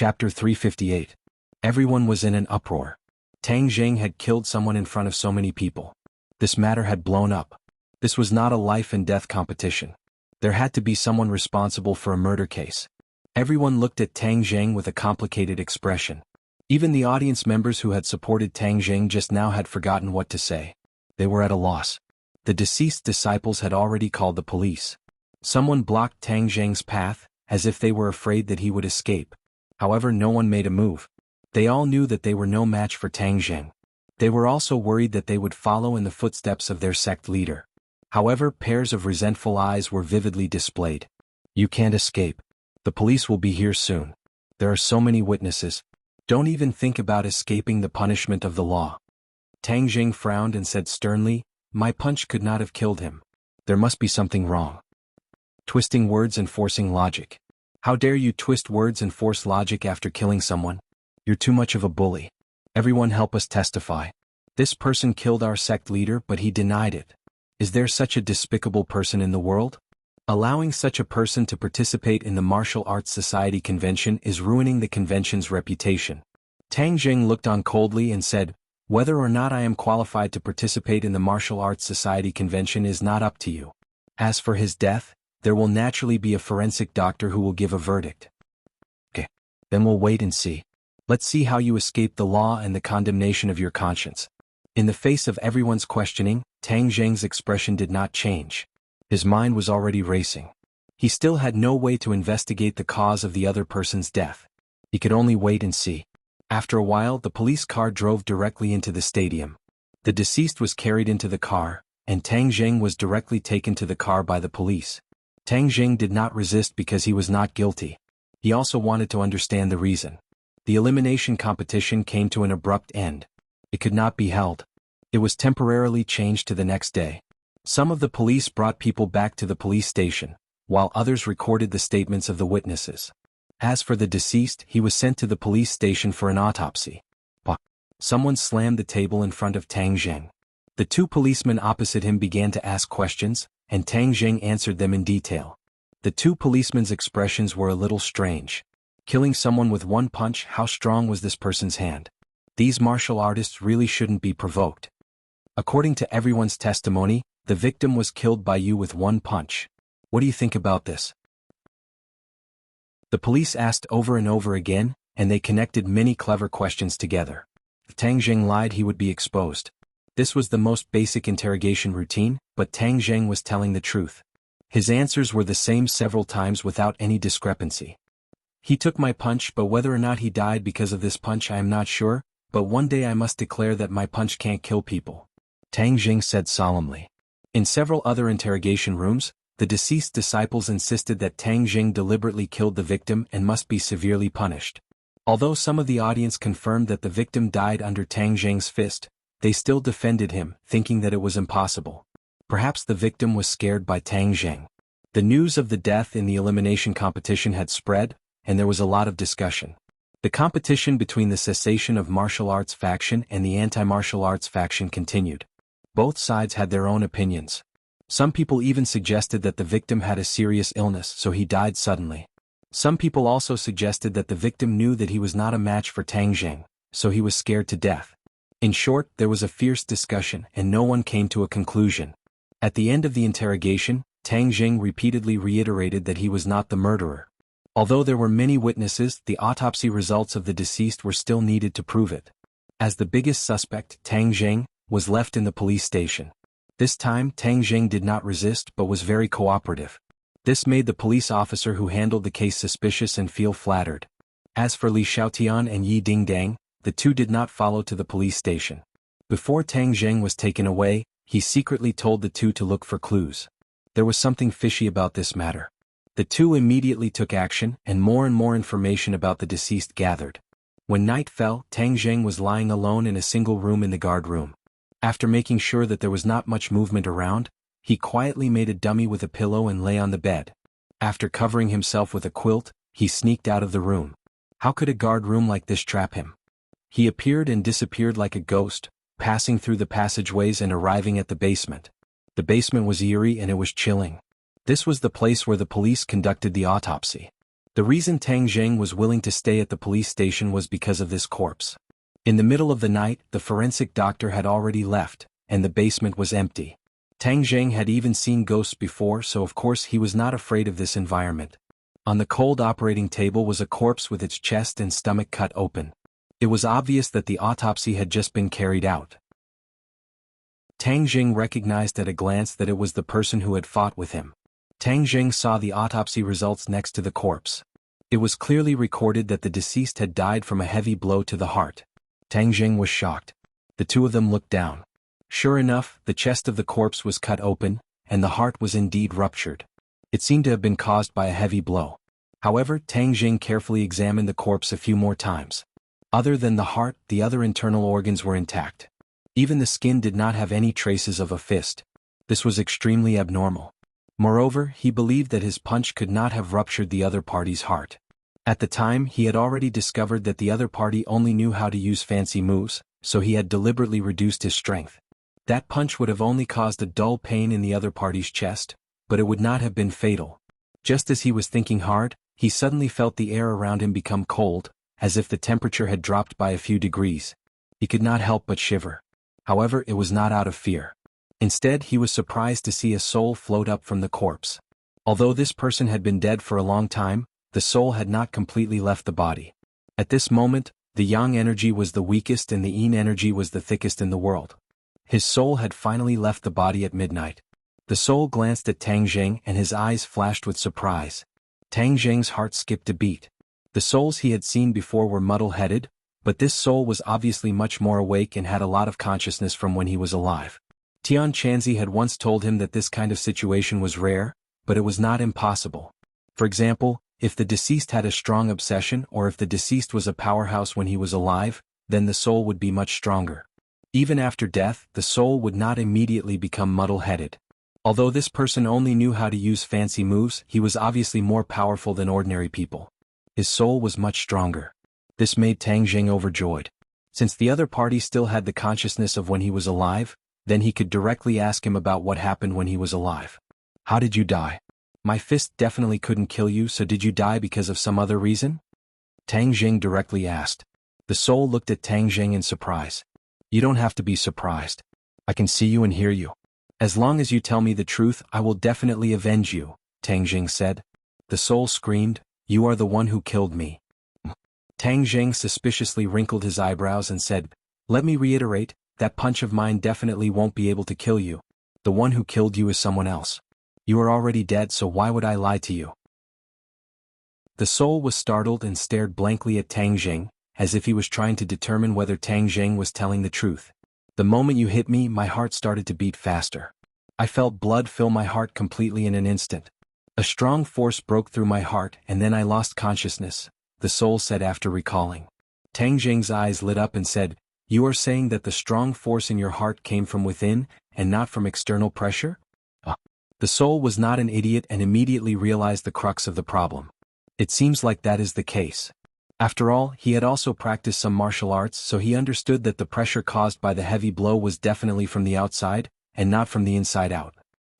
Chapter 358. Everyone was in an uproar. Tang Zheng had killed someone in front of so many people. This matter had blown up. This was not a life and death competition. There had to be someone responsible for a murder case. Everyone looked at Tang Zheng with a complicated expression. Even the audience members who had supported Tang Zheng just now had forgotten what to say. They were at a loss. The deceased disciples had already called the police. Someone blocked Tang Zheng's path, as if they were afraid that he would escape. However, no one made a move. They all knew that they were no match for Tang Zheng. They were also worried that they would follow in the footsteps of their sect leader. However, pairs of resentful eyes were vividly displayed. You can't escape. The police will be here soon. There are so many witnesses. Don't even think about escaping the punishment of the law. Tang Zheng frowned and said sternly, "My punch could not have killed him. There must be something wrong." Twisting words and forcing logic. How dare you twist words and force logic after killing someone? You're too much of a bully. Everyone help us testify. This person killed our sect leader, but he denied it. Is there such a despicable person in the world? Allowing such a person to participate in the Martial Arts Society convention is ruining the convention's reputation. Tang Zheng looked on coldly and said, "Whether or not I am qualified to participate in the Martial Arts Society convention is not up to you. As for his death, there will naturally be a forensic doctor who will give a verdict." Okay. Then we'll wait and see. Let's see how you escape the law and the condemnation of your conscience. In the face of everyone's questioning, Tang Zheng's expression did not change. His mind was already racing. He still had no way to investigate the cause of the other person's death. He could only wait and see. After a while, the police car drove directly into the stadium. The deceased was carried into the car, and Tang Zheng was directly taken to the car by the police. Tang Zheng did not resist because he was not guilty. He also wanted to understand the reason. The elimination competition came to an abrupt end. It could not be held. It was temporarily changed to the next day. Some of the police brought people back to the police station, while others recorded the statements of the witnesses. As for the deceased, he was sent to the police station for an autopsy. Someone slammed the table in front of Tang Zheng. The two policemen opposite him began to ask questions, and Tang Zheng answered them in detail. The two policemen's expressions were a little strange. Killing someone with one punch, how strong was this person's hand? These martial artists really shouldn't be provoked. According to everyone's testimony, the victim was killed by you with one punch. What do you think about this? The police asked over and over again, and they connected many clever questions together. If Tang Zheng lied, he would be exposed. This was the most basic interrogation routine, but Tang Zheng was telling the truth. His answers were the same several times without any discrepancy. He took my punch, but whether or not he died because of this punch I am not sure, but one day I must declare that my punch can't kill people. Tang Zheng said solemnly. In several other interrogation rooms, the deceased disciples insisted that Tang Zheng deliberately killed the victim and must be severely punished. Although some of the audience confirmed that the victim died under Tang Zheng's fist, they still defended him, thinking that it was impossible. Perhaps the victim was scared by Tang Zheng. The news of the death in the elimination competition had spread, and there was a lot of discussion. The competition between the cessation of martial arts faction and the anti-martial arts faction continued. Both sides had their own opinions. Some people even suggested that the victim had a serious illness, so he died suddenly. Some people also suggested that the victim knew that he was not a match for Tang Zheng, so he was scared to death. In short, there was a fierce discussion and no one came to a conclusion. At the end of the interrogation, Tang Zheng repeatedly reiterated that he was not the murderer. Although there were many witnesses, the autopsy results of the deceased were still needed to prove it. As the biggest suspect, Tang Zheng was left in the police station. This time, Tang Zheng did not resist but was very cooperative. This made the police officer who handled the case suspicious and feel flattered. As for Li Xiaotian and Yi Dingdang, the two did not follow to the police station. Before Tang Zheng was taken away, he secretly told the two to look for clues. There was something fishy about this matter. The two immediately took action, and more information about the deceased gathered. When night fell, Tang Zheng was lying alone in a single room in the guard room. After making sure that there was not much movement around, he quietly made a dummy with a pillow and lay on the bed. After covering himself with a quilt, he sneaked out of the room. How could a guard room like this trap him? He appeared and disappeared like a ghost, passing through the passageways and arriving at the basement. The basement was eerie and it was chilling. This was the place where the police conducted the autopsy. The reason Tang Zheng was willing to stay at the police station was because of this corpse. In the middle of the night, the forensic doctor had already left, and the basement was empty. Tang Zheng had even seen ghosts before, so of course he was not afraid of this environment. On the cold operating table was a corpse with its chest and stomach cut open. It was obvious that the autopsy had just been carried out. Tang Zheng recognized at a glance that it was the person who had fought with him. Tang Zheng saw the autopsy results next to the corpse. It was clearly recorded that the deceased had died from a heavy blow to the heart. Tang Zheng was shocked. The two of them looked down. Sure enough, the chest of the corpse was cut open, and the heart was indeed ruptured. It seemed to have been caused by a heavy blow. However, Tang Zheng carefully examined the corpse a few more times. Other than the heart, the other internal organs were intact. Even the skin did not have any traces of a fist. This was extremely abnormal. Moreover, he believed that his punch could not have ruptured the other party's heart. At the time, he had already discovered that the other party only knew how to use fancy moves, so he had deliberately reduced his strength. That punch would have only caused a dull pain in the other party's chest, but it would not have been fatal. Just as he was thinking hard, he suddenly felt the air around him become cold, as if the temperature had dropped by a few degrees. He could not help but shiver. However, it was not out of fear. Instead, he was surprised to see a soul float up from the corpse. Although this person had been dead for a long time, the soul had not completely left the body. At this moment, the yang energy was the weakest and the yin energy was the thickest in the world. His soul had finally left the body at midnight. The soul glanced at Tang Zheng and his eyes flashed with surprise. Tang Zheng's heart skipped a beat. The souls he had seen before were muddle-headed, but this soul was obviously much more awake and had a lot of consciousness from when he was alive. Tian Chanzi had once told him that this kind of situation was rare, but it was not impossible. For example, if the deceased had a strong obsession or if the deceased was a powerhouse when he was alive, then the soul would be much stronger. Even after death, the soul would not immediately become muddle-headed. Although this person only knew how to use fancy moves, he was obviously more powerful than ordinary people. His soul was much stronger. This made Tang Zheng overjoyed. Since the other party still had the consciousness of when he was alive, then he could directly ask him about what happened when he was alive. How did you die? My fist definitely couldn't kill you, so did you die because of some other reason? Tang Zheng directly asked. The soul looked at Tang Zheng in surprise. You don't have to be surprised. I can see you and hear you. As long as you tell me the truth, I will definitely avenge you, Tang Zheng said. The soul screamed, You are the one who killed me. Tang Zheng suspiciously wrinkled his eyebrows and said, Let me reiterate, that punch of mine definitely won't be able to kill you. The one who killed you is someone else. You are already dead, so why would I lie to you? The soul was startled and stared blankly at Tang Zheng, as if he was trying to determine whether Tang Zheng was telling the truth. The moment you hit me, my heart started to beat faster. I felt blood fill my heart completely in an instant. A strong force broke through my heart and then I lost consciousness, the soul said after recalling. Tang Zheng's eyes lit up and said, You are saying that the strong force in your heart came from within, and not from external pressure? The soul was not an idiot and immediately realized the crux of the problem. It seems like that is the case. After all, he had also practiced some martial arts, so he understood that the pressure caused by the heavy blow was definitely from the outside, and not from the inside out.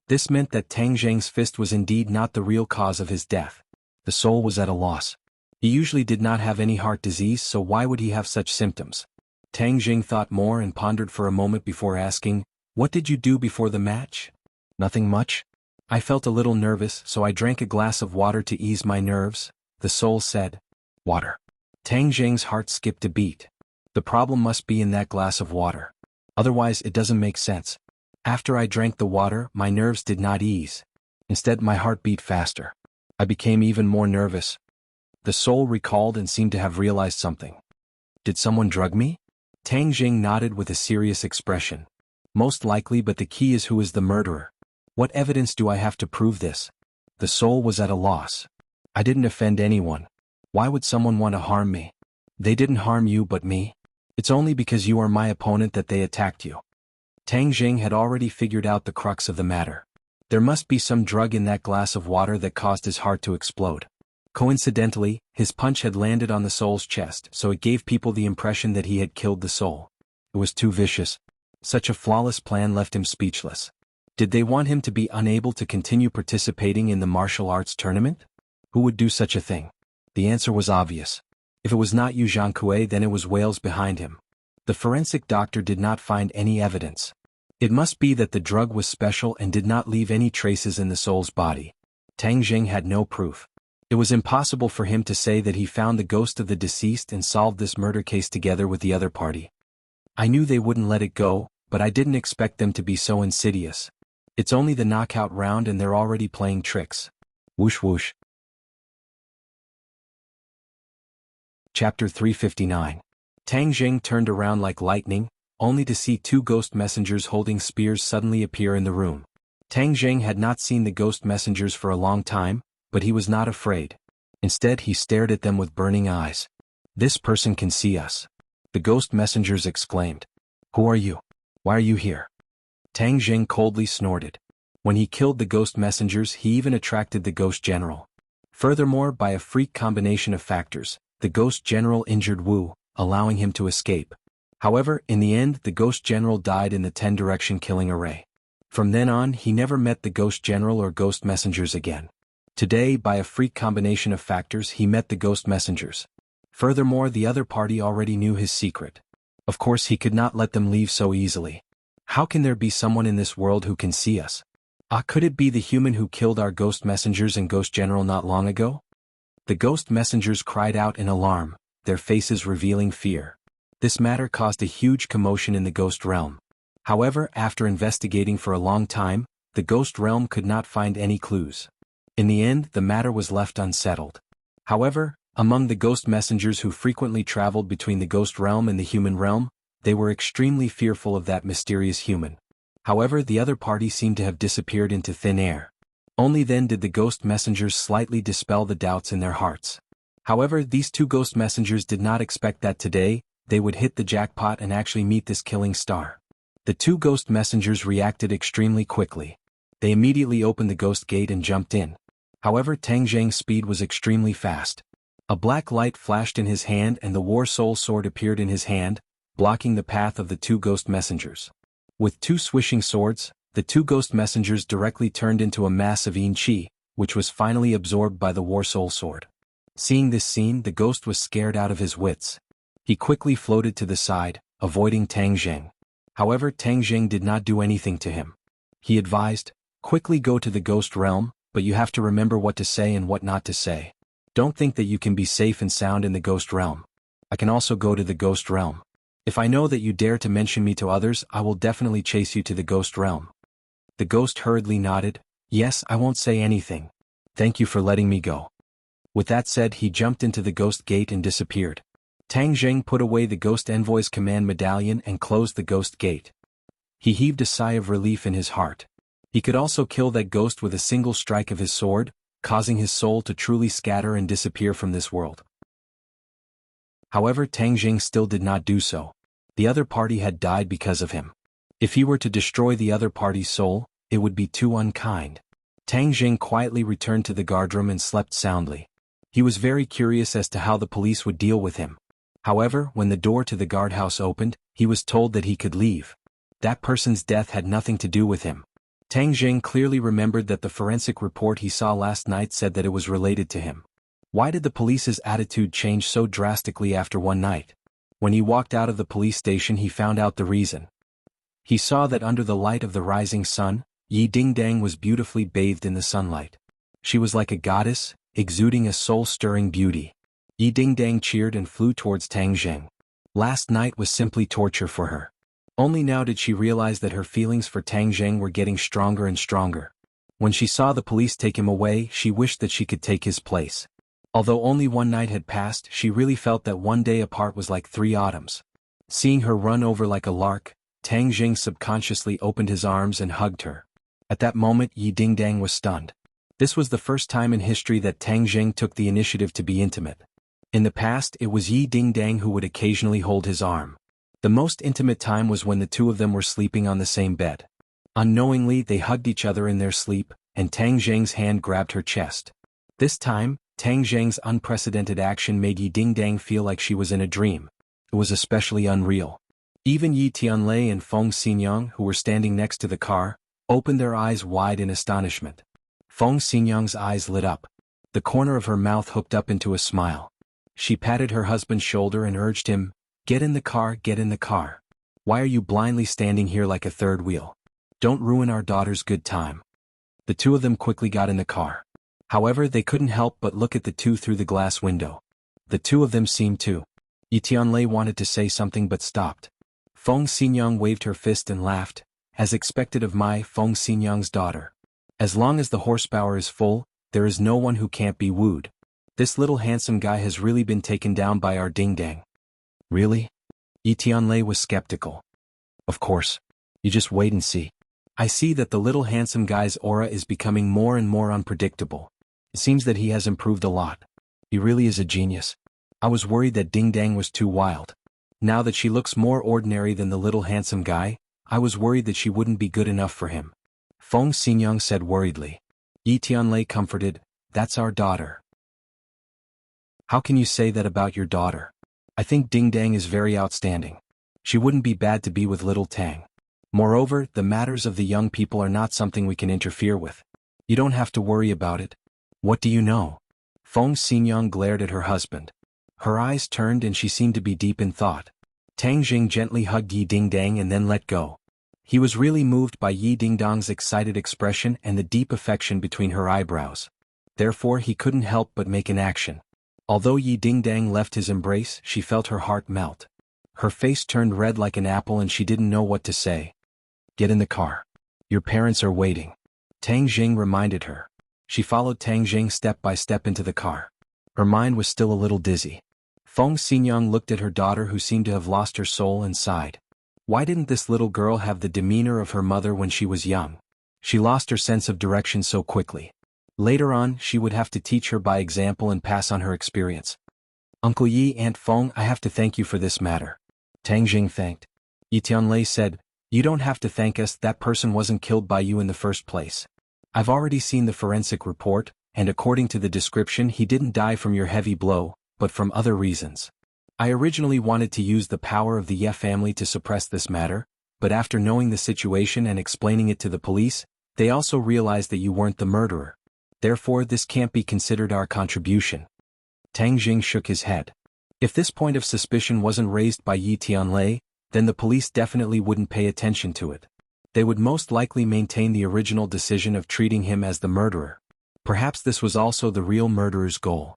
This meant that Tang Zheng's fist was indeed not the real cause of his death. The soul was at a loss. He usually did not have any heart disease, so why would he have such symptoms? Tang Zheng thought more and pondered for a moment before asking, What did you do before the match? Nothing much. I felt a little nervous, so I drank a glass of water to ease my nerves, the soul said. Water. Tang Zheng's heart skipped a beat. The problem must be in that glass of water. Otherwise it doesn't make sense. After I drank the water, my nerves did not ease. Instead, my heart beat faster. I became even more nervous. The soul recalled and seemed to have realized something. Did someone drug me? Tang Zheng nodded with a serious expression. Most likely, but the key is who is the murderer. What evidence do I have to prove this? The soul was at a loss. I didn't offend anyone. Why would someone want to harm me? They didn't harm you but me. It's only because you are my opponent that they attacked you. Tang Zheng had already figured out the crux of the matter. There must be some drug in that glass of water that caused his heart to explode. Coincidentally, his punch had landed on the soul's chest, so it gave people the impression that he had killed the soul. It was too vicious. Such a flawless plan left him speechless. Did they want him to be unable to continue participating in the martial arts tournament? Who would do such a thing? The answer was obvious. If it was not Yu Zhangkue, then it was Wales behind him. The forensic doctor did not find any evidence. It must be that the drug was special and did not leave any traces in the soul's body. Tang Jing had no proof. It was impossible for him to say that he found the ghost of the deceased and solved this murder case together with the other party. I knew they wouldn't let it go, but I didn't expect them to be so insidious. It's only the knockout round and they're already playing tricks. Whoosh whoosh. Chapter 359. Tang Jing turned around like lightning, only to see two ghost messengers holding spears suddenly appear in the room. Tang Jing had not seen the ghost messengers for a long time, but he was not afraid. Instead, he stared at them with burning eyes. This person can see us. The ghost messengers exclaimed. Who are you? Why are you here? Tang Jing coldly snorted. When he killed the ghost messengers, he even attracted the ghost general. Furthermore, by a freak combination of factors, the ghost general injured Wu, allowing him to escape. However, in the end, the ghost general died in the 10-direction killing array. From then on, he never met the ghost general or ghost messengers again. Today, by a freak combination of factors, he met the ghost messengers. Furthermore, the other party already knew his secret. Of course, he could not let them leave so easily. How can there be someone in this world who can see us? Could it be the human who killed our ghost messengers and ghost general not long ago? The ghost messengers cried out in alarm, their faces revealing fear. This matter caused a huge commotion in the ghost realm. However, after investigating for a long time, the ghost realm could not find any clues. In the end, the matter was left unsettled. However, among the ghost messengers who frequently traveled between the ghost realm and the human realm, they were extremely fearful of that mysterious human. However, the other party seemed to have disappeared into thin air. Only then did the ghost messengers slightly dispel the doubts in their hearts. However, these two ghost messengers did not expect that today, they would hit the jackpot and actually meet this killing star. The two ghost messengers reacted extremely quickly. They immediately opened the ghost gate and jumped in. However, Tang Jing's speed was extremely fast. A black light flashed in his hand and the War Soul Sword appeared in his hand, blocking the path of the two ghost messengers. With two swishing swords, the two ghost messengers directly turned into a mass of Yin Qi, which was finally absorbed by the War Soul Sword. Seeing this scene, the ghost was scared out of his wits. He quickly floated to the side, avoiding Tang Jing. However, Tang Jing did not do anything to him. He advised, quickly go to the ghost realm, but you have to remember what to say and what not to say. Don't think that you can be safe and sound in the ghost realm. I can also go to the ghost realm. If I know that you dare to mention me to others, I will definitely chase you to the ghost realm. The ghost hurriedly nodded. Yes, I won't say anything. Thank you for letting me go. With that said, he jumped into the ghost gate and disappeared. Tang Jing put away the ghost envoy's command medallion and closed the ghost gate. He heaved a sigh of relief in his heart. He could also kill that ghost with a single strike of his sword, causing his soul to truly scatter and disappear from this world. However, Tang Jing still did not do so. The other party had died because of him. If he were to destroy the other party's soul, it would be too unkind. Tang Jing quietly returned to the guardroom and slept soundly. He was very curious as to how the police would deal with him. However, when the door to the guardhouse opened, he was told that he could leave. That person's death had nothing to do with him. Tang Jing clearly remembered that the forensic report he saw last night said that it was related to him. Why did the police's attitude change so drastically after one night? When he walked out of the police station, he found out the reason. He saw that under the light of the rising sun, Yi Dingdang was beautifully bathed in the sunlight. She was like a goddess, exuding a soul-stirring beauty. Yi Dingdang cheered and flew towards Tang Jing. Last night was simply torture for her. Only now did she realize that her feelings for Tang Jing were getting stronger and stronger. When she saw the police take him away, she wished that she could take his place. Although only one night had passed, she really felt that one day apart was like 3 autumns. Seeing her run over like a lark, Tang Jing subconsciously opened his arms and hugged her. At that moment, Yi Dingdang was stunned. This was the first time in history that Tang Jing took the initiative to be intimate. In the past, it was Yi Dingdang who would occasionally hold his arm. The most intimate time was when the two of them were sleeping on the same bed. Unknowingly, they hugged each other in their sleep, and Tang Jing's hand grabbed her chest. This time, Tang Jing's unprecedented action made Yi Dingdang feel like she was in a dream. It was especially unreal. Even Yi Tianlei and Feng Xinyang, who were standing next to the car, opened their eyes wide in astonishment. Feng Xinyang's eyes lit up. the corner of her mouth hooked up into a smile. She patted her husband's shoulder and urged him, "Get in the car, get in the car. Why are you blindly standing here like a third wheel? Don't ruin our daughter's good time." The two of them quickly got in the car. However, they couldn't help but look at the two through the glass window. The two of them seemed to. Yi Tianlei wanted to say something but stopped. Feng Xinyang waved her fist and laughed, as expected of my Feng Xinyang's daughter. As long as the horsepower is full, there is no one who can't be wooed. This little handsome guy has really been taken down by our ding-dang. Really? Yi Tianlei was skeptical. Of course. You just wait and see. I see that the little handsome guy's aura is becoming more and more unpredictable. It seems that he has improved a lot. He really is a genius. I was worried that Ding Dang was too wild. Now that she looks more ordinary than the little handsome guy, I was worried that she wouldn't be good enough for him. Feng Xinyang said worriedly. Yi Tianlei comforted, "That's our daughter." How can you say that about your daughter? I think Ding Dang is very outstanding. She wouldn't be bad to be with little Tang. Moreover, the matters of the young people are not something we can interfere with. You don't have to worry about it. What do you know? Feng Xinyang glared at her husband. Her eyes turned and she seemed to be deep in thought. Tang Jing gently hugged Yi Dingdang and then let go. He was really moved by Yi Dingdang's excited expression and the deep affection between her eyebrows. Therefore he couldn't help but make an action. Although Yi Dingdang left his embrace, she felt her heart melt. Her face turned red like an apple and she didn't know what to say. "Get in the car. Your parents are waiting," Tang Jing reminded her. She followed Tang Jing step by step into the car. Her mind was still a little dizzy. Feng Xinyang looked at her daughter who seemed to have lost her soul and sighed. Why didn't this little girl have the demeanor of her mother when she was young? She lost her sense of direction so quickly. Later on, she would have to teach her by example and pass on her experience. "Uncle Yi, Aunt Feng, I have to thank you for this matter." Tang Jing thanked. Yi Tianlei said, "You don't have to thank us, that person wasn't killed by you in the first place. I've already seen the forensic report, and according to the description he didn't die from your heavy blow, but from other reasons. I originally wanted to use the power of the Ye family to suppress this matter, but after knowing the situation and explaining it to the police, they also realized that you weren't the murderer. Therefore this can't be considered our contribution." Tang Jing shook his head. If this point of suspicion wasn't raised by Yi Tianlei, then the police definitely wouldn't pay attention to it. They would most likely maintain the original decision of treating him as the murderer. Perhaps this was also the real murderer's goal.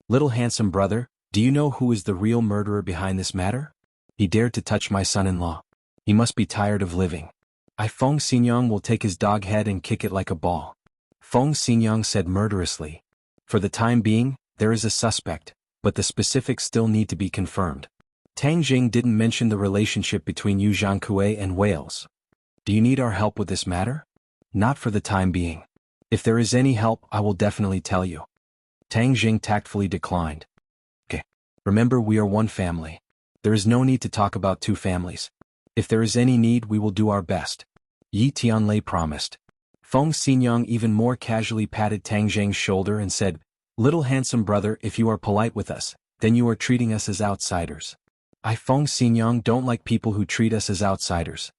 "Little handsome brother, do you know who is the real murderer behind this matter? He dared to touch my son-in-law. He must be tired of living. Feng Xinyang will take his dog head and kick it like a ball." Feng Xinyang said murderously. "For the time being, there is a suspect, but the specifics still need to be confirmed." Tang Jing didn't mention the relationship between Yu Zhankue and Wales. "Do you need our help with this matter?" "Not for the time being. If there is any help, I will definitely tell you." Tang Jing tactfully declined. "Okay. Remember, we are one family. There is no need to talk about two families. If there is any need, we will do our best," Yi Tianlei promised. Feng Xinyang even more casually patted Tang Jing's shoulder and said, "Little handsome brother, if you are polite with us, then you are treating us as outsiders. Feng Xinyang don't like people who treat us as outsiders."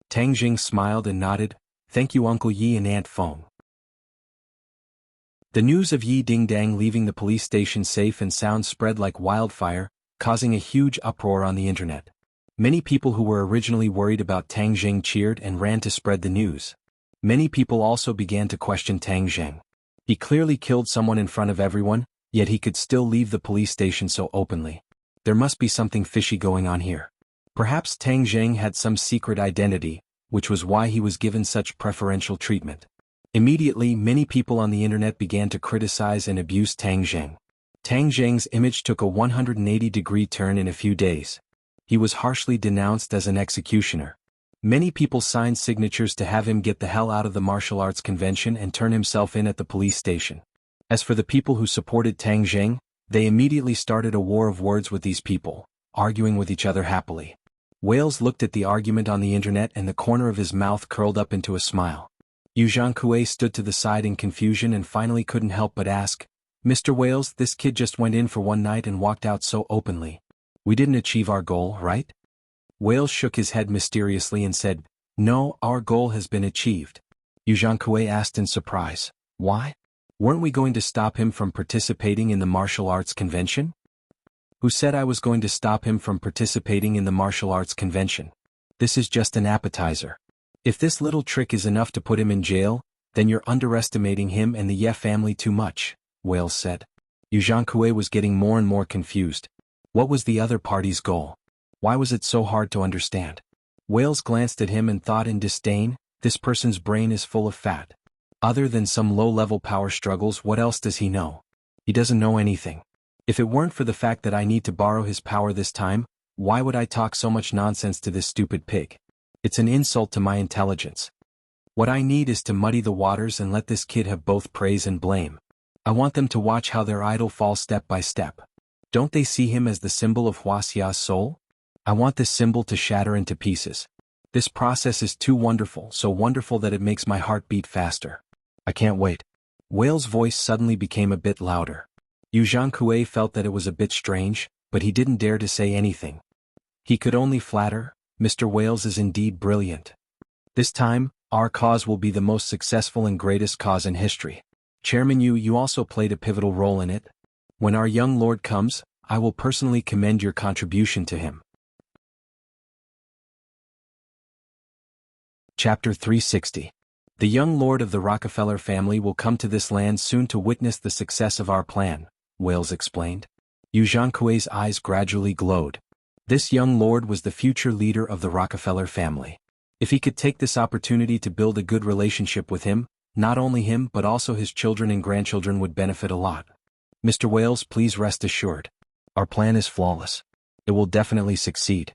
Tang Jing smiled and nodded, "Thank you Uncle Yi and Aunt Feng." The news of Yi Dingdang leaving the police station safe and sound spread like wildfire, causing a huge uproar on the internet. Many people who were originally worried about Tang Jing cheered and ran to spread the news. Many people also began to question Tang Jing. He clearly killed someone in front of everyone, yet he could still leave the police station so openly. There must be something fishy going on here. Perhaps Tang Jing had some secret identity, which was why he was given such preferential treatment. Immediately, many people on the internet began to criticize and abuse Tang Jing. Tang Jing's image took a 180-degree turn in a few days. He was harshly denounced as an executioner. Many people signed signatures to have him get the hell out of the martial arts convention and turn himself in at the police station. As for the people who supported Tang Jing, they immediately started a war of words with these people, arguing with each other happily. Wales looked at the argument on the internet and the corner of his mouth curled up into a smile. Yu Zhankue stood to the side in confusion and finally couldn't help but ask, "Mr. Wales, this kid just went in for one night and walked out so openly. We didn't achieve our goal, right?" Wales shook his head mysteriously and said, "No, our goal has been achieved." Yu Zhankue asked in surprise, "Why?" Weren't we going to stop him from participating in the martial arts convention? Who said I was going to stop him from participating in the martial arts convention? This is just an appetizer. If this little trick is enough to put him in jail, then you're underestimating him and the Ye family too much, Wales said. Yu Zhankue was getting more and more confused. What was the other party's goal? Why was it so hard to understand? Wales glanced at him and thought in disdain, this person's brain is full of fat. Other than some low-level power struggles, what else does he know? He doesn't know anything. If it weren't for the fact that I need to borrow his power this time, why would I talk so much nonsense to this stupid pig? It's an insult to my intelligence. What I need is to muddy the waters and let this kid have both praise and blame. I want them to watch how their idol falls step by step. Don't they see him as the symbol of Wuxia's soul? I want this symbol to shatter into pieces. This process is too wonderful, so wonderful that it makes my heart beat faster. I can't wait. Whale's voice suddenly became a bit louder. Yu Zhankue felt that it was a bit strange, but he didn't dare to say anything. He could only flatter, Mr. Wales is indeed brilliant. This time, our cause will be the most successful and greatest cause in history. Chairman Yu, you also played a pivotal role in it. When our young lord comes, I will personally commend your contribution to him. Chapter 360. The young lord of the Rockefeller family will come to this land soon to witness the success of our plan, Wales explained. Yu Zhankue's eyes gradually glowed. This young lord was the future leader of the Rockefeller family. If he could take this opportunity to build a good relationship with him, not only him but also his children and grandchildren would benefit a lot. Mr. Wales, please rest assured. Our plan is flawless. It will definitely succeed.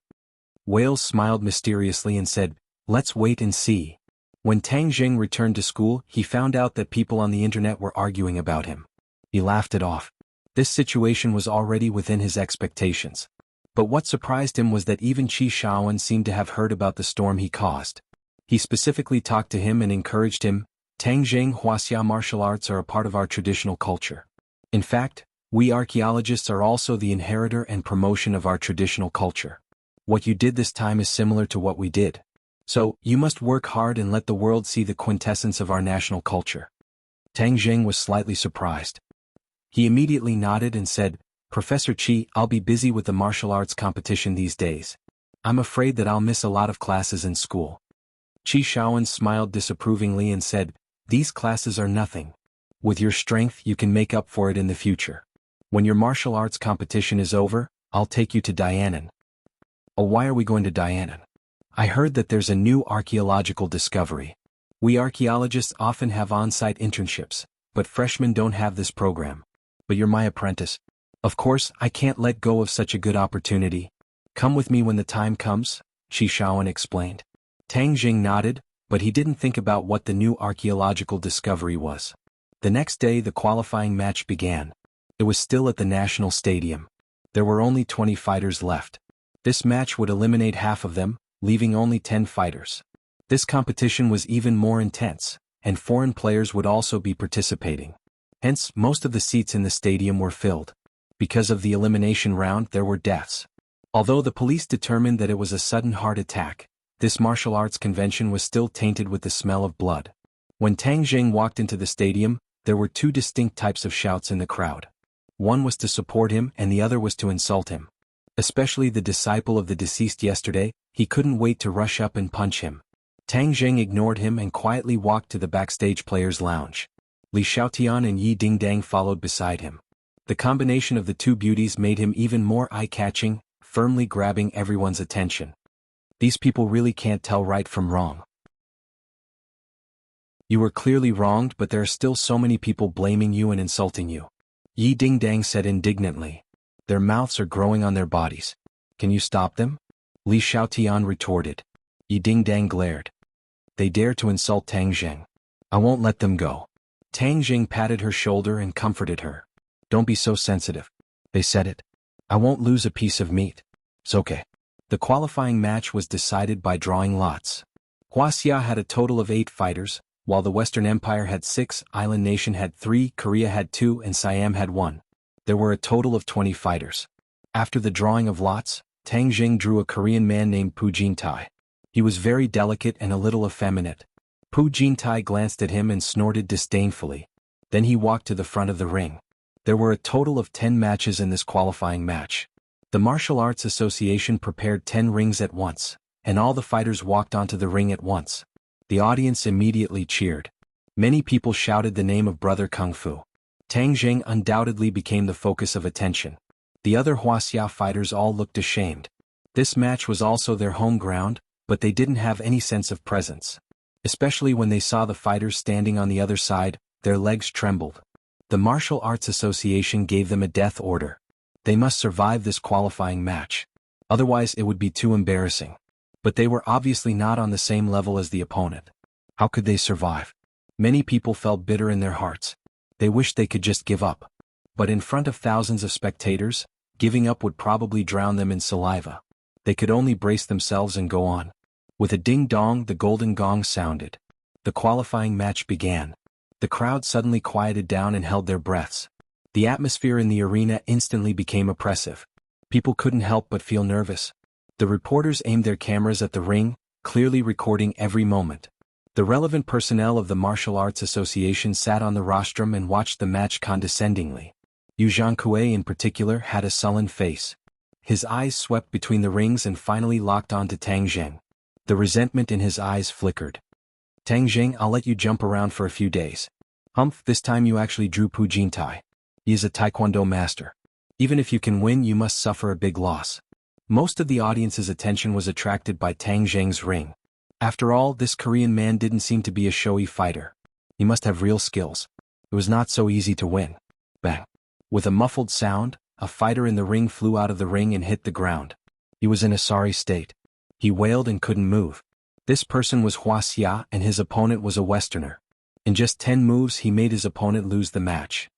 Wales smiled mysteriously and said, let's wait and see. When Tang Jing returned to school, he found out that people on the internet were arguing about him. He laughed it off. This situation was already within his expectations. But what surprised him was that even Qi Shaoan seemed to have heard about the storm he caused. He specifically talked to him and encouraged him, Tang Jing, Wuxia martial arts are a part of our traditional culture. In fact, we archaeologists are also the inheritor and promotion of our traditional culture. What you did this time is similar to what we did. So, you must work hard and let the world see the quintessence of our national culture. Tang Jing was slightly surprised. He immediately nodded and said, Professor Qi, I'll be busy with the martial arts competition these days. I'm afraid that I'll miss a lot of classes in school. Qi Shaoan smiled disapprovingly and said, these classes are nothing. With your strength you can make up for it in the future. When your martial arts competition is over, I'll take you to Dianan. Oh, why are we going to Dianan? I heard that there's a new archaeological discovery. We archaeologists often have on-site internships, but freshmen don't have this program. But you're my apprentice. Of course, I can't let go of such a good opportunity. Come with me when the time comes, Qi Shaoan explained. Tang Jing nodded, but he didn't think about what the new archaeological discovery was. The next day the qualifying match began. It was still at the National Stadium. There were only 20 fighters left. This match would eliminate half of them, leaving only 10 fighters. This competition was even more intense, and foreign players would also be participating. Hence, most of the seats in the stadium were filled. Because of the elimination round, there were deaths. Although the police determined that it was a sudden heart attack, this martial arts convention was still tainted with the smell of blood. When Tang Jing walked into the stadium, there were two distinct types of shouts in the crowd. One was to support him and the other was to insult him. Especially the disciple of the deceased yesterday, he couldn't wait to rush up and punch him. Tang Jing ignored him and quietly walked to the backstage players' lounge. Li Xiaotian and Yi Dingdang followed beside him. The combination of the two beauties made him even more eye-catching, firmly grabbing everyone's attention. These people really can't tell right from wrong. You were clearly wronged, but there are still so many people blaming you and insulting you. Yi Dingdang said indignantly. Their mouths are growing on their bodies. Can you stop them? Li Xiaotian retorted. Yi Dingdang glared. They dare to insult Tang Jing. I won't let them go. Tang Jing patted her shoulder and comforted her. Don't be so sensitive. They said it. I won't lose a piece of meat. It's okay. The qualifying match was decided by drawing lots. Wuxia had a total of 8 fighters, while the Western Empire had 6, Island Nation had 3, Korea had 2 and Siam had 1. There were a total of 20 fighters. After the drawing of lots, Tang Jing drew a Korean man named Pu Jintai. He was very delicate and a little effeminate. Pu Jintai glanced at him and snorted disdainfully. Then he walked to the front of the ring. There were a total of 10 matches in this qualifying match. The Martial Arts Association prepared 10 rings at once, and all the fighters walked onto the ring at once. The audience immediately cheered. Many people shouted the name of Brother Kung Fu. Tang Jing undoubtedly became the focus of attention. The other Wuxia fighters all looked ashamed. This match was also their home ground, but they didn't have any sense of presence. Especially when they saw the fighters standing on the other side, their legs trembled. The Martial Arts Association gave them a death order. They must survive this qualifying match. Otherwise it would be too embarrassing. But they were obviously not on the same level as the opponent. How could they survive? Many people felt bitter in their hearts. They wished they could just give up. But in front of thousands of spectators, giving up would probably drown them in saliva. They could only brace themselves and go on. With a ding-dong, the golden gong sounded. The qualifying match began. The crowd suddenly quieted down and held their breaths. The atmosphere in the arena instantly became oppressive. People couldn't help but feel nervous. The reporters aimed their cameras at the ring, clearly recording every moment. The relevant personnel of the Martial Arts Association sat on the rostrum and watched the match condescendingly. Yu Zhangkui in particular had a sullen face. His eyes swept between the rings and finally locked onto Tang Jing. The resentment in his eyes flickered. Tang Jing, I'll let you jump around for a few days. Humph, this time you actually drew Pu Jintai. He is a taekwondo master. Even if you can win, you must suffer a big loss. Most of the audience's attention was attracted by Tang Jing's ring. After all, this Korean man didn't seem to be a showy fighter. He must have real skills. It was not so easy to win. Bang. With a muffled sound, a fighter in the ring flew out of the ring and hit the ground. He was in a sorry state. He wailed and couldn't move. This person was Wuxia and his opponent was a Westerner. In just 10 moves he made his opponent lose the match.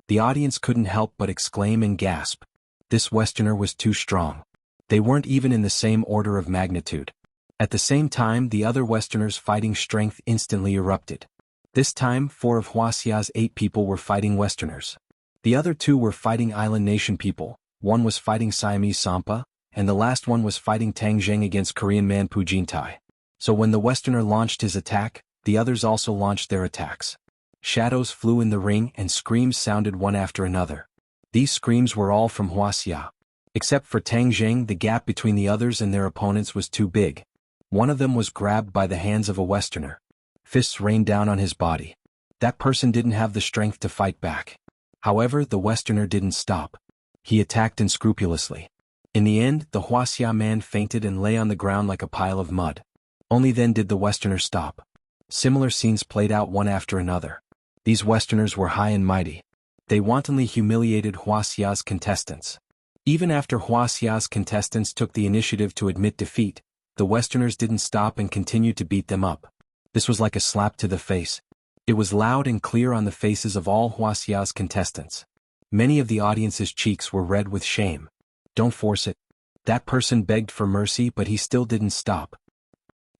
The audience couldn't help but exclaim and gasp. This Westerner was too strong. They weren't even in the same order of magnitude. At the same time, the other Westerners' fighting strength instantly erupted. This time, 4 of Wuxia's 8 people were fighting Westerners. The other 2 were fighting island nation people, one was fighting Siamese Sampa, and the last one was fighting Tang Jing against Korean man Pu Jintai. So when the Westerner launched his attack, the others also launched their attacks. Shadows flew in the ring and screams sounded one after another. These screams were all from Wuxia. Except for Tang Jing, the gap between the others and their opponents was too big. One of them was grabbed by the hands of a Westerner. Fists rained down on his body. That person didn't have the strength to fight back. However, the Westerner didn't stop. He attacked unscrupulously. In the end, the Wuxia man fainted and lay on the ground like a pile of mud. Only then did the Westerner stop. Similar scenes played out one after another. These Westerners were high and mighty. They wantonly humiliated Wuxia's contestants. Even after Wuxia's contestants took the initiative to admit defeat, the Westerners didn't stop and continued to beat them up. This was like a slap to the face. It was loud and clear on the faces of all Wuxia's contestants. Many of the audience's cheeks were red with shame. Don't force it. That person begged for mercy, but he still didn't stop.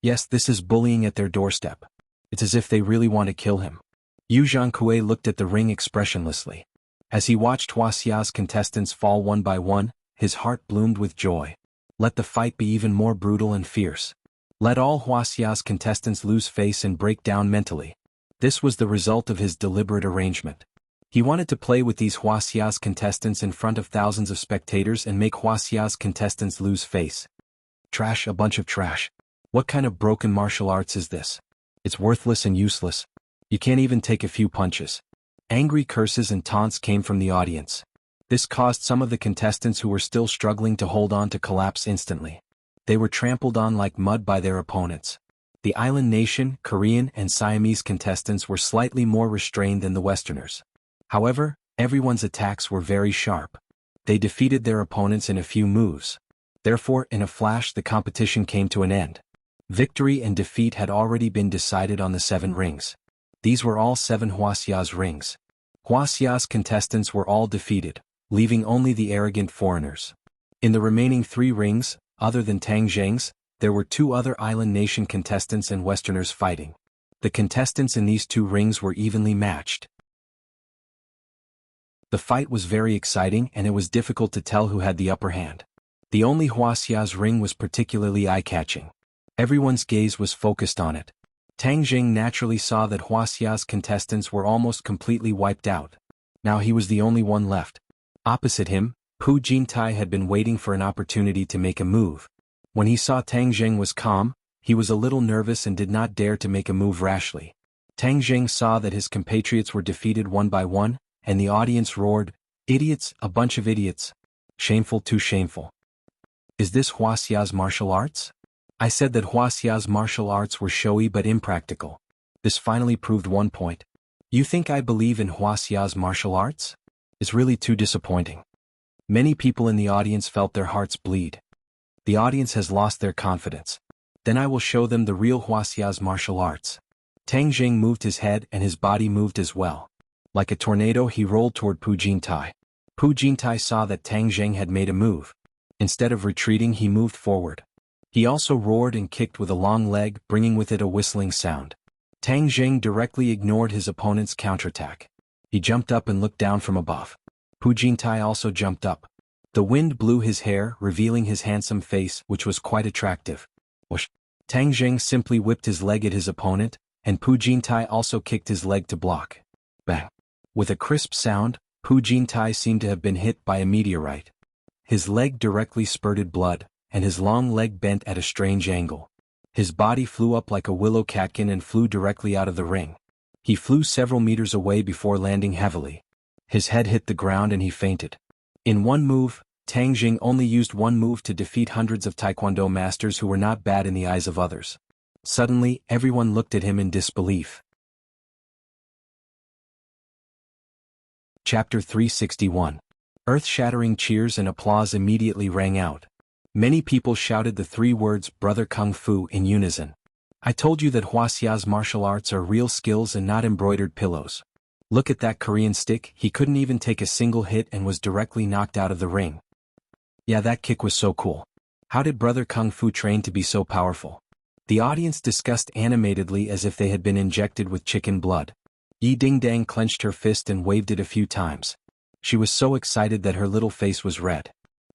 Yes, this is bullying at their doorstep. It's as if they really want to kill him. Yu Zhangkui looked at the ring expressionlessly. As he watched Wuxia's contestants fall one by one, his heart bloomed with joy. Let the fight be even more brutal and fierce. Let all Wuxia's contestants lose face and break down mentally. This was the result of his deliberate arrangement. He wanted to play with these Wuxia's contestants in front of thousands of spectators and make Wuxia's contestants lose face. Trash, a bunch of trash. What kind of broken martial arts is this? It's worthless and useless. You can't even take a few punches. Angry curses and taunts came from the audience. This caused some of the contestants who were still struggling to hold on to collapse instantly. They were trampled on like mud by their opponents. The island nation, Korean and Siamese contestants were slightly more restrained than the Westerners. However, everyone's attacks were very sharp. They defeated their opponents in a few moves. Therefore, in a flash the competition came to an end. Victory and defeat had already been decided on the 7 rings. These were all 7 Wuxia's rings. Wuxia's contestants were all defeated, leaving only the arrogant foreigners. In the remaining 3 rings, other than Tang Jing's, there were 2 other island nation contestants and Westerners fighting. The contestants in these 2 rings were evenly matched. The fight was very exciting and it was difficult to tell who had the upper hand. The only Wuxia's ring was particularly eye-catching. Everyone's gaze was focused on it. Tang Jing naturally saw that Huaxia's contestants were almost completely wiped out. Now he was the only one left. Opposite him, Pu Jintai had been waiting for an opportunity to make a move. When he saw Tang Jing was calm, he was a little nervous and did not dare to make a move rashly. Tang Jing saw that his compatriots were defeated one by one, and the audience roared, "Idiots, a bunch of idiots. Shameful, too shameful. Is this Huaxia's martial arts? I said that Huaxia's martial arts were showy but impractical. This finally proved one point. You think I believe in Huaxia's martial arts? It's really too disappointing." Many people in the audience felt their hearts bleed. The audience has lost their confidence. Then I will show them the real Huaxia's martial arts. Tang Jing moved his head and his body moved as well. Like a tornado he rolled toward Pu Jintai. Pu Jintai saw that Tang Jing had made a move. Instead of retreating he moved forward. He also roared and kicked with a long leg, bringing with it a whistling sound. Tang Jing directly ignored his opponent's counterattack. He jumped up and looked down from above. Pu Jintai also jumped up. The wind blew his hair, revealing his handsome face, which was quite attractive. Whoosh! Tang Jing simply whipped his leg at his opponent, and Pu Jintai also kicked his leg to block. Bang! With a crisp sound, Pu Jintai seemed to have been hit by a meteorite. His leg directly spurted blood, and his long leg bent at a strange angle. His body flew up like a willow catkin and flew directly out of the ring. He flew several meters away before landing heavily. His head hit the ground and he fainted. In one move, Tang Jing only used one move to defeat hundreds of Taekwondo masters who were not bad in the eyes of others. Suddenly, everyone looked at him in disbelief. Chapter 361. Earth-shattering cheers and applause immediately rang out. Many people shouted the three words "Brother Kung Fu" in unison. I told you that Huaxia's martial arts are real skills and not embroidered pillows. Look at that Korean stick, he couldn't even take a single hit and was directly knocked out of the ring. Yeah, that kick was so cool. How did Brother Kung Fu train to be so powerful? The audience discussed animatedly as if they had been injected with chicken blood. Yi Dingdang clenched her fist and waved it a few times. She was so excited that her little face was red.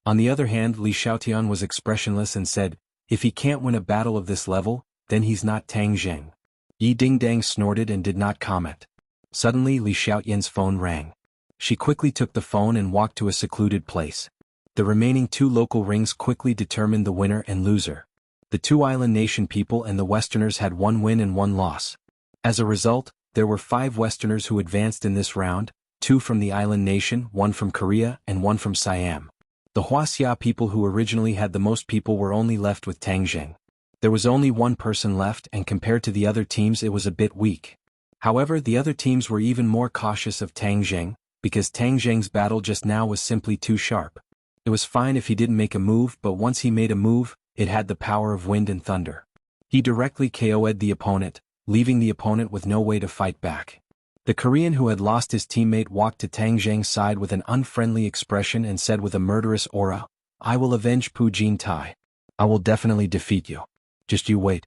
On the other hand, Li Xiaotian was expressionless and said, "If he can't win a battle of this level, then he's not Tang Jing." Yi Dingdang snorted and did not comment. Suddenly Li Xiaotian's phone rang. She quickly took the phone and walked to a secluded place. The remaining two local rings quickly determined the winner and loser. The two island nation people and the Westerners had one win and one loss. As a result, there were 5 Westerners who advanced in this round, 2 from the island nation, 1 from Korea and 1 from Siam. The Huaxia people who originally had the most people were only left with Tang Jing. There was only one person left and compared to the other teams it was a bit weak. However, the other teams were even more cautious of Tang Jing, because Tang Jing's battle just now was simply too sharp. It was fine if he didn't make a move, but once he made a move, it had the power of wind and thunder. He directly KO'd the opponent, leaving the opponent with no way to fight back. The Korean who had lost his teammate walked to Tang Jing's side with an unfriendly expression and said with a murderous aura, "I will avenge Pu Jintai. I will definitely defeat you. Just you wait."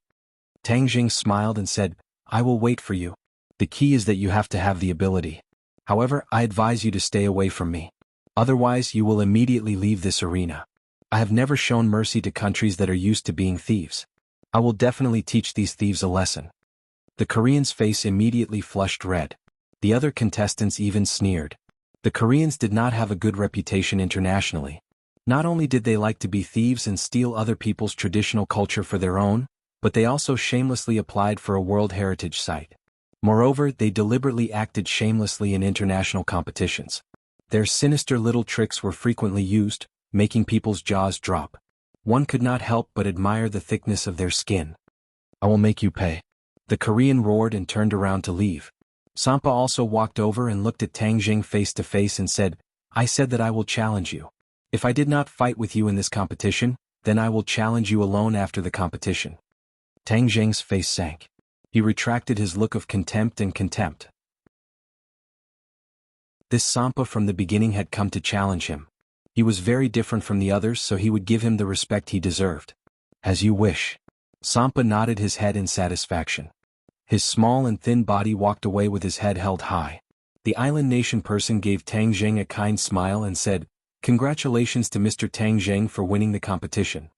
Tang Jing smiled and said, "I will wait for you. The key is that you have to have the ability. However, I advise you to stay away from me. Otherwise you will immediately leave this arena. I have never shown mercy to countries that are used to being thieves. I will definitely teach these thieves a lesson." The Korean's face immediately flushed red. The other contestants even sneered. The Koreans did not have a good reputation internationally. Not only did they like to be thieves and steal other people's traditional culture for their own, but they also shamelessly applied for a World Heritage Site. Moreover, they deliberately acted shamelessly in international competitions. Their sinister little tricks were frequently used, making people's jaws drop. One could not help but admire the thickness of their skin. "I will make you pay." The Korean roared and turned around to leave. Sampa also walked over and looked at Tang Jing face to face and said, "I said that I will challenge you. If I did not fight with you in this competition, then I will challenge you alone after the competition." Tang Jing's face sank. He retracted his look of contempt and contempt. This Sampa from the beginning had come to challenge him. He was very different from the others, so he would give him the respect he deserved. "As you wish." Sampa nodded his head in satisfaction. His small and thin body walked away with his head held high. The island nation person gave Tang Jing a kind smile and said, "Congratulations to Mr. Tang Jing for winning the competition."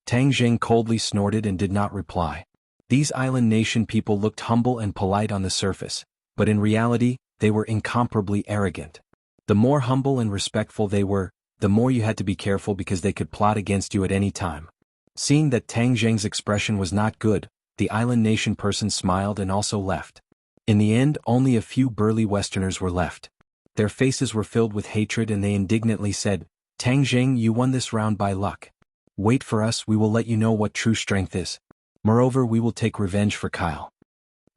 Tang Jing coldly snorted and did not reply. These island nation people looked humble and polite on the surface, but in reality, they were incomparably arrogant. The more humble and respectful they were, the more you had to be careful because they could plot against you at any time. Seeing that Tang Zheng's expression was not good, the island nation person smiled and also left. In the end, only a few burly Westerners were left. Their faces were filled with hatred and they indignantly said, "Tang Zheng, you won this round by luck. Wait for us, we will let you know what true strength is. Moreover, we will take revenge for Kyle."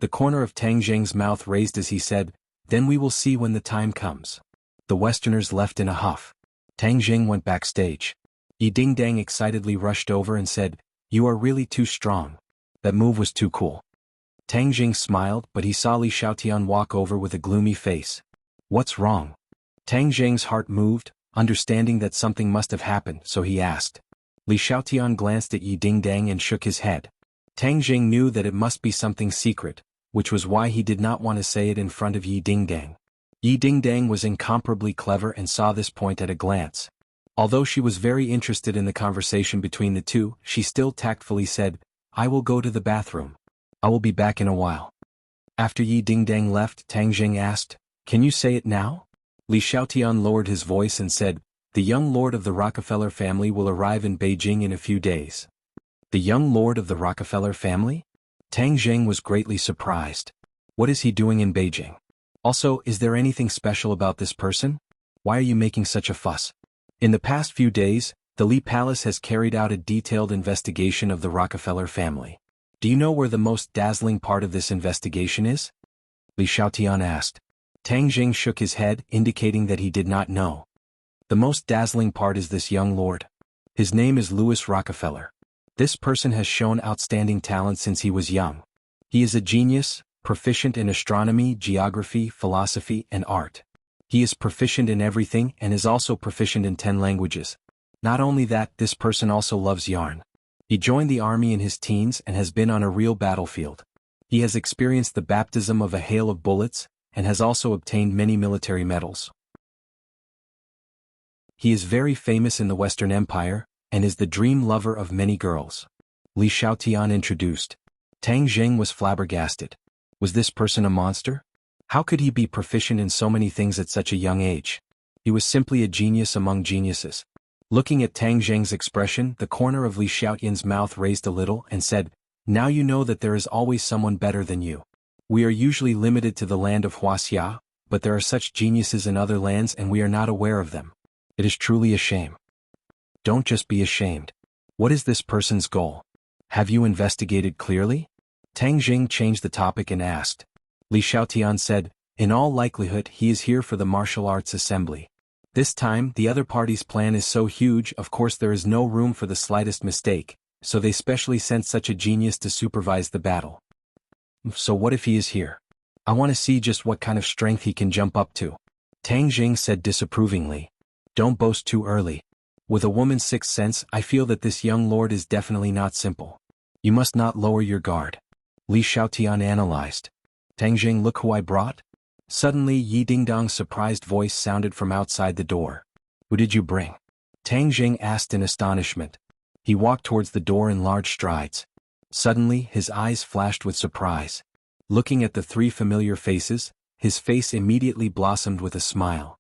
The corner of Tang Zheng's mouth raised as he said, "Then we will see when the time comes." The Westerners left in a huff. Tang Zheng went backstage. Yi Dingdang excitedly rushed over and said, "You are really too strong. That move was too cool." Tang Zheng smiled, but he saw Li Xiaotian walk over with a gloomy face. "What's wrong?" Tang Zheng's heart moved, understanding that something must have happened, so he asked. Li Xiaotian glanced at Yi Dingdang and shook his head. Tang Zheng knew that it must be something secret, which was why he did not want to say it in front of Yi Dingdang. Yi Dingdang was incomparably clever and saw this point at a glance. Although she was very interested in the conversation between the two, she still tactfully said, "I will go to the bathroom. I will be back in a while." After Yi Dingdang left, Tang Zheng asked, "Can you say it now?" Li Xiaotian lowered his voice and said, "The young lord of the Rockefeller family will arrive in Beijing in a few days." The young lord of the Rockefeller family? Tang Zheng was greatly surprised. What is he doing in Beijing? Also, is there anything special about this person? Why are you making such a fuss? In the past few days, the Li Palace has carried out a detailed investigation of the Rockefeller family. Do you know where the most dazzling part of this investigation is? Li Xiaotian asked. Tang Zheng shook his head, indicating that he did not know. The most dazzling part is this young lord. His name is Louis Rockefeller. This person has shown outstanding talent since he was young. He is a genius, proficient in astronomy, geography, philosophy, and art. He is proficient in everything and is also proficient in 10 languages. Not only that, this person also loves yarn. He joined the army in his teens and has been on a real battlefield. He has experienced the baptism of a hail of bullets, and has also obtained many military medals. He is very famous in the Western Empire, and is the dream lover of many girls. Li Xiaotian introduced. Tang Zheng was flabbergasted. Was this person a monster? How could he be proficient in so many things at such a young age? He was simply a genius among geniuses. Looking at Tang Zheng's expression, the corner of Li Xiaotian's mouth raised a little and said, "Now you know that there is always someone better than you. We are usually limited to the land of Wuxia, but there are such geniuses in other lands and we are not aware of them. It is truly a shame." Don't just be ashamed. What is this person's goal? Have you investigated clearly? Tang Zheng changed the topic and asked. Li Xiaotian said, "In all likelihood he is here for the martial arts assembly. This time, the other party's plan is so huge, of course there is no room for the slightest mistake, so they specially sent such a genius to supervise the battle." So what if he is here? I want to see just what kind of strength he can jump up to. Tang Zheng said disapprovingly. Don't boast too early. With a woman's sixth sense, I feel that this young lord is definitely not simple. You must not lower your guard. Li Xiaotian analyzed. Tang Zheng, look who I brought? Suddenly Yi Dingdang's surprised voice sounded from outside the door. Who did you bring? Tang Zheng asked in astonishment. He walked towards the door in large strides. Suddenly, his eyes flashed with surprise. Looking at the three familiar faces, his face immediately blossomed with a smile.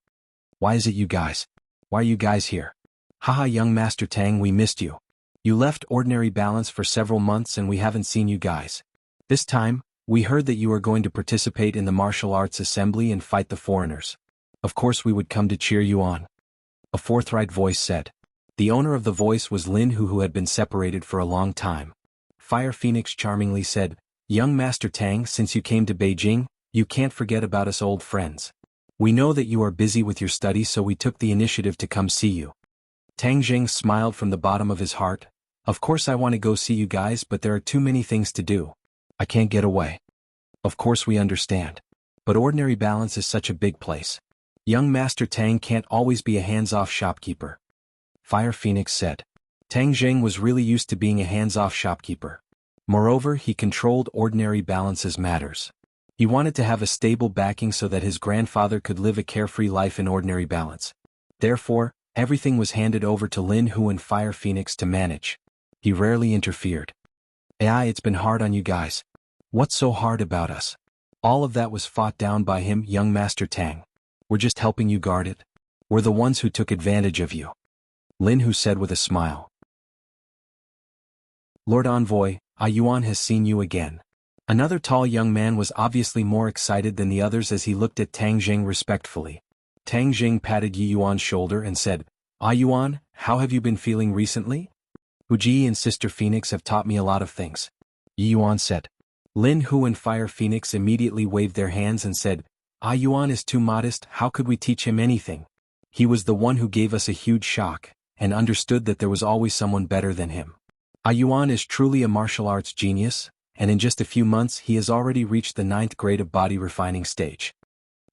Why is it you guys? Why are you guys here? Haha, young Master Tang, we missed you. You left Ordinary Balance for several months and we haven't seen you guys. This time, we heard that you are going to participate in the martial arts assembly and fight the foreigners. Of course we would come to cheer you on. A forthright voice said. The owner of the voice was Lin Hu, who had been separated for a long time. Fire Phoenix charmingly said, Young Master Tang, since you came to Beijing, you can't forget about us old friends. We know that you are busy with your studies, so we took the initiative to come see you. Tang Zheng smiled from the bottom of his heart. Of course I want to go see you guys, but there are too many things to do. I can't get away. Of course we understand. But Ordinary Balance is such a big place. Young Master Tang can't always be a hands-off shopkeeper. Fire Phoenix said. Tang Zheng was really used to being a hands-off shopkeeper. Moreover, he controlled Ordinary Balance's matters. He wanted to have a stable backing so that his grandfather could live a carefree life in Ordinary Balance. Therefore, everything was handed over to Lin Hu and Fire Phoenix to manage. He rarely interfered. AI, it's been hard on you guys. What's so hard about us? All of that was fought down by him, young Master Tang. We're just helping you guard it. We're the ones who took advantage of you. Lin Hu said with a smile. Lord Envoy, Yuan has seen you again. Another tall young man was obviously more excited than the others as he looked at Tang Jing respectfully. Tang Jing patted Yuan's shoulder and said, Yuan, how have you been feeling recently? Huji and Sister Phoenix have taught me a lot of things. Yuan said. Lin Hu and Fire Phoenix immediately waved their hands and said, Yuan is too modest, how could we teach him anything? He was the one who gave us a huge shock, and understood that there was always someone better than him. Yuan is truly a martial arts genius, and in just a few months he has already reached the 9th grade of body refining stage.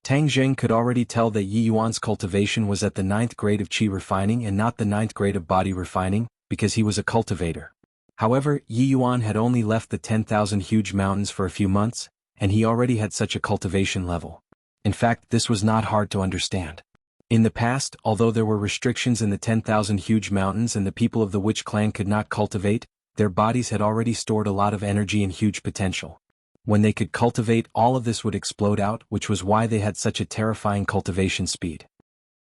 Tang Zheng could already tell that Yuan's cultivation was at the 9th grade of qi refining and not the 9th grade of body refining, because he was a cultivator. However, Yuan had only left the 10,000 huge mountains for a few months, and he already had such a cultivation level. In fact, this was not hard to understand. In the past, although there were restrictions in the 10,000 huge mountains and the people of the Witch clan could not cultivate, their bodies had already stored a lot of energy and huge potential. When they could cultivate, all of this would explode out, which was why they had such a terrifying cultivation speed.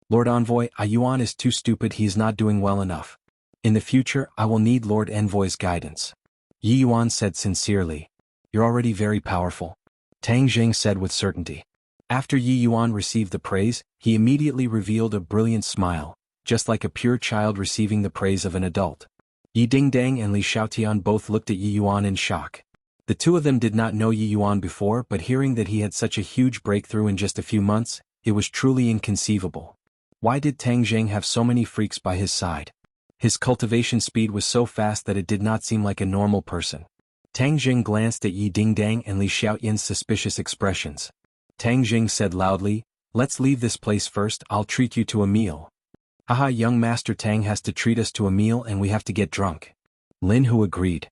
Lord Envoy, Yuan is too stupid, he is not doing well enough. In the future, I will need Lord Envoy's guidance. Yuan said sincerely. You're already very powerful. Tang Jing said with certainty. After Yuan received the praise, he immediately revealed a brilliant smile, just like a pure child receiving the praise of an adult. Yi Dingdang and Li Xiaotian both looked at Yuan in shock. The two of them did not know Yuan before, but hearing that he had such a huge breakthrough in just a few months, it was truly inconceivable. Why did Tang Jing have so many freaks by his side? His cultivation speed was so fast that it did not seem like a normal person. Tang Jing glanced at Yi Dingdang and Li Xiaotian's suspicious expressions. Tang Jing said loudly, let's leave this place first, I'll treat you to a meal. Haha, young Master Tang has to treat us to a meal and we have to get drunk. Lin Hu agreed.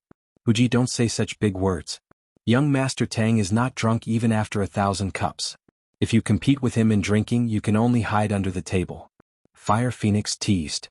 Huji, don't say such big words. Young Master Tang is not drunk even after 1,000 cups. If you compete with him in drinking, you can only hide under the table. Fire Phoenix teased.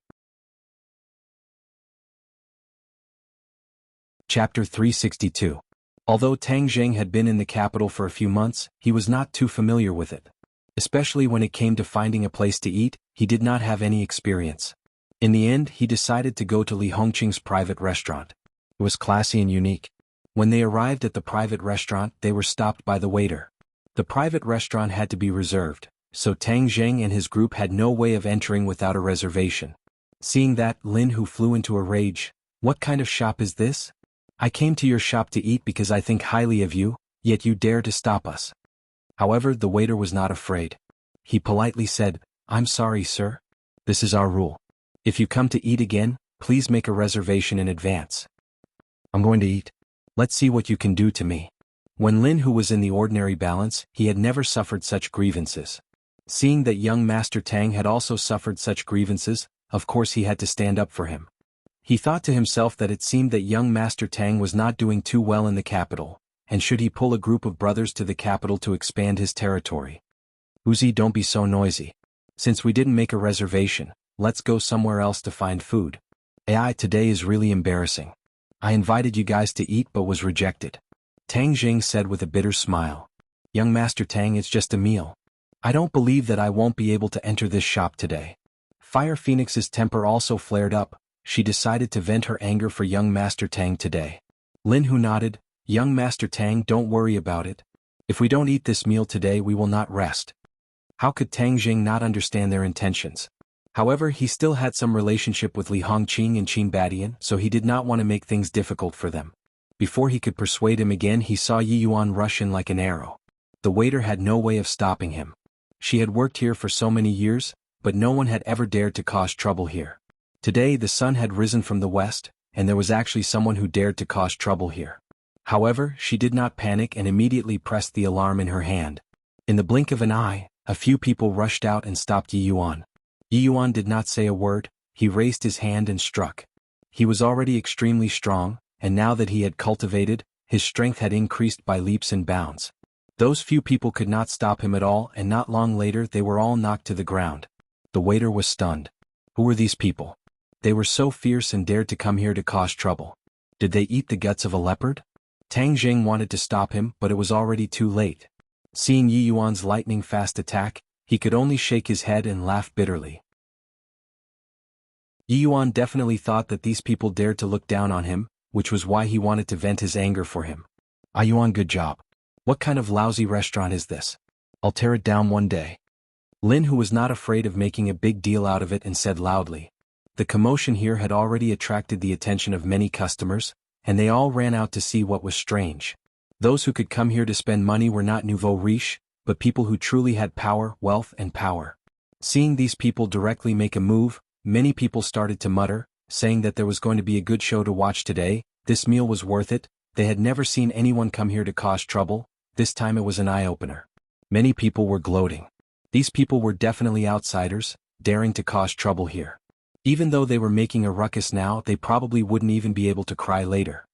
Chapter 362. Although Tang Jing had been in the capital for a few months, he was not too familiar with it. Especially when it came to finding a place to eat, he did not have any experience. In the end, he decided to go to Li Hongqing's private restaurant. It was classy and unique. When they arrived at the private restaurant, they were stopped by the waiter. The private restaurant had to be reserved, so Tang Jing and his group had no way of entering without a reservation. Seeing that, Lin Hu flew into a rage. What kind of shop is this? I came to your shop to eat because I think highly of you, yet you dare to stop us. However, the waiter was not afraid. He politely said, I'm sorry, sir. This is our rule. If you come to eat again, please make a reservation in advance. I'm going to eat. Let's see what you can do to me. When Lin Hu was in the ordinary balance, he had never suffered such grievances. Seeing that young Master Tang had also suffered such grievances, of course he had to stand up for him. He thought to himself that it seemed that young Master Tang was not doing too well in the capital, and should he pull a group of brothers to the capital to expand his territory? Uzi, don't be so noisy. Since we didn't make a reservation, let's go somewhere else to find food. AI, today is really embarrassing. I invited you guys to eat but was rejected. Tang Jing said with a bitter smile. Young Master Tang, it's just a meal. I don't believe that I won't be able to enter this shop today. Fire Phoenix's temper also flared up. She decided to vent her anger for young Master Tang today. Lin Hu nodded. Young Master Tang, don't worry about it. If we don't eat this meal today, we will not rest. How could Tang Jing not understand their intentions? However, he still had some relationship with Li Hongqing and Qin Badian, so he did not want to make things difficult for them. Before he could persuade him again, he saw Yuan rush in like an arrow. The waiter had no way of stopping him. She had worked here for so many years, but no one had ever dared to cause trouble here. Today the sun had risen from the west, and there was actually someone who dared to cause trouble here. However, she did not panic and immediately pressed the alarm in her hand. In the blink of an eye, a few people rushed out and stopped Yuan. Yuan did not say a word, he raised his hand and struck. He was already extremely strong, and now that he had cultivated, his strength had increased by leaps and bounds. Those few people could not stop him at all, and not long later they were all knocked to the ground. The waiter was stunned. Who were these people? They were so fierce and dared to come here to cause trouble. Did they eat the guts of a leopard? Tang Jing wanted to stop him, but it was already too late. Seeing Yi Yuan's lightning-fast attack, he could only shake his head and laugh bitterly. Yi Yuan definitely thought that these people dared to look down on him, which was why he wanted to vent his anger for him. "Ah Yuan, good job. What kind of lousy restaurant is this? I'll tear it down one day." Lin, who was not afraid of making a big deal out of it, and said loudly. The commotion here had already attracted the attention of many customers, and they all ran out to see what was strange. Those who could come here to spend money were not nouveau riche, but people who truly had power, wealth, and power. Seeing these people directly make a move, many people started to mutter, saying that there was going to be a good show to watch today. This meal was worth it. They had never seen anyone come here to cause trouble. This time it was an eye-opener. Many people were gloating. These people were definitely outsiders, daring to cause trouble here. Even though they were making a ruckus now, they probably wouldn't even be able to cry later.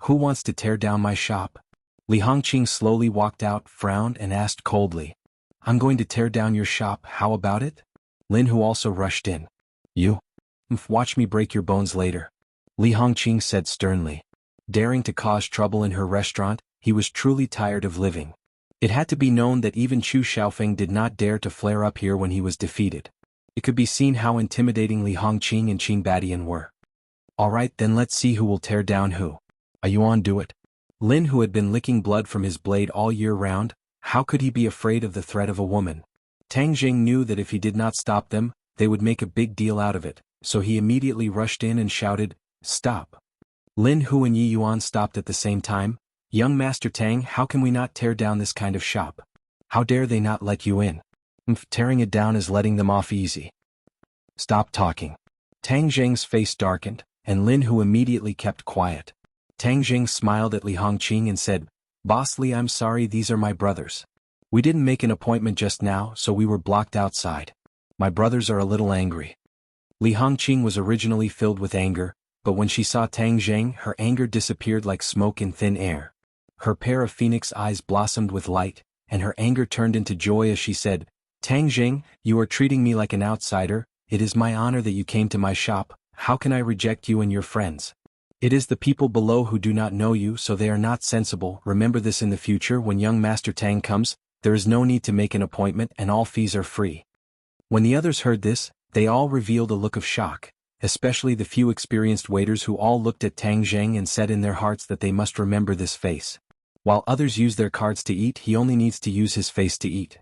"Who wants to tear down my shop?" Li Hongqing slowly walked out, frowned, and asked coldly. "I'm going to tear down your shop, how about it?" Lin, who also rushed in. "You? Watch me break your bones later," Li Hongqing said sternly. Daring to cause trouble in her restaurant, he was truly tired of living. It had to be known that even Chu Xiaofeng did not dare to flare up here when he was defeated. It could be seen how intimidating Li Hongqing and Qing Badian were. "Alright, then let's see who will tear down who. Ah Yuan, do it." Lin, who had been licking blood from his blade all year round, how could he be afraid of the threat of a woman? Tang Jing knew that if he did not stop them, they would make a big deal out of it, so he immediately rushed in and shouted, "Stop." Lin, Hu, and Yi Yuan stopped at the same time. "Young Master Tang, how can we not tear down this kind of shop? How dare they not let you in? Tearing it down is letting them off easy." "Stop talking." Tang Jing's face darkened, and Lin Hu immediately kept quiet. Tang Jing smiled at Li Hongqing and said, "Boss Li, I'm sorry, these are my brothers. We didn't make an appointment just now, so we were blocked outside. My brothers are a little angry." Li Hongqing was originally filled with anger, but when she saw Tang Jing, her anger disappeared like smoke in thin air. Her pair of phoenix eyes blossomed with light, and her anger turned into joy as she said, "Tang Jing, you are treating me like an outsider. It is my honor that you came to my shop. How can I reject you and your friends? It is the people below who do not know you, so they are not sensible. Remember this in the future. When young Master Tang comes, there is no need to make an appointment and all fees are free." When the others heard this, they all revealed a look of shock, especially the few experienced waiters who all looked at Tang Jing and said in their hearts that they must remember this face. While others use their cards to eat, he only needs to use his face to eat.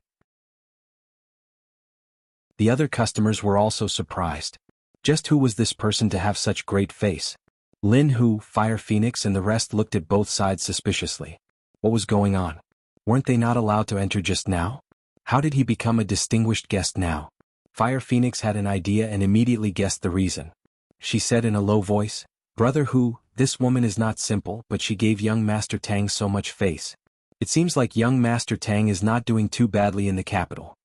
The other customers were also surprised. Just who was this person to have such great face? Lin Hu, Fire Phoenix, and the rest looked at both sides suspiciously. What was going on? Weren't they not allowed to enter just now? How did he become a distinguished guest now? Fire Phoenix had an idea and immediately guessed the reason. She said in a low voice, "Brother Hu, this woman is not simple, but she gave young Master Tang so much face. It seems like young Master Tang is not doing too badly in the capital."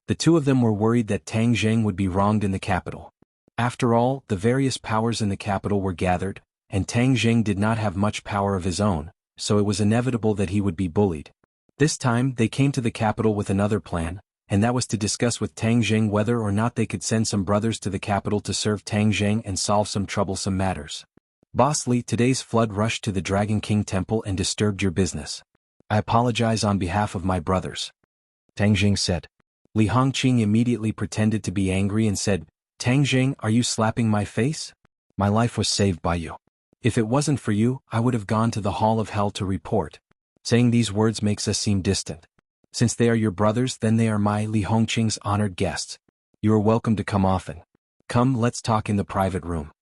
The two of them were worried that Tang Jing would be wronged in the capital. After all, the various powers in the capital were gathered, and Tang Jing did not have much power of his own, so it was inevitable that he would be bullied. This time they came to the capital with another plan, and that was to discuss with Tang Jing whether or not they could send some brothers to the capital to serve Tang Jing and solve some troublesome matters. "Boss Li, today's flood rushed to the Dragon King Temple and disturbed your business. I apologize on behalf of my brothers," Tang Jing said. Li Hongqing immediately pretended to be angry and said, "Tang Jing, are you slapping my face? My life was saved by you. If it wasn't for you, I would have gone to the Hall of Hell to report." Saying these words makes us seem distant. Since they are your brothers, then they are my Li Hongqing's honored guests. You are welcome to come often. Come, let's talk in the private room.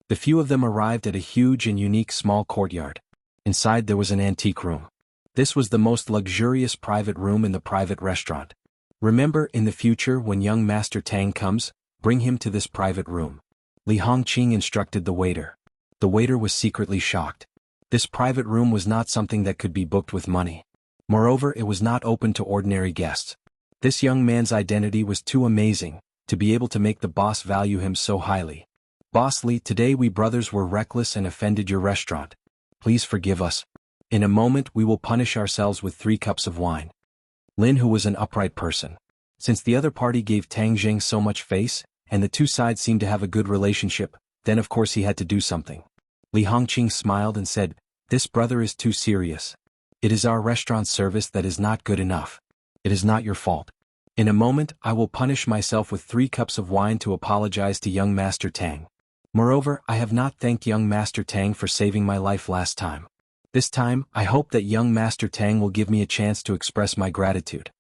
The few of them arrived at a huge and unique small courtyard. Inside there was an antique room. This was the most luxurious private room in the private restaurant. Remember, in the future when young Master Tang comes, bring him to this private room. Li Hongqing instructed the waiter. The waiter was secretly shocked. This private room was not something that could be booked with money. Moreover, it was not open to ordinary guests. This young man's identity was too amazing, to be able to make the boss value him so highly. "Boss Li, today we brothers were reckless and offended your restaurant. Please forgive us. In a moment we will punish ourselves with 3 cups of wine." Lin, who was an upright person. Since the other party gave Tang Jing so much face, and the two sides seemed to have a good relationship, then of course he had to do something. Li Hongqing smiled and said, "This brother is too serious. It is our restaurant service that is not good enough. It is not your fault. In a moment I will punish myself with 3 cups of wine to apologize to young Master Tang. Moreover, I have not thanked young Master Tang for saving my life last time. This time, I hope that young Master Tang will give me a chance to express my gratitude."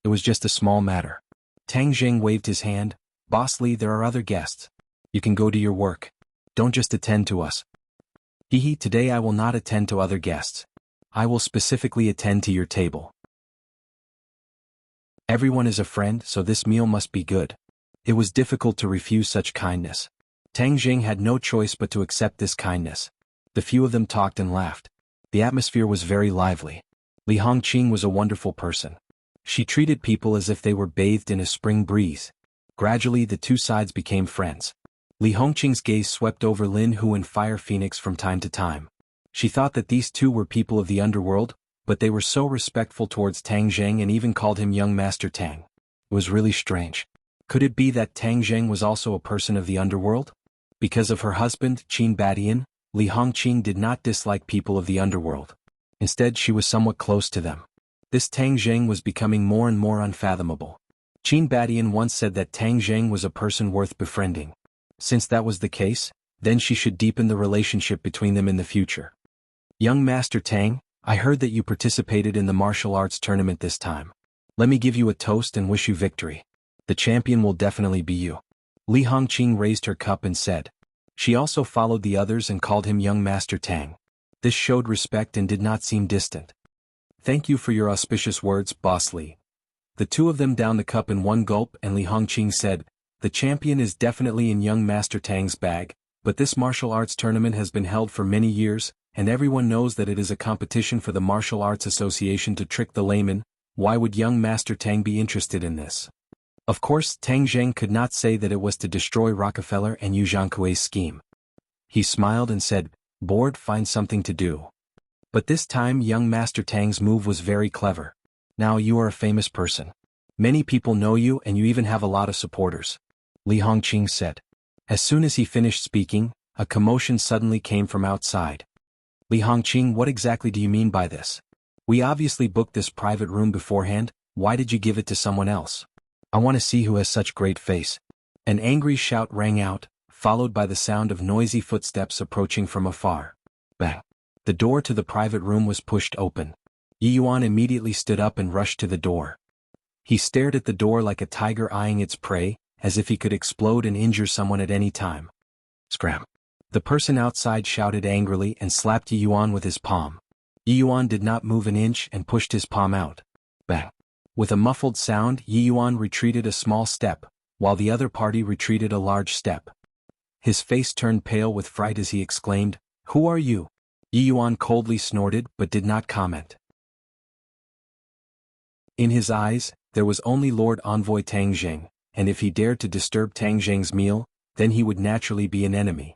It was just a small matter. Tang Jing waved his hand. "Boss Li, there are other guests. You can go to your work. Don't just attend to us." "Hehe, today I will not attend to other guests. I will specifically attend to your table. Everyone is a friend, so this meal must be good." It was difficult to refuse such kindness. Tang Jing had no choice but to accept this kindness. The few of them talked and laughed. The atmosphere was very lively. Li Hongqing was a wonderful person. She treated people as if they were bathed in a spring breeze. Gradually the two sides became friends. Li Hongqing's gaze swept over Lin Hu and Fire Phoenix from time to time. She thought that these two were people of the underworld, but they were so respectful towards Tang Zheng and even called him young Master Tang. It was really strange. Could it be that Tang Zheng was also a person of the underworld? Because of her husband, Qin Badian, Li Hongqing did not dislike people of the underworld. Instead, she was somewhat close to them. This Tang Zheng was becoming more and more unfathomable. Qin Badian once said that Tang Zheng was a person worth befriending. Since that was the case, then she should deepen the relationship between them in the future. "Young Master Tang, I heard that you participated in the martial arts tournament this time. Let me give you a toast and wish you victory. The champion will definitely be you." Li Hongqing raised her cup and said. She also followed the others and called him young Master Tang. This showed respect and did not seem distant. "Thank you for your auspicious words, Boss Li." The two of them downed the cup in one gulp and Li Hongqing said, "The champion is definitely in young Master Tang's bag, but this martial arts tournament has been held for many years, and everyone knows that it is a competition for the Martial Arts Association to trick the layman. Why would young Master Tang be interested in this?" Of course, Tang Zheng could not say that it was to destroy Rockefeller and Yu Zhangkui's scheme. He smiled and said, "Bored, find something to do." But this time young Master Tang's move was very clever. "Now you are a famous person. Many people know you and you even have a lot of supporters," Li Hongqing said. As soon as he finished speaking, a commotion suddenly came from outside. "Li Hongqing, what exactly do you mean by this? We obviously booked this private room beforehand, why did you give it to someone else? I want to see who has such great face." An angry shout rang out, followed by the sound of noisy footsteps approaching from afar. Bang! The door to the private room was pushed open. Yi Yuan immediately stood up and rushed to the door. He stared at the door like a tiger eyeing its prey, as if he could explode and injure someone at any time. Scram! The person outside shouted angrily and slapped Yi Yuan with his palm. Yi Yuan did not move an inch and pushed his palm out. Bang! With a muffled sound, Yi Yuan retreated a small step, while the other party retreated a large step. His face turned pale with fright as he exclaimed, "Who are you?" Yi Yuan coldly snorted but did not comment. In his eyes, there was only Lord Envoy Tang Zheng, and if he dared to disturb Tang Zheng's meal, then he would naturally be an enemy.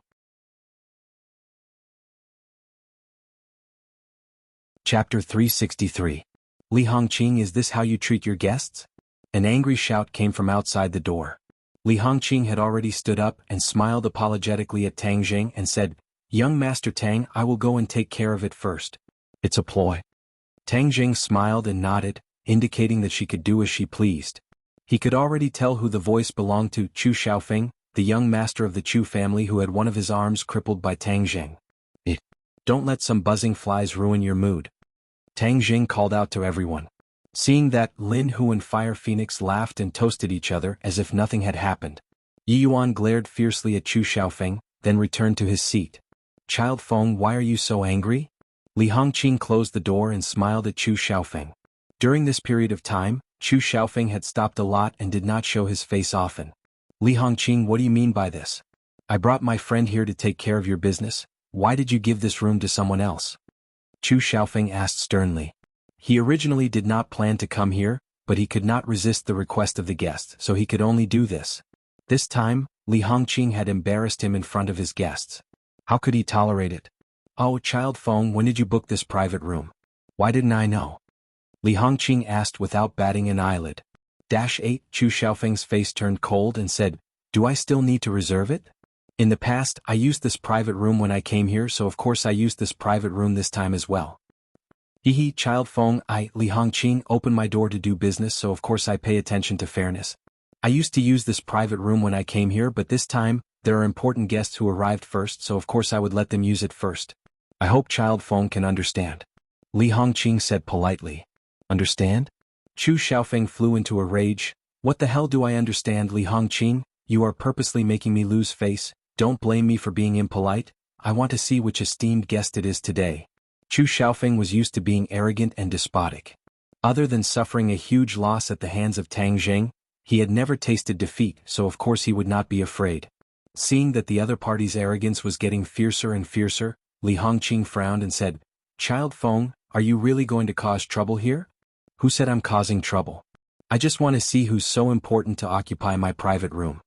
Chapter 363. Li Hongqing, is this how you treat your guests? An angry shout came from outside the door. Li Hongqing had already stood up and smiled apologetically at Tang Zheng and said, "Young Master Tang, I will go and take care of it first." "It's a ploy." Tang Zheng smiled and nodded, indicating that she could do as she pleased. He could already tell who the voice belonged to: Chu Xiaofeng, the young master of the Chu family who had one of his arms crippled by Tang Zheng. Don't let some buzzing flies ruin your mood," Tang Zheng called out to everyone. Seeing that, Lin Hu and Fire Phoenix laughed and toasted each other as if nothing had happened. Yi Yuan glared fiercely at Chu Xiaofeng, then returned to his seat. "Child Feng, why are you so angry?" Li Hongqing closed the door and smiled at Chu Xiaofeng. During this period of time, Chu Xiaofeng had stopped a lot and did not show his face often. "Li Hongqing, what do you mean by this? I brought my friend here to take care of your business. Why did you give this room to someone else?" Chu Xiaofeng asked sternly. He originally did not plan to come here, but he could not resist the request of the guest, so he could only do this. This time, Li Hongqing had embarrassed him in front of his guests. How could he tolerate it? "Oh, Child Feng, when did you book this private room? Why didn't I know?" Li Hongqing asked without batting an eyelid. -8 Chu Xiaofeng's face turned cold and said, "Do I still need to reserve it?" In the past, I used this private room when I came here, so of course I used this private room this time as well. Hehe, Child Feng, Li Hongqing, open my door to do business, so of course I pay attention to fairness. I used to use this private room when I came here, but this time, there are important guests who arrived first, so of course I would let them use it first. I hope Child Feng can understand. Li Hongqing said politely. Understand? Chu Xiaofeng flew into a rage. What the hell do I understand, Li Hongqing? You are purposely making me lose face. Don't blame me for being impolite. I want to see which esteemed guest it is today. Chu Xiaofeng was used to being arrogant and despotic. Other than suffering a huge loss at the hands of Tang Jing, he had never tasted defeat, so of course he would not be afraid. Seeing that the other party's arrogance was getting fiercer and fiercer, Li Hongqing frowned and said, Child Feng, are you really going to cause trouble here? Who said I'm causing trouble? I just want to see who's so important to occupy my private room.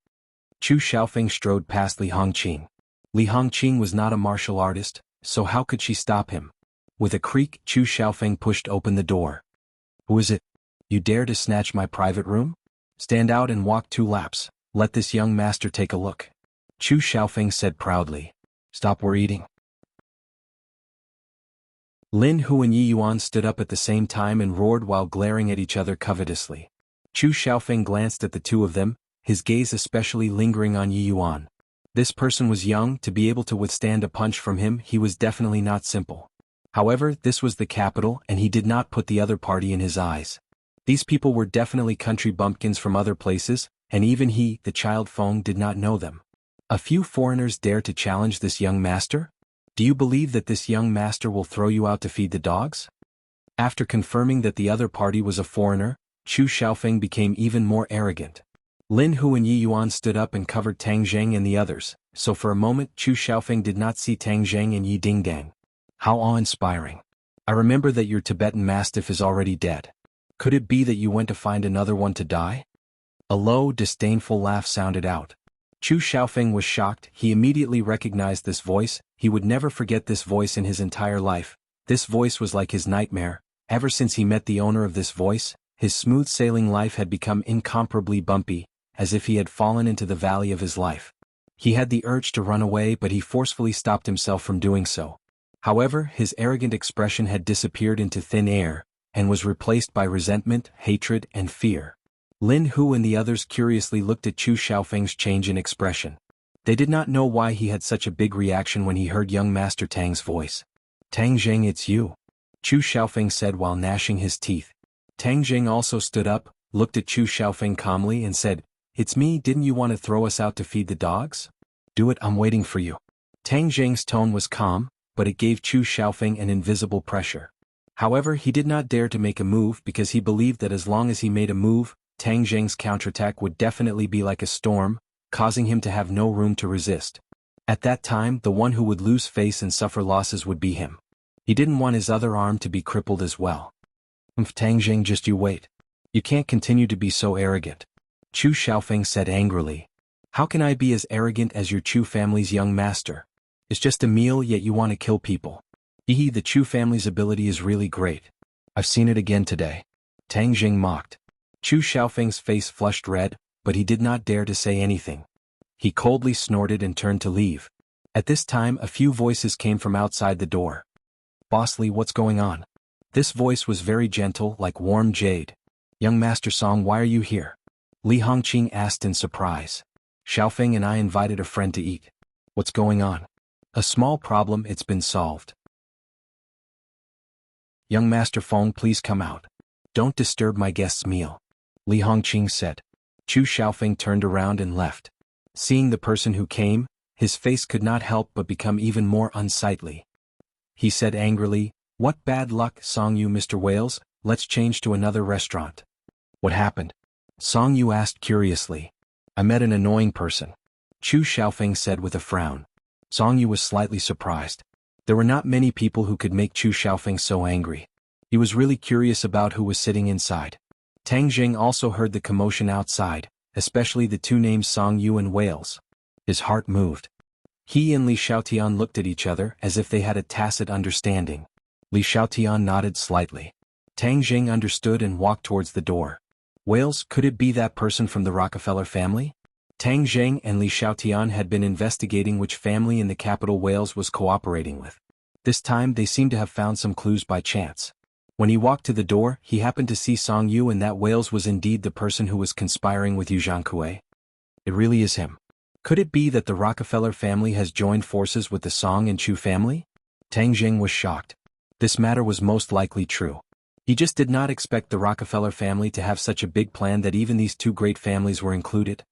Chu Xiaofeng strode past Li Hongqing. Li Hongqing was not a martial artist, so how could she stop him? With a creak, Chu Xiaofeng pushed open the door. Who is it? You dare to snatch my private room? Stand out and walk 2 laps. Let this young master take a look. Chu Xiaofeng said proudly. Stop, we're eating. Lin Hu and Yi Yuan stood up at the same time and roared while glaring at each other covetously. Chu Xiaofeng glanced at the two of them, his gaze especially lingering on Yi Yuan. This person was young, to be able to withstand a punch from him he was definitely not simple. However, this was the capital and he did not put the other party in his eyes. These people were definitely country bumpkins from other places, and even he, the Child Feng, did not know them. A few foreigners dare to challenge this young master? Do you believe that this young master will throw you out to feed the dogs? After confirming that the other party was a foreigner, Chu Xiaofeng became even more arrogant. Lin Hu and Yi Yuan stood up and covered Tang Zheng and the others, so for a moment Chu Xiaofeng did not see Tang Zheng and Yi Dingdang. How awe-inspiring. I remember that your Tibetan Mastiff is already dead. Could it be that you went to find another one to die? A low, disdainful laugh sounded out. Chu Xiaofeng was shocked. He immediately recognized this voice. He would never forget this voice in his entire life. This voice was like his nightmare. Ever since he met the owner of this voice, his smooth-sailing life had become incomparably bumpy, as if he had fallen into the valley of his life. He had the urge to run away, but he forcefully stopped himself from doing so. However, his arrogant expression had disappeared into thin air, and was replaced by resentment, hatred, and fear. Lin Hu and the others curiously looked at Chu Xiaofeng's change in expression. They did not know why he had such a big reaction when he heard young Master Tang's voice. Tang Zheng, it's you. Chu Xiaofeng said while gnashing his teeth. Tang Zheng also stood up, looked at Chu Xiaofeng calmly and said, It's me, didn't you want to throw us out to feed the dogs? Do it, I'm waiting for you. Tang Zheng's tone was calm, but it gave Chu Xiaofeng an invisible pressure. However, he did not dare to make a move because he believed that as long as he made a move, Tang Zheng's counterattack would definitely be like a storm, causing him to have no room to resist. At that time, the one who would lose face and suffer losses would be him. He didn't want his other arm to be crippled as well. Tang Zheng, just you wait. You can't continue to be so arrogant. Chu Xiaofeng said angrily. How can I be as arrogant as your Chu family's young master? It's just a meal, yet you want to kill people. The Chu family's ability is really great. I've seen it again today. Tang Zheng mocked. Chu Xiaofeng's face flushed red, but he did not dare to say anything. He coldly snorted and turned to leave. At this time a few voices came from outside the door. Boss Li, what's going on? This voice was very gentle, like warm jade. Young Master Song, why are you here? Li Hongqing asked in surprise. Xiaofeng and I invited a friend to eat. What's going on? A small problem, it's been solved. Young Master Feng, please come out. Don't disturb my guest's meal. Li Hongqing said. Chu Xiaofeng turned around and left. Seeing the person who came, his face could not help but become even more unsightly. He said angrily, What bad luck, Song Yu, Mr. Wales, let's change to another restaurant. What happened? Song Yu asked curiously. I met an annoying person. Chu Xiaofeng said with a frown. Song Yu was slightly surprised. There were not many people who could make Chu Xiaofeng so angry. He was really curious about who was sitting inside. Tang Zheng also heard the commotion outside, especially the two names Song Yu and Wales. His heart moved. He and Li Xiaotian looked at each other as if they had a tacit understanding. Li Xiaotian nodded slightly. Tang Zheng understood and walked towards the door. Wales, could it be that person from the Rockefeller family? Tang Zheng and Li Xiaotian had been investigating which family in the capital Wales was cooperating with. This time they seemed to have found some clues by chance. When he walked to the door, he happened to see Song Yu, and that Wales was indeed the person who was conspiring with Yu Zhangkue. It really is him. Could it be that the Rockefeller family has joined forces with the Song and Chu family? Tang Zheng was shocked. This matter was most likely true. He just did not expect the Rockefeller family to have such a big plan that even these two great families were included.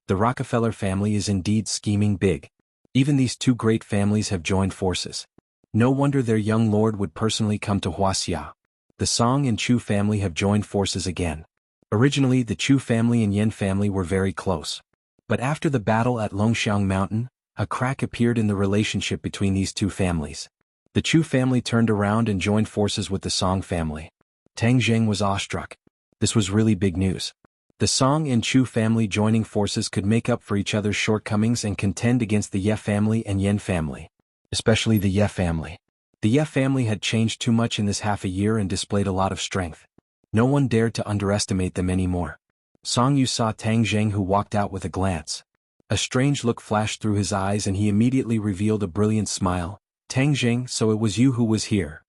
The Rockefeller family is indeed scheming big. Even these two great families have joined forces. No wonder their young lord would personally come to Wuxia. The Song and Chu family have joined forces again. Originally the Chu family and Yan family were very close. But after the battle at Longxiang Mountain, a crack appeared in the relationship between these two families. The Chu family turned around and joined forces with the Song family. Tang Zheng was awestruck. This was really big news. The Song and Chu family joining forces could make up for each other's shortcomings and contend against the Ye family and Yan family. Especially the Ye family. The Ye family had changed too much in this half a year and displayed a lot of strength. No one dared to underestimate them anymore. Song Yu saw Tang Zheng, who walked out with a glance. A strange look flashed through his eyes and he immediately revealed a brilliant smile. Tang Zheng, so it was you who was here.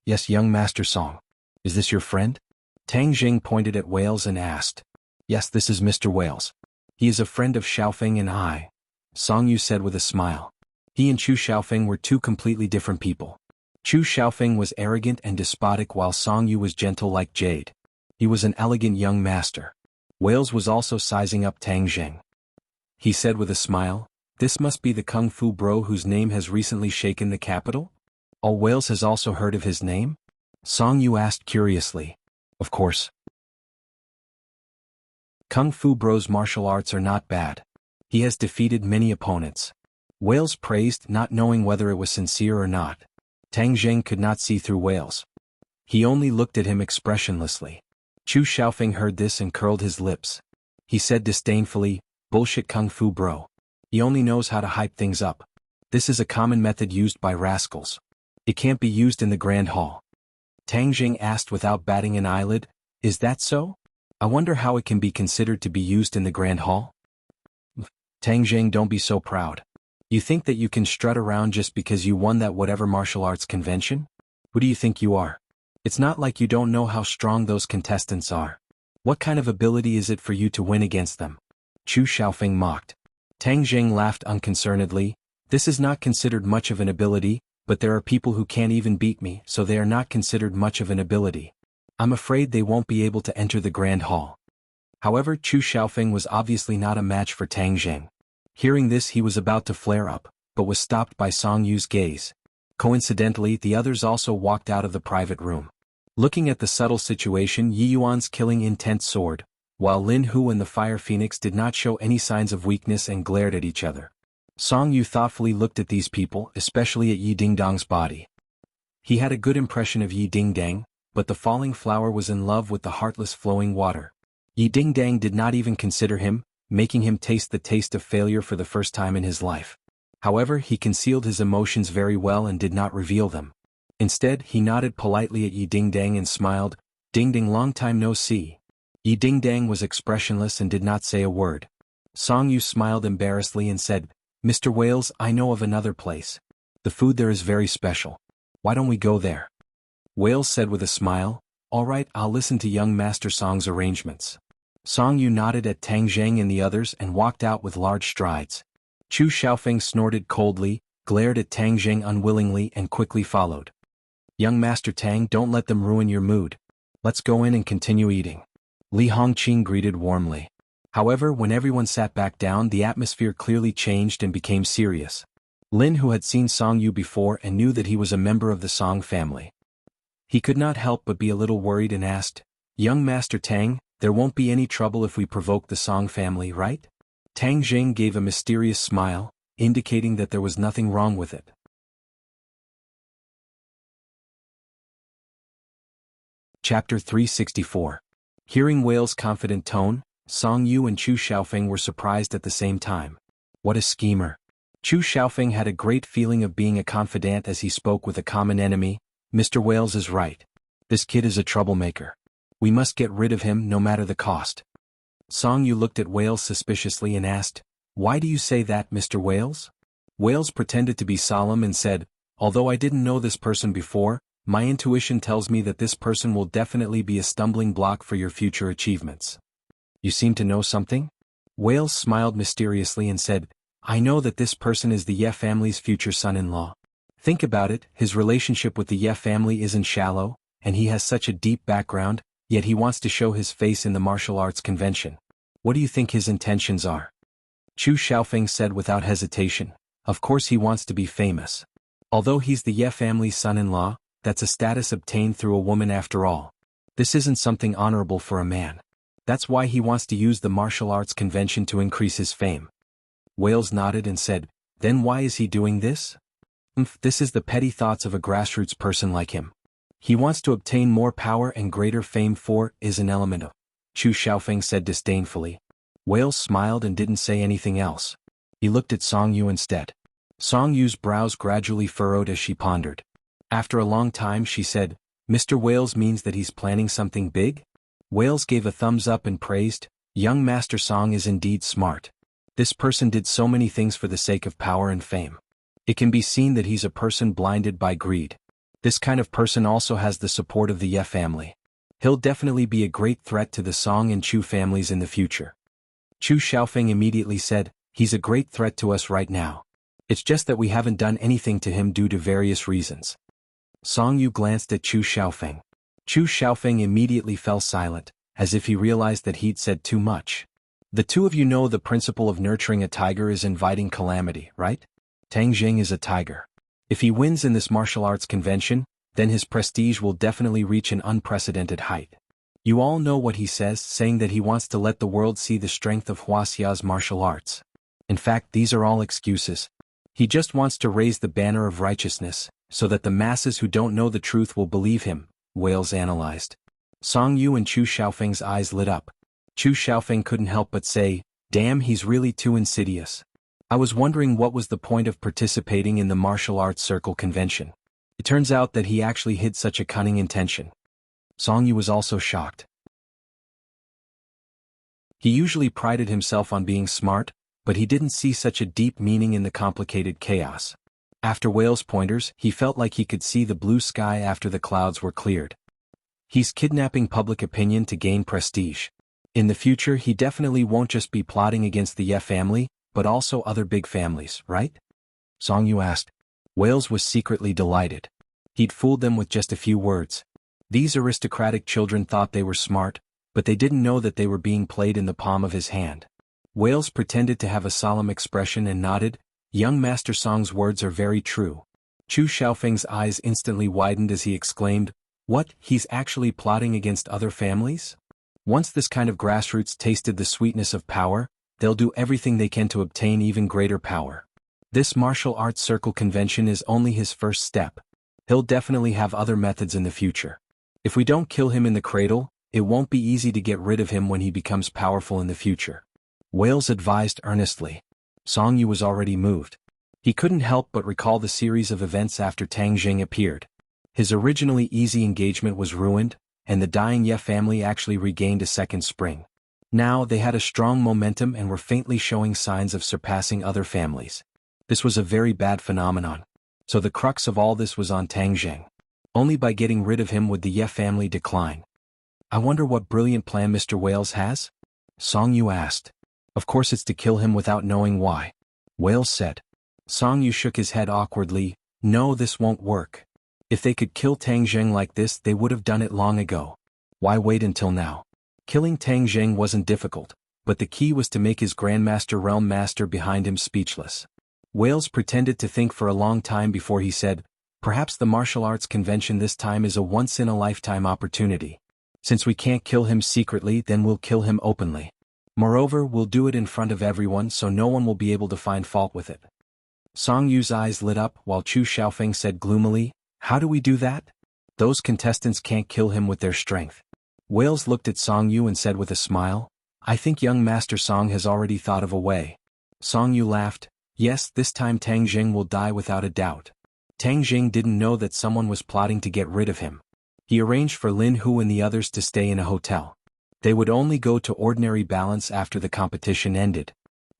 Yes, young Master Song. Is this your friend? Tang Zheng pointed at Wales and asked. Yes, this is Mr. Wales. He is a friend of Xiaofeng and I, Song Yu said with a smile. He and Chu Xiaofeng were two completely different people. Chu Xiaofeng was arrogant and despotic while Song Yu was gentle like jade. He was an elegant young master. Wales was also sizing up Tang Zheng. He said with a smile, this must be the Kung Fu bro whose name has recently shaken the capital? All Wales has also heard of his name? Song Yu asked curiously. Of course. Kung Fu bro's martial arts are not bad. He has defeated many opponents. Wales praised, not knowing whether it was sincere or not. Tang Zheng could not see through Wales. He only looked at him expressionlessly. Chu Xiaofeng heard this and curled his lips. He said disdainfully, bullshit Kung Fu bro. He only knows how to hype things up. This is a common method used by rascals. It can't be used in the Grand Hall. Tang Zheng asked without batting an eyelid, is that so? I wonder how it can be considered to be used in the Grand Hall? Tang Zheng, don't be so proud. You think that you can strut around just because you won that whatever martial arts convention? Who do you think you are? It's not like you don't know how strong those contestants are. What kind of ability is it for you to win against them? Chu Xiaofeng mocked. Tang Zheng laughed unconcernedly. This is not considered much of an ability, but there are people who can't even beat me, so they are not considered much of an ability. I'm afraid they won't be able to enter the Grand Hall. However, Chu Xiaofeng was obviously not a match for Tang Zheng. Hearing this, he was about to flare up, but was stopped by Song Yu's gaze. Coincidentally, the others also walked out of the private room. Looking at the subtle situation, Yi Yuan's killing intent soared, while Lin Hu and the Fire Phoenix did not show any signs of weakness and glared at each other. Song Yu thoughtfully looked at these people, especially at Yi Dingdang's body. He had a good impression of Yi Dingdang, but the falling flower was in love with the heartless flowing water. Yi Dingdang did not even consider him, making him taste the taste of failure for the first time in his life. However, he concealed his emotions very well and did not reveal them. Instead, he nodded politely at Yi Dingdang and smiled, Dingdang, long time no see. Yi Dingdang was expressionless and did not say a word. Song Yu smiled embarrassedly and said, Mr. Wales, I know of another place. The food there is very special. Why don't we go there? Wales said with a smile, all right, I'll listen to young Master Song's arrangements. Song Yu nodded at Tang Zheng and the others and walked out with large strides. Chu Xiaofeng snorted coldly, glared at Tang Zheng unwillingly and quickly followed. Young Master Tang, don't let them ruin your mood. Let's go in and continue eating. Li Hongqing greeted warmly. However, when everyone sat back down, the atmosphere clearly changed and became serious. Lin, who had seen Song Yu before and knew that he was a member of the Song family. He could not help but be a little worried and asked, Young Master Tang, there won't be any trouble if we provoke the Song family, right? Tang Zheng gave a mysterious smile, indicating that there was nothing wrong with it. Chapter 364. Hearing Whale's confident tone, Song Yu and Chu Xiaofeng were surprised at the same time. What a schemer. Chu Xiaofeng had a great feeling of being a confidant as he spoke with a common enemy. Mr. Wales is right. This kid is a troublemaker. We must get rid of him no matter the cost. Song Yu looked at Wales suspiciously and asked, "Why do you say that, Mr. Wales?" Wales pretended to be solemn and said, "Although I didn't know this person before, my intuition tells me that this person will definitely be a stumbling block for your future achievements." "You seem to know something?" Wales smiled mysteriously and said, "I know that this person is the Ye family's future son-in-law. Think about it, his relationship with the Ye family isn't shallow, and he has such a deep background, yet he wants to show his face in the martial arts convention. What do you think his intentions are?" Chu Xiaofeng said without hesitation, "Of course he wants to be famous. Although he's the Ye family's son-in-law, that's a status obtained through a woman after all. This isn't something honorable for a man. That's why he wants to use the martial arts convention to increase his fame." Wales nodded and said, "Then why is he doing this?" This is the petty thoughts of a grassroots person like him. He wants to obtain more power and greater fame for is an element of," Chu Xiaofeng said disdainfully. Wales smiled and didn't say anything else. He looked at Song Yu instead. Song Yu's brows gradually furrowed as she pondered. After a long time she said, "Mr. Wales means that he's planning something big?" Wales gave a thumbs up and praised, "Young Master Song is indeed smart. This person did so many things for the sake of power and fame. It can be seen that he's a person blinded by greed. This kind of person also has the support of the Ye family. He'll definitely be a great threat to the Song and Chu families in the future." Chu Xiaofeng immediately said, "He's a great threat to us right now. It's just that we haven't done anything to him due to various reasons." Song Yu glanced at Chu Xiaofeng. Chu Xiaofeng immediately fell silent, as if he realized that he'd said too much. "The two of you know the principle of nurturing a tiger is inviting calamity, right? Tang Jing is a tiger. If he wins in this martial arts convention, then his prestige will definitely reach an unprecedented height. You all know what he says, saying that he wants to let the world see the strength of Wuxia's martial arts. In fact, these are all excuses. He just wants to raise the banner of righteousness, so that the masses who don't know the truth will believe him," Wales analyzed. Song Yu and Chu Xiaofeng's eyes lit up. Chu Xiaofeng couldn't help but say, "Damn, he's really too insidious. I was wondering what was the point of participating in the martial arts circle convention. It turns out that he actually hid such a cunning intention." Song Yu was also shocked. He usually prided himself on being smart, but he didn't see such a deep meaning in the complicated chaos. After Wales' pointers, he felt like he could see the blue sky after the clouds were cleared. He's kidnapping public opinion to gain prestige. In the future he definitely won't just be plotting against the Ye family, but also other big families, right? Song Yu asked. Wales was secretly delighted. He'd fooled them with just a few words. These aristocratic children thought they were smart, but they didn't know that they were being played in the palm of his hand. Wales pretended to have a solemn expression and nodded. Young Master Song's words are very true. Chu Xiaofeng's eyes instantly widened as he exclaimed, "What, he's actually plotting against other families?" Once this kind of grassroots tasted the sweetness of power, they'll do everything they can to obtain even greater power. This martial arts circle convention is only his first step. He'll definitely have other methods in the future. If we don't kill him in the cradle, it won't be easy to get rid of him when he becomes powerful in the future. Wales advised earnestly. Song Yu was already moved. He couldn't help but recall the series of events after Tang Jing appeared. His originally easy engagement was ruined, and the dying Ye family actually regained a second spring. Now they had a strong momentum and were faintly showing signs of surpassing other families. This was a very bad phenomenon. So the crux of all this was on Tang Jing. Only by getting rid of him would the Ye family decline. "I wonder what brilliant plan Mr. Wales has?" Song Yu asked. "Of course it's to kill him without knowing why," Wales said. Song Yu shook his head awkwardly. "No, this won't work. If they could kill Tang Jing like this, they would have done it long ago. Why wait until now?" Killing Tang Jing wasn't difficult, but the key was to make his Grandmaster Realm Master behind him speechless. Wales pretended to think for a long time before he said, "Perhaps the martial arts convention this time is a once-in-a-lifetime opportunity. Since we can't kill him secretly, then we'll kill him openly. Moreover, we'll do it in front of everyone so no one will be able to find fault with it." Song Yu's eyes lit up while Chu Xiaofeng said gloomily, "How do we do that? Those contestants can't kill him with their strength." Wales looked at Song Yu and said with a smile, "I think young Master Song has already thought of a way." Song Yu laughed. "Yes, this time Tang Jing will die without a doubt." Tang Jing didn't know that someone was plotting to get rid of him. He arranged for Lin Hu and the others to stay in a hotel. They would only go to ordinary balance after the competition ended.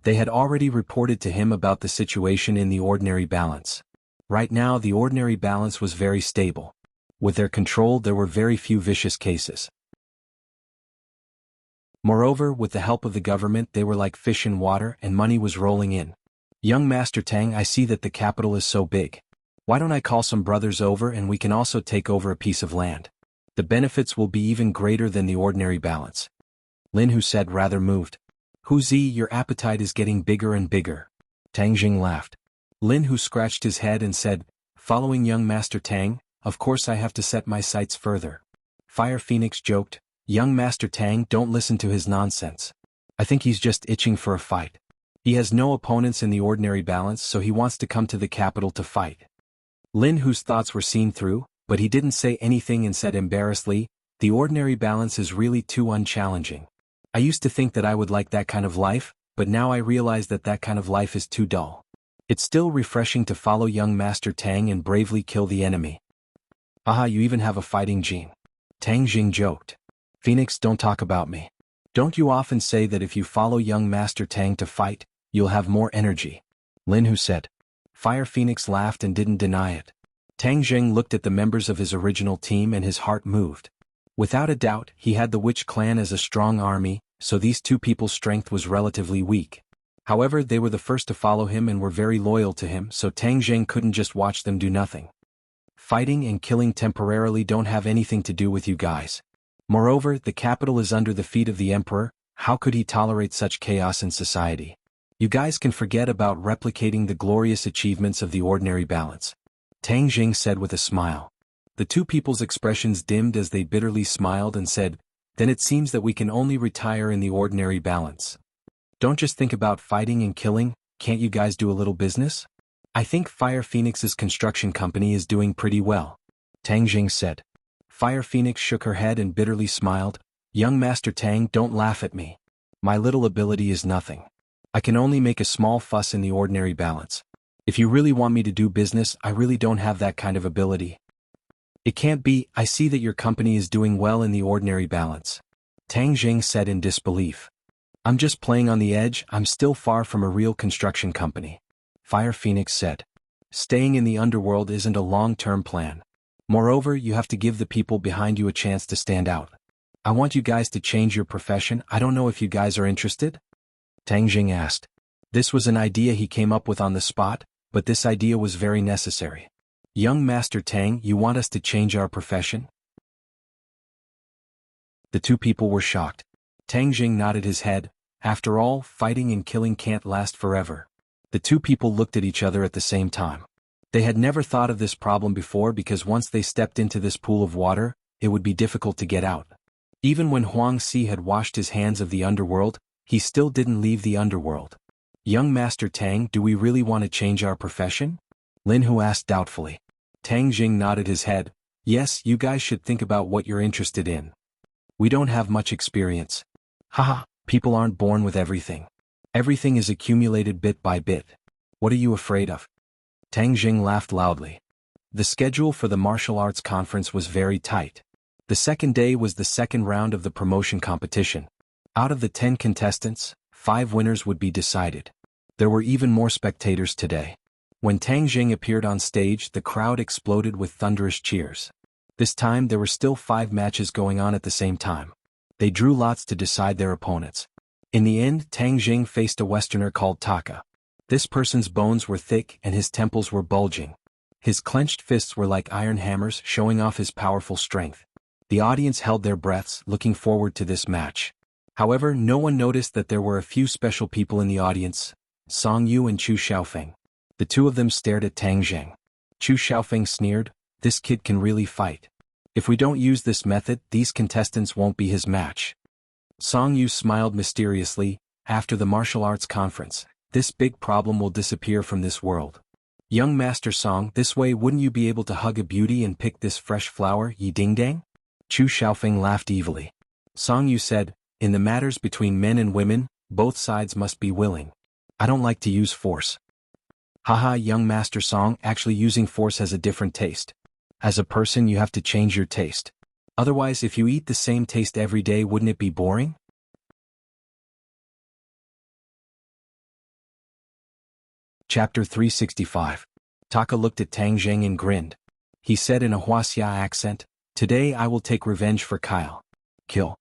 They had already reported to him about the situation in the ordinary balance. Right now the ordinary balance was very stable. With their control there were very few vicious cases. Moreover, with the help of the government they were like fish in water and money was rolling in. Young Master Tang, I see that the capital is so big. Why don't I call some brothers over and we can also take over a piece of land? The benefits will be even greater than the ordinary balance. Lin Hu said, rather moved. Hu Zi, your appetite is getting bigger and bigger. Tang Jing laughed. Lin Hu scratched his head and said, following young Master Tang, of course I have to set my sights further. Fire Phoenix joked, young Master Tang, don't listen to his nonsense. I think he's just itching for a fight. He has no opponents in the ordinary balance, so he wants to come to the capital to fight. Lin Hu's thoughts were seen through, but he didn't say anything and said embarrassedly, the ordinary balance is really too unchallenging. I used to think that I would like that kind of life, but now I realize that that kind of life is too dull. It's still refreshing to follow young Master Tang and bravely kill the enemy. Aha, you even have a fighting gene. Tang Jing joked. Phoenix, don't talk about me. Don't you often say that if you follow young Master Tang to fight, you'll have more energy? Lin Hu said. Fire Phoenix laughed and didn't deny it. Tang Jing looked at the members of his original team and his heart moved. Without a doubt, he had the Witch clan as a strong army, so these two people's strength was relatively weak. However, they were the first to follow him and were very loyal to him, so Tang Jing couldn't just watch them do nothing. Fighting and killing temporarily don't have anything to do with you guys. Moreover, the capital is under the feet of the emperor, how could he tolerate such chaos in society? You guys can forget about replicating the glorious achievements of the ordinary balance. Tang Jing said with a smile. The two people's expressions dimmed as they bitterly smiled and said, then it seems that we can only retire in the ordinary balance. Don't just think about fighting and killing, can't you guys do a little business? I think Fire Phoenix's construction company is doing pretty well. Tang Jing said. Fire Phoenix shook her head and bitterly smiled. Young Master Tang, don't laugh at me. My little ability is nothing. I can only make a small fuss in the ordinary balance. If you really want me to do business, I really don't have that kind of ability. It can't be, I see that your company is doing well in the ordinary balance. Tang Jing said in disbelief. I'm just playing on the edge, I'm still far from a real construction company. Fire Phoenix said. Staying in the underworld isn't a long-term plan. Moreover, you have to give the people behind you a chance to stand out. I want you guys to change your profession, I don't know if you guys are interested? Tang Jing asked. This was an idea he came up with on the spot, but this idea was very necessary. Young Master Tang, you want us to change our profession? The two people were shocked. Tang Jing nodded his head. After all, fighting and killing can't last forever. The two people looked at each other at the same time. They had never thought of this problem before because once they stepped into this pool of water, it would be difficult to get out. Even when Huang Si had washed his hands of the underworld, he still didn't leave the underworld. Young Master Tang, do we really want to change our profession? Lin Hu asked doubtfully. Tang Jing nodded his head. Yes, you guys should think about what you're interested in. We don't have much experience. Haha, people aren't born with everything. Everything is accumulated bit by bit. What are you afraid of? Tang Jing laughed loudly. The schedule for the martial arts conference was very tight. The second day was the second round of the promotion competition. Out of the 10 contestants, 5 winners would be decided. There were even more spectators today. When Tang Jing appeared on stage, the crowd exploded with thunderous cheers. This time there were still 5 matches going on at the same time. They drew lots to decide their opponents. In the end, Tang Jing faced a Westerner called Taka. This person's bones were thick and his temples were bulging. His clenched fists were like iron hammers, showing off his powerful strength. The audience held their breaths, looking forward to this match. However, no one noticed that there were a few special people in the audience, Song Yu and Chu Xiaofeng. The two of them stared at Tang Jing. Chu Xiaofeng sneered, this kid can really fight. If we don't use this method, these contestants won't be his match. Song Yu smiled mysteriously. After the martial arts conference, this big problem will disappear from this world. Young Master Song, this way wouldn't you be able to hug a beauty and pick this fresh flower, Yi Ding Dang? Chu Xiaofeng laughed evilly. Song Yu said, in the matters between men and women, both sides must be willing. I don't like to use force. Haha, young Master Song, actually using force has a different taste. As a person you have to change your taste. Otherwise, if you eat the same taste every day, wouldn't it be boring? Chapter 365. Taka looked at Tang Zheng and grinned. He said in a Wuxia accent, "Today I will take revenge for Kyle. Kill."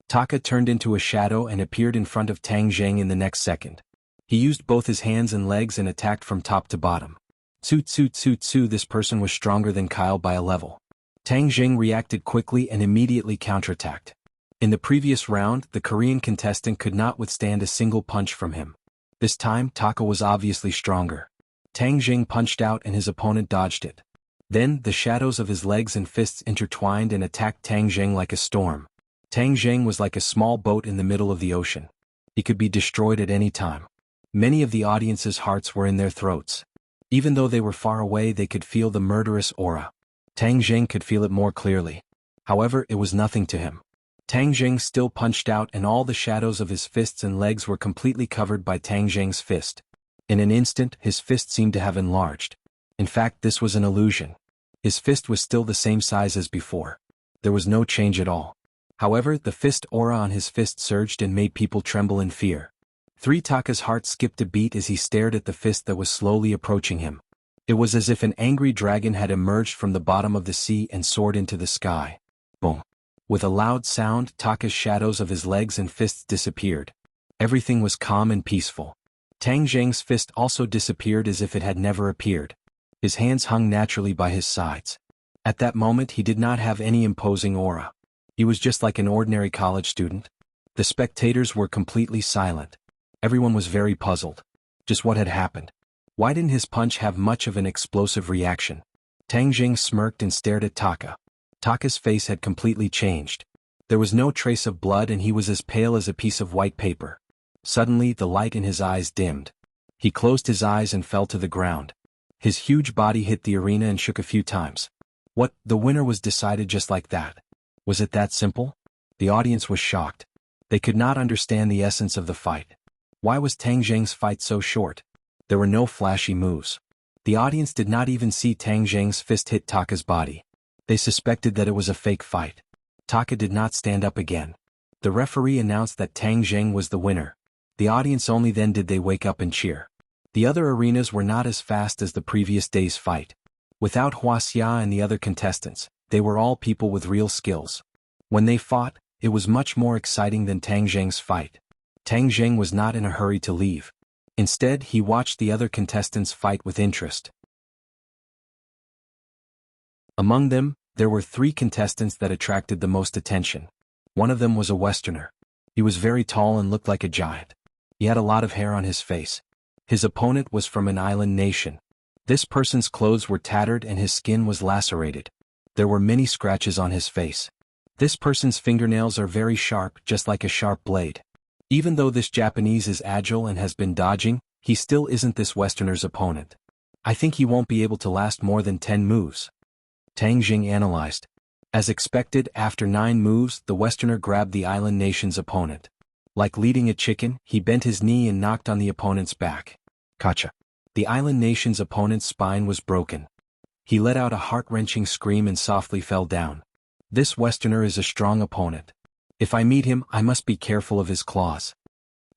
Taka turned into a shadow and appeared in front of Tang Zheng in the next second. He used both his hands and legs and attacked from top to bottom. Tsu tsu tsu tsu. This person was stronger than Kyle by a level. Tang Zheng reacted quickly and immediately counterattacked. In the previous round, the Korean contestant could not withstand a single punch from him. This time, Taka was obviously stronger. Tang Zheng punched out and his opponent dodged it. Then, the shadows of his legs and fists intertwined and attacked Tang Zheng like a storm. Tang Zheng was like a small boat in the middle of the ocean. He could be destroyed at any time. Many of the audience's hearts were in their throats. Even though they were far away, they could feel the murderous aura. Tang Zheng could feel it more clearly. However, it was nothing to him. Tang Zheng still punched out and all the shadows of his fists and legs were completely covered by Tang Zheng's fist. In an instant, his fist seemed to have enlarged. In fact, this was an illusion. His fist was still the same size as before. There was no change at all. However, the fist aura on his fist surged and made people tremble in fear. Taka's heart skipped a beat as he stared at the fist that was slowly approaching him. It was as if an angry dragon had emerged from the bottom of the sea and soared into the sky. Boom. With a loud sound, Taka's shadows of his legs and fists disappeared. Everything was calm and peaceful. Tang Zheng's fist also disappeared as if it had never appeared. His hands hung naturally by his sides. At that moment he did not have any imposing aura. He was just like an ordinary college student. The spectators were completely silent. Everyone was very puzzled. Just what had happened? Why didn't his punch have much of an explosive reaction? Tang Zheng smirked and stared at Taka. Taka's face had completely changed. There was no trace of blood and he was as pale as a piece of white paper. Suddenly, the light in his eyes dimmed. He closed his eyes and fell to the ground. His huge body hit the arena and shook a few times. What? The winner was decided just like that? Was it that simple? The audience was shocked. They could not understand the essence of the fight. Why was Tang Zheng's fight so short? There were no flashy moves. The audience did not even see Tang Zheng's fist hit Taka's body. They suspected that it was a fake fight. Taka did not stand up again. The referee announced that Tang Zheng was the winner. The audience only then did they wake up and cheer. The other arenas were not as fast as the previous day's fight. Without Wuxia and the other contestants, they were all people with real skills. When they fought, it was much more exciting than Tang Zheng's fight. Tang Zheng was not in a hurry to leave. Instead, he watched the other contestants fight with interest. Among them, there were 3 contestants that attracted the most attention. One of them was a Westerner. He was very tall and looked like a giant. He had a lot of hair on his face. His opponent was from an island nation. This person's clothes were tattered and his skin was lacerated. There were many scratches on his face. This person's fingernails are very sharp, just like a sharp blade. Even though this Japanese is agile and has been dodging, he still isn't this Westerner's opponent. I think he won't be able to last more than 10 moves. Tang Zheng analyzed. As expected, after 9 moves, the Westerner grabbed the island nation's opponent. Like leading a chicken, he bent his knee and knocked on the opponent's back. Kacha. The island nation's opponent's spine was broken. He let out a heart-wrenching scream and softly fell down. This Westerner is a strong opponent. If I meet him, I must be careful of his claws.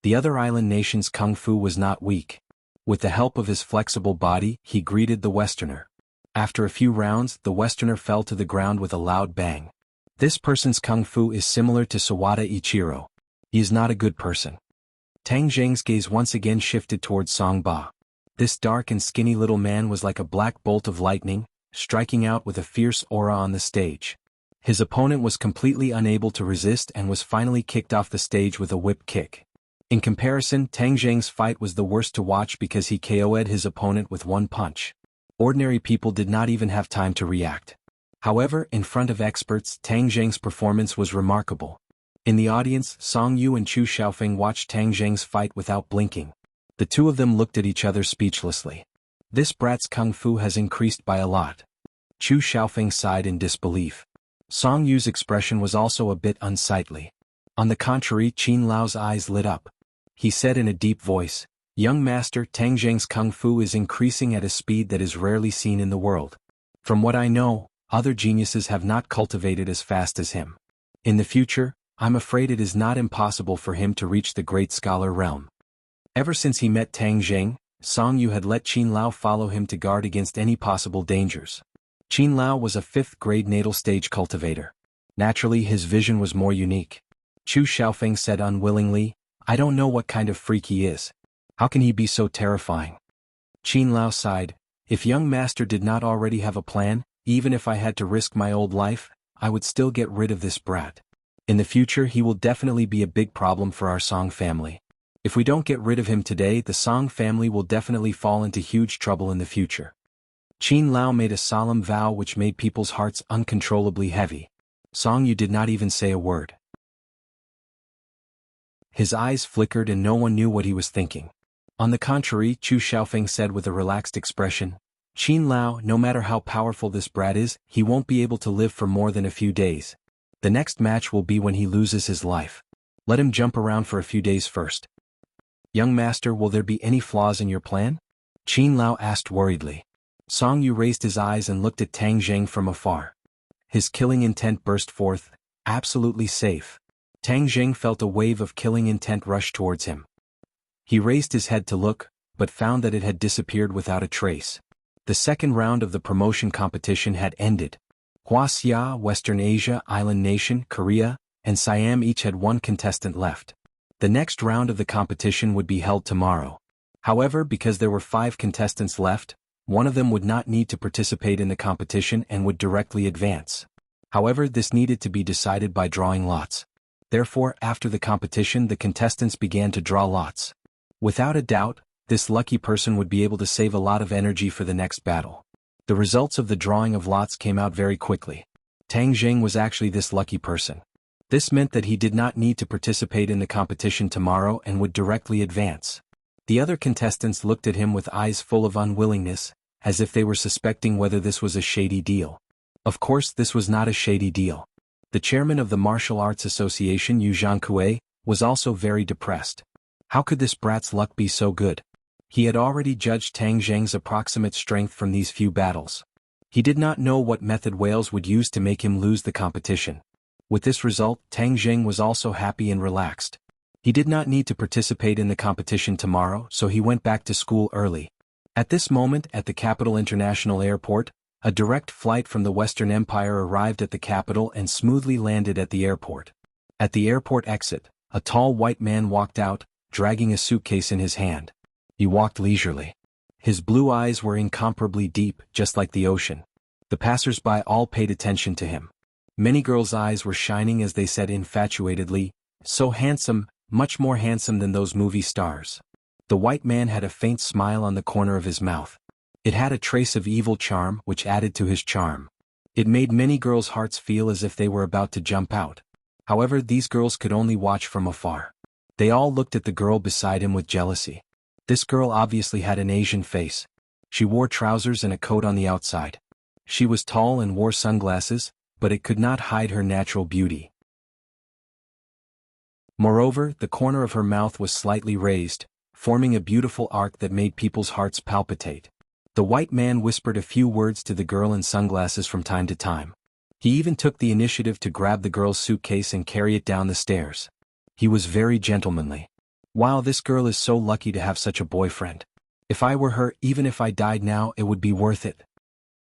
The other island nation's kung fu was not weak. With the help of his flexible body, he greeted the Westerner. After a few rounds, the Westerner fell to the ground with a loud bang. This person's kung fu is similar to Sawada Ichiro. He is not a good person. Tang Zheng's gaze once again shifted towards Song Ba. This dark and skinny little man was like a black bolt of lightning, striking out with a fierce aura on the stage. His opponent was completely unable to resist and was finally kicked off the stage with a whip kick. In comparison, Tang Zheng's fight was the worst to watch because he KO'd his opponent with one punch. Ordinary people did not even have time to react. However, in front of experts, Tang Zheng's performance was remarkable. In the audience, Song Yu and Chu Xiaofeng watched Tang Zheng's fight without blinking. The two of them looked at each other speechlessly. This brat's kung fu has increased by a lot. Chu Xiaofeng sighed in disbelief. Song Yu's expression was also a bit unsightly. On the contrary, Qin Lao's eyes lit up. He said in a deep voice, "Young master, Tang Zheng's kung fu is increasing at a speed that is rarely seen in the world. From what I know, Other geniuses have not cultivated as fast as him. In the future, I'm afraid it is not impossible for him to reach the great scholar realm. Ever since he met Tang Jing, Song Yu had let Qin Lao follow him to guard against any possible dangers. Qin Lao was a 5th grade natal stage cultivator. Naturally, his vision was more unique. Chu Xiaofeng said unwillingly, I don't know what kind of freak he is. How can he be so terrifying? Qin Lao sighed, if young master did not already have a plan, even if I had to risk my old life, I would still get rid of this brat. In the future he will definitely be a big problem for our Song family. If we don't get rid of him today, the Song family will definitely fall into huge trouble in the future. Qin Lao made a solemn vow which made people's hearts uncontrollably heavy. Song Yu did not even say a word. His eyes flickered and no one knew what he was thinking. On the contrary, Chu Xiaofeng said with a relaxed expression, Qin Lao, no matter how powerful this brat is, he won't be able to live for more than a few days. The next match will be when he loses his life. Let him jump around for a few days first. Young master, will there be any flaws in your plan? Qin Lao asked worriedly. Song Yu raised his eyes and looked at Tang Jing from afar. His killing intent burst forth, absolutely safe. Tang Jing felt a wave of killing intent rush towards him. He raised his head to look, but found that it had disappeared without a trace. The second round of the promotion competition had ended. Wuxia, Western Asia, Island Nation, Korea, and Siam each had one contestant left. The next round of the competition would be held tomorrow. However, because there were 5 contestants left, one of them would not need to participate in the competition and would directly advance. However, this needed to be decided by drawing lots. Therefore, after the competition, the contestants began to draw lots. Without a doubt, this lucky person would be able to save a lot of energy for the next battle. The results of the drawing of lots came out very quickly. Tang Jing was actually this lucky person. This meant that he did not need to participate in the competition tomorrow and would directly advance. The other contestants looked at him with eyes full of unwillingness, as if they were suspecting whether this was a shady deal. Of course, this was not a shady deal. The chairman of the Martial Arts Association, Yu Zhangkue, was also very depressed. How could this brat's luck be so good? He had already judged Tang Jing's approximate strength from these few battles. He did not know what method Wales would use to make him lose the competition. With this result, Tang Jing was also happy and relaxed. He did not need to participate in the competition tomorrow, so he went back to school early. At this moment, at the Capital International Airport, a direct flight from the Western Empire arrived at the capital and smoothly landed at the airport. At the airport exit, a tall white man walked out, dragging a suitcase in his hand. He walked leisurely. His blue eyes were incomparably deep, just like the ocean. The passers-by all paid attention to him. Many girls' eyes were shining as they said infatuatedly, so handsome, much more handsome than those movie stars. The white man had a faint smile on the corner of his mouth. It had a trace of evil charm which added to his charm. It made many girls' hearts feel as if they were about to jump out. However, these girls could only watch from afar. They all looked at the girl beside him with jealousy. This girl obviously had an Asian face. She wore trousers and a coat on the outside. She was tall and wore sunglasses, but it could not hide her natural beauty. Moreover, the corner of her mouth was slightly raised, forming a beautiful arc that made people's hearts palpitate. The white man whispered a few words to the girl in sunglasses from time to time. He even took the initiative to grab the girl's suitcase and carry it down the stairs. He was very gentlemanly. Wow, this girl is so lucky to have such a boyfriend. If I were her, even if I died now, it would be worth it.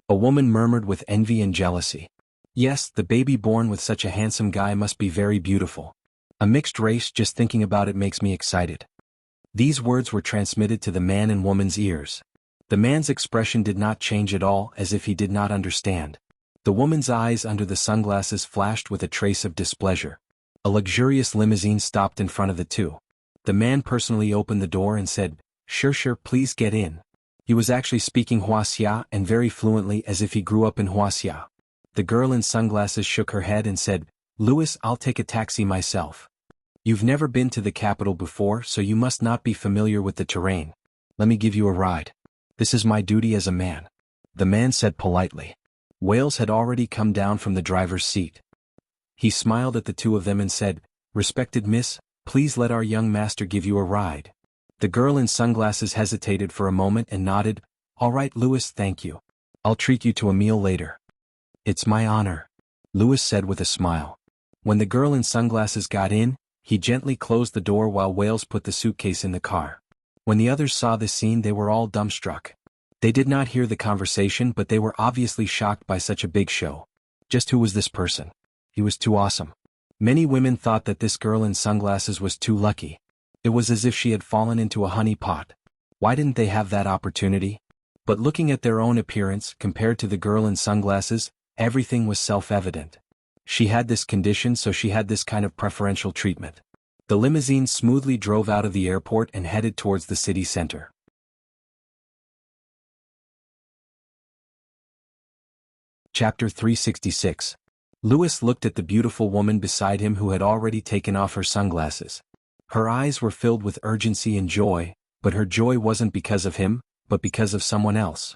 A woman murmured with envy and jealousy. Yes, the baby born with such a handsome guy must be very beautiful. A mixed race, just thinking about it makes me excited. These words were transmitted to the man and woman's ears. The man's expression did not change at all, as if he did not understand. The woman's eyes under the sunglasses flashed with a trace of displeasure. A luxurious limousine stopped in front of the two. The man personally opened the door and said, Sure, please get in. He was actually speaking Wuxia and very fluently as if he grew up in Wuxia. The girl in sunglasses shook her head and said, Louis, I'll take a taxi myself. You've never been to the capital before, so you must not be familiar with the terrain. Let me give you a ride. This is my duty as a man. The man said politely. Wales had already come down from the driver's seat. He smiled at the two of them and said, Respected miss, please let our young master give you a ride. The girl in sunglasses hesitated for a moment and nodded, All right, Louis, thank you. I'll treat you to a meal later. It's my honor, Louis said with a smile. When the girl in sunglasses got in, he gently closed the door while Wales put the suitcase in the car. When the others saw this scene, they were all dumbstruck. They did not hear the conversation, but they were obviously shocked by such a big show. Just who was this person? He was too awesome. Many women thought that this girl in sunglasses was too lucky. It was as if she had fallen into a honey pot. Why didn't they have that opportunity? But looking at their own appearance compared to the girl in sunglasses, everything was self-evident. She had this condition, so she had this kind of preferential treatment. The limousine smoothly drove out of the airport and headed towards the city center. Chapter 366. Louis looked at the beautiful woman beside him who had already taken off her sunglasses. Her eyes were filled with urgency and joy, but her joy wasn't because of him, but because of someone else.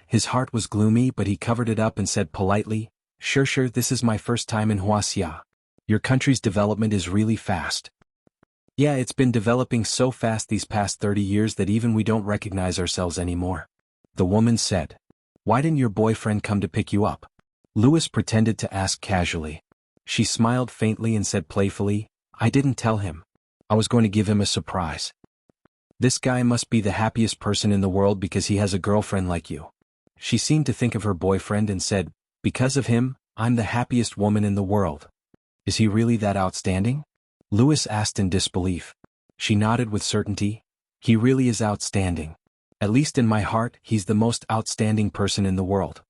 His heart was gloomy, but he covered it up and said politely, Sure, this is my first time in Wuxia. Your country's development is really fast. Yeah, it's been developing so fast these past 30 years that even we don't recognize ourselves anymore. The woman said. Why didn't your boyfriend come to pick you up? Louis pretended to ask casually. She smiled faintly and said playfully, I didn't tell him. I was going to give him a surprise. This guy must be the happiest person in the world because he has a girlfriend like you. She seemed to think of her boyfriend and said, Because of him, I'm the happiest woman in the world. Is he really that outstanding? Louis asked in disbelief. She nodded with certainty. He really is outstanding. At least in my heart, he's the most outstanding person in the world.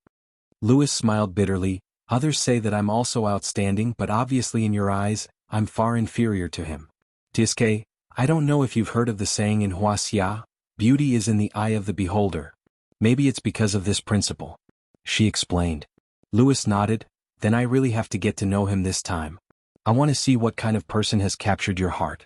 Louis smiled bitterly. Others say that I'm also outstanding, but obviously in your eyes, I'm far inferior to him. Tiske, I don't know if you've heard of the saying in Wuxia, beauty is in the eye of the beholder. Maybe it's because of this principle. She explained. Louis nodded. Then I really have to get to know him this time. I want to see what kind of person has captured your heart.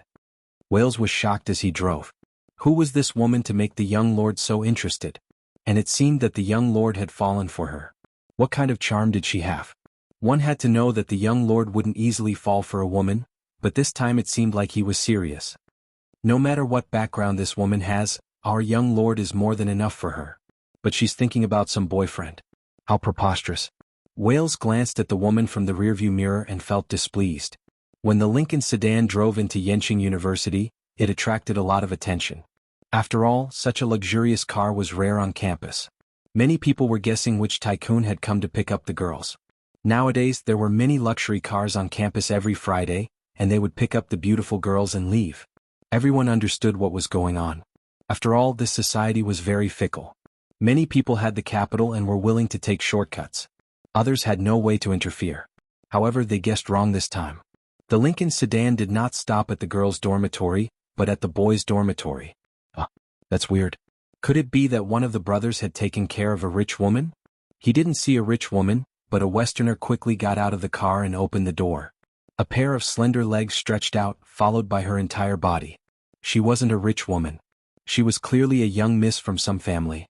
Wales was shocked as he drove. Who was this woman to make the young lord so interested? And it seemed that the young lord had fallen for her. What kind of charm did she have? One had to know that the young lord wouldn't easily fall for a woman, but this time it seemed like he was serious. No matter what background this woman has, our young lord is more than enough for her. But she's thinking about some boyfriend. How preposterous. Wales glanced at the woman from the rearview mirror and felt displeased. When the Lincoln sedan drove into Yenching University, it attracted a lot of attention. After all, such a luxurious car was rare on campus. Many people were guessing which tycoon had come to pick up the girls. Nowadays, there were many luxury cars on campus every Friday, and they would pick up the beautiful girls and leave. Everyone understood what was going on. After all, this society was very fickle. Many people had the capital and were willing to take shortcuts. Others had no way to interfere. However, they guessed wrong this time. The Lincoln sedan did not stop at the girls' dormitory, but at the boys' dormitory. That's weird. Could it be that one of the brothers had taken care of a rich woman? He didn't see a rich woman, but a Westerner quickly got out of the car and opened the door. A pair of slender legs stretched out, followed by her entire body. She wasn't a rich woman. She was clearly a young miss from some family.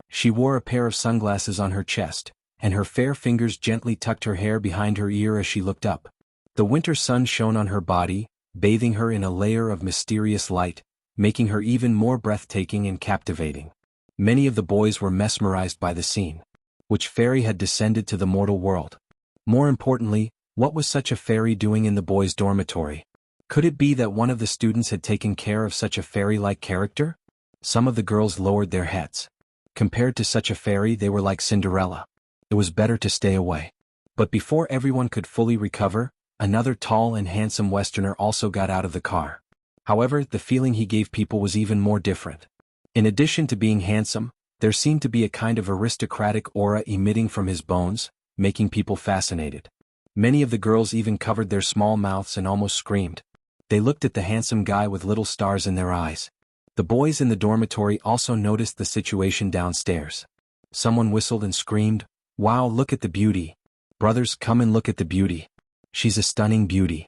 She wore a pair of sunglasses on her chest, and her fair fingers gently tucked her hair behind her ear as she looked up. The winter sun shone on her body, bathing her in a layer of mysterious light, making her even more breathtaking and captivating. Many of the boys were mesmerized by the scene. Which fairy had descended to the mortal world? More importantly, what was such a fairy doing in the boys' dormitory? Could it be that one of the students had taken care of such a fairy-like character? Some of the girls lowered their heads. Compared to such a fairy, they were like Cinderella. It was better to stay away. But before everyone could fully recover, another tall and handsome Westerner also got out of the car. However, the feeling he gave people was even more different. In addition to being handsome, there seemed to be a kind of aristocratic aura emitting from his bones, making people fascinated. Many of the girls even covered their small mouths and almost screamed. They looked at the handsome guy with little stars in their eyes. The boys in the dormitory also noticed the situation downstairs. Someone whistled and screamed, "Wow, look at the beauty. Brothers, come and look at the beauty. She's a stunning beauty."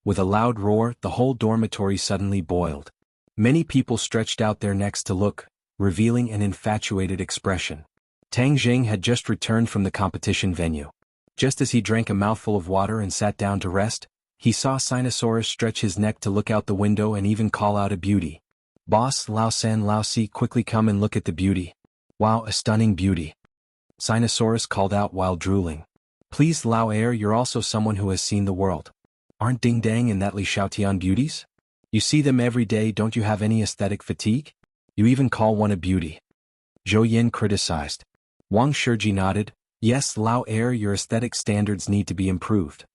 With a loud roar, the whole dormitory suddenly boiled. Many people stretched out their necks to look, revealing an infatuated expression. Tang Jing had just returned from the competition venue. Just as he drank a mouthful of water and sat down to rest, he saw Sinosaurus stretch his neck to look out the window and even call out a beauty. "Boss, Lao San Lao Si, quickly come and look at the beauty. Wow, a stunning beauty." Sinosaurus called out while drooling. Please Lao Air, you're also someone who has seen the world. Aren't Ding Dang and that Li Xiaotian beauties? You see them every day, don't you have any aesthetic fatigue? You even call one a beauty. Zhou Yin criticized. Wang Shiji nodded. Yes, Lao Air, your aesthetic standards need to be improved.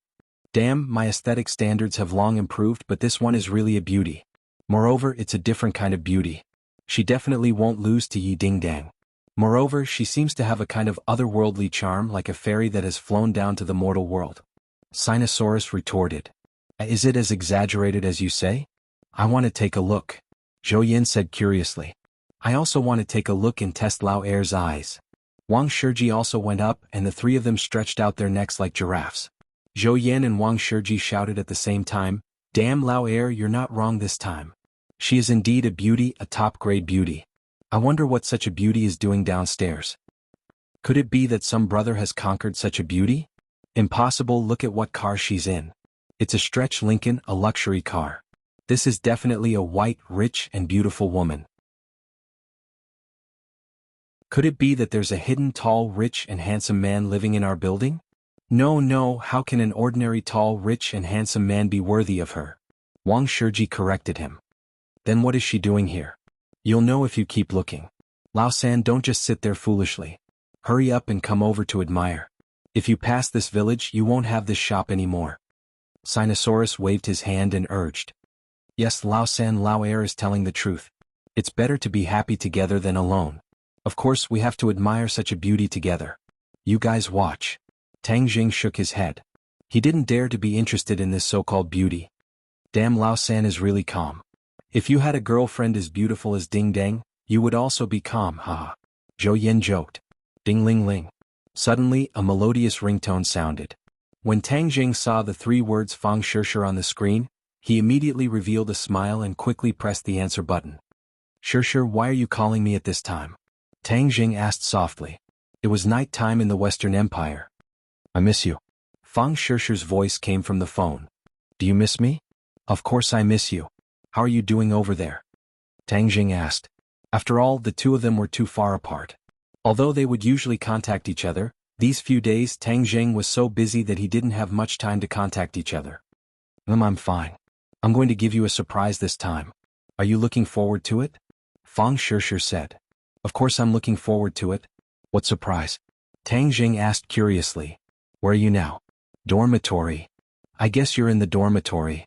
Damn, my aesthetic standards have long improved, but this one is really a beauty. Moreover, it's a different kind of beauty. She definitely won't lose to Yi Ding Dang. Moreover, she seems to have a kind of otherworldly charm, like a fairy that has flown down to the mortal world. Sinosaurus retorted. Is it as exaggerated as you say? I want to take a look. Zhou Yin said curiously. I also want to take a look and test Lao Air's eyes. Wang Shiji also went up, and the three of them stretched out their necks like giraffes. Zhou Yin and Wang Shiji shouted at the same time, Damn Lao Air, you're not wrong this time. She is indeed a beauty, a top-grade beauty. I wonder what such a beauty is doing downstairs. Could it be that some brother has conquered such a beauty? Impossible, look at what car she's in. It's a stretch Lincoln, a luxury car. This is definitely a white, rich, and beautiful woman. Could it be that there's a hidden tall, rich, and handsome man living in our building? No, how can an ordinary tall, rich, and handsome man be worthy of her? Wang Shiji corrected him. Then what is she doing here? You'll know if you keep looking. Lao San, don't just sit there foolishly. Hurry up and come over to admire. If you pass this village, you won't have this shop anymore. Sinosaurus waved his hand and urged. Yes, Lao San, Lao Air is telling the truth. It's better to be happy together than alone. Of course, we have to admire such a beauty together. You guys watch. Tang Jing shook his head. He didn't dare to be interested in this so-called beauty. Damn, Lao San is really calm. If you had a girlfriend as beautiful as Ding Dang, you would also be calm, haha. Zhou Yin joked. Ding ling ling. Suddenly, a melodious ringtone sounded. When Tang Jing saw the three words Fang Shishir on the screen, he immediately revealed a smile and quickly pressed the answer button. Shishir, why are you calling me at this time? Tang Jing asked softly. It was night time in the Western Empire. I miss you. Fang Shishir's voice came from the phone. Do you miss me? Of course I miss you. How are you doing over there? Tang Jing asked. After all, the two of them were too far apart. Although they would usually contact each other, these few days Tang Jing was so busy that he didn't have much time to contact each other. I'm fine. I'm going to give you a surprise this time. Are you looking forward to it? Fang Shishir said. Of course I'm looking forward to it. What surprise? Tang Jing asked curiously. Where are you now? Dormitory. I guess you're in the dormitory.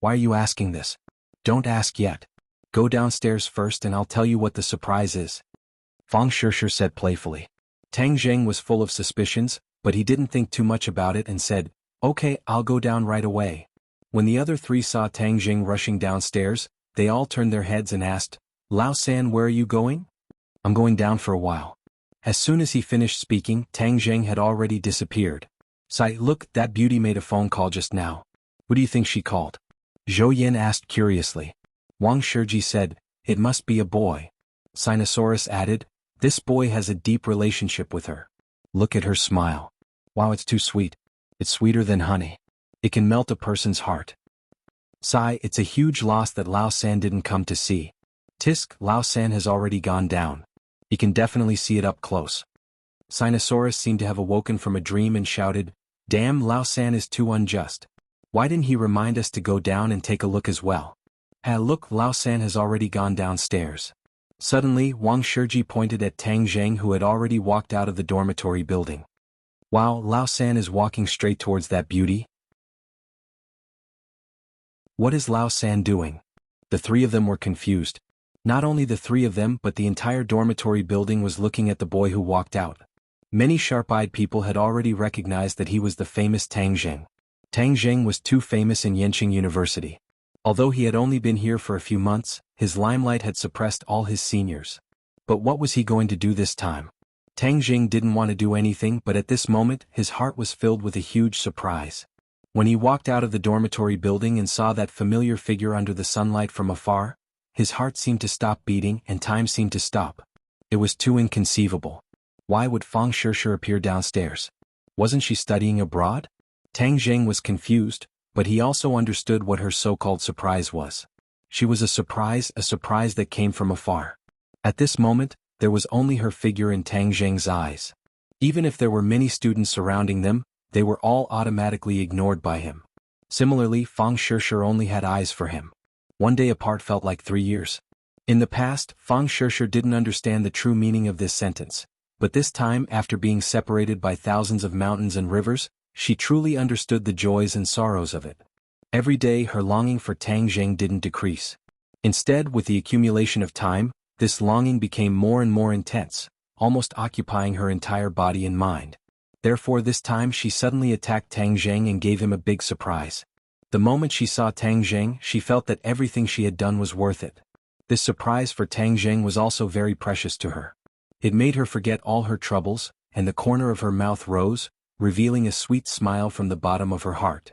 Why are you asking this? Don't ask yet. Go downstairs first and I'll tell you what the surprise is. Fang Shishir said playfully. Tang Jing was full of suspicions, but he didn't think too much about it and said, Okay, I'll go down right away. When the other three saw Tang Jing rushing downstairs, they all turned their heads and asked, Lao San, where are you going? I'm going down for a while. As soon as he finished speaking, Tang Jing had already disappeared. Sai, look, that beauty made a phone call just now. Who do you think she called? Zhou Yin asked curiously. Wang Shiji said, It must be a boy. Sinosaurus added, This boy has a deep relationship with her. Look at her smile. Wow, it's too sweet. It's sweeter than honey. It can melt a person's heart. Sai, it's a huge loss that Lao San didn't come to see. Tisk, Lao San has already gone down. He can definitely see it up close. Sinosaurus seemed to have awoken from a dream and shouted, Damn, Lao San is too unjust. Why didn't he remind us to go down and take a look as well? Look, Lao San has already gone downstairs. Suddenly, Wang Shiji pointed at Tang Jing, who had already walked out of the dormitory building. Wow, Lao San is walking straight towards that beauty. What is Lao San doing? The three of them were confused. Not only the three of them, but the entire dormitory building was looking at the boy who walked out. Many sharp-eyed people had already recognized that he was the famous Tang Jing. Tang Jing was too famous in Yenching University. Although he had only been here for a few months, his limelight had suppressed all his seniors. But what was he going to do this time? Tang Jing didn't want to do anything, but at this moment, his heart was filled with a huge surprise. When he walked out of the dormitory building and saw that familiar figure under the sunlight from afar, his heart seemed to stop beating and time seemed to stop. It was too inconceivable. Why would Fang Shishir appear downstairs? Wasn't she studying abroad? Tang Jing was confused, but he also understood what her so-called surprise was. She was a surprise that came from afar. At this moment, there was only her figure in Tang Jing's eyes. Even if there were many students surrounding them, they were all automatically ignored by him. Similarly, Fang Shishir only had eyes for him. One day apart felt like 3 years. In the past, Fang Shishir didn't understand the true meaning of this sentence, but this time, after being separated by thousands of mountains and rivers, she truly understood the joys and sorrows of it. Every day her longing for Tang Jing didn't decrease. Instead, with the accumulation of time, this longing became more and more intense, almost occupying her entire body and mind. Therefore this time she suddenly attacked Tang Jing and gave him a big surprise. The moment she saw Tang Jing, she felt that everything she had done was worth it. This surprise for Tang Jing was also very precious to her. It made her forget all her troubles, and the corner of her mouth rose, revealing a sweet smile from the bottom of her heart.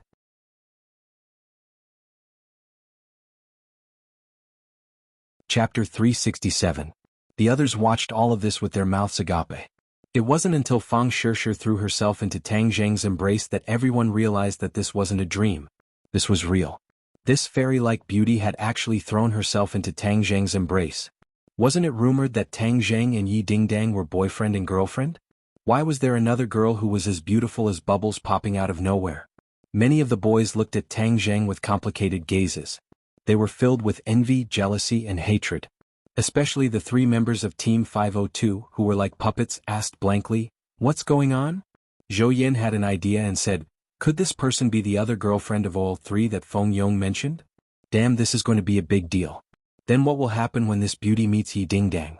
Chapter 367. The others watched all of this with their mouths agape. It wasn't until Fang Shishir threw herself into Tang Jing's embrace that everyone realized that this wasn't a dream. This was real. This fairy-like beauty had actually thrown herself into Tang Jing's embrace. Wasn't it rumored that Tang Jing and Yi Dingdang were boyfriend and girlfriend? Why was there another girl who was as beautiful as bubbles popping out of nowhere? Many of the boys looked at Tang Jing with complicated gazes. They were filled with envy, jealousy, and hatred. Especially the 3 members of Team 502 who were like puppets asked blankly, "What's going on?" Zhou Yin had an idea and said, "Could this person be the other girlfriend of all 3 that Feng Yong mentioned? Damn, this is going to be a big deal. Then what will happen when this beauty meets Yi Dingdang?"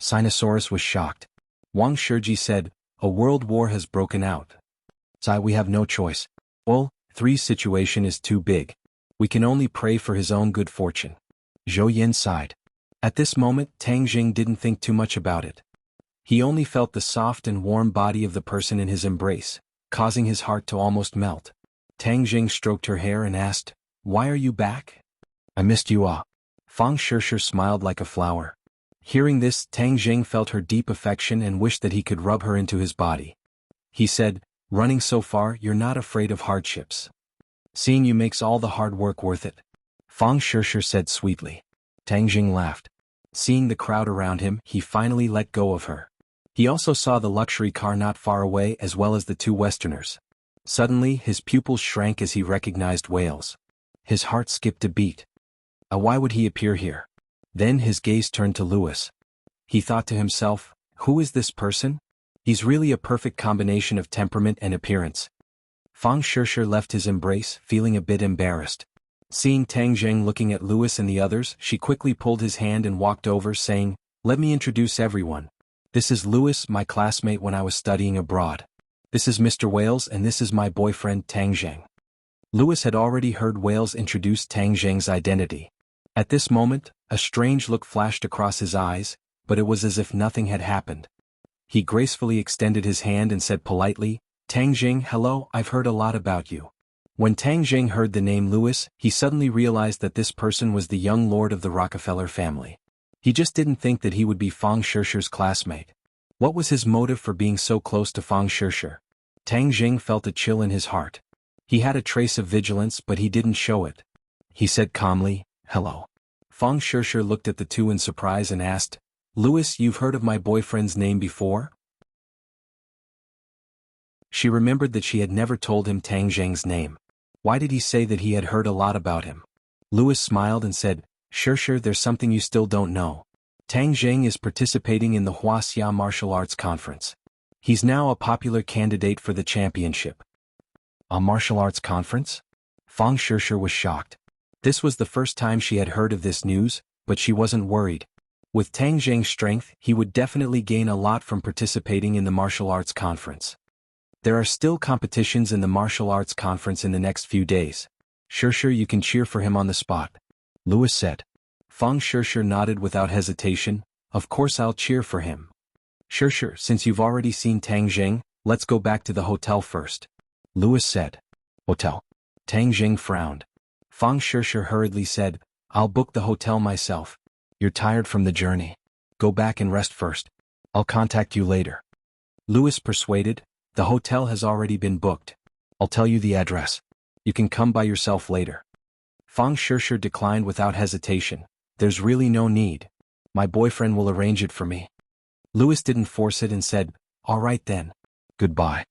Sinosaurus was shocked. Wang Shiji said, "A world war has broken out. Sai, we have no choice. Well, 3's situation is too big. We can only pray for his own good fortune." Zhou Yin sighed. At this moment, Tang Jing didn't think too much about it. He only felt the soft and warm body of the person in his embrace, causing his heart to almost melt. Tang Jing stroked her hair and asked, "Why are you back?" "I missed you all." Fang Shishir smiled like a flower. Hearing this, Tang Jing felt her deep affection and wished that he could rub her into his body. He said, "Running so far, you're not afraid of hardships. Seeing you makes all the hard work worth it." Fang Shishir said sweetly. Tang Jing laughed. Seeing the crowd around him, he finally let go of her. He also saw the luxury car not far away as well as the 2 Westerners. Suddenly, his pupils shrank as he recognized Wales. His heart skipped a beat. Why would he appear here? Then his gaze turned to Louis. He thought to himself, who is this person? He's really a perfect combination of temperament and appearance. Fang Shishir left his embrace, feeling a bit embarrassed. Seeing Tang Jing looking at Louis and the others, she quickly pulled his hand and walked over, saying, "Let me introduce everyone. This is Louis, my classmate when I was studying abroad. This is Mr. Wales and this is my boyfriend Tang Jing." Louis had already heard Wales introduce Tang Jing's identity. At this moment, a strange look flashed across his eyes, but it was as if nothing had happened. He gracefully extended his hand and said politely, "Tang Jing, hello, I've heard a lot about you." When Tang Jing heard the name Louis, he suddenly realized that this person was the young lord of the Rockefeller family. He just didn't think that he would be Fang Shishir's classmate. What was his motive for being so close to Fang Shishir? Tang Jing felt a chill in his heart. He had a trace of vigilance but he didn't show it. He said calmly, "Hello." Fang Shishir looked at the 2 in surprise and asked, "Louis, you've heard of my boyfriend's name before?" She remembered that she had never told him Tang Jing's name. Why did he say that he had heard a lot about him? Louis smiled and said, Shishir, there's something you still don't know. Tang Jing is participating in the Wuxia Martial Arts Conference. He's now a popular candidate for the championship." A martial arts conference? Fang Shishir was shocked. This was the first time she had heard of this news, but she wasn't worried. With Tang Jing's strength, he would definitely gain a lot from participating in the martial arts conference. There are still competitions in the martial arts conference in the next few days. Shishir, you can cheer for him on the spot. Louis said. Fang Shishir nodded without hesitation. Of course I'll cheer for him. Shishir, since you've already seen Tang Jing, let's go back to the hotel first. Louis said. Hotel. Tang Jing frowned. Fang Shishir hurriedly said, I'll book the hotel myself. You're tired from the journey. Go back and rest first. I'll contact you later. Louis persuaded, the hotel has already been booked. I'll tell you the address. You can come by yourself later. Fang Shishir declined without hesitation. There's really no need. My boyfriend will arrange it for me. Louis didn't force it and said, all right then, Goodbye.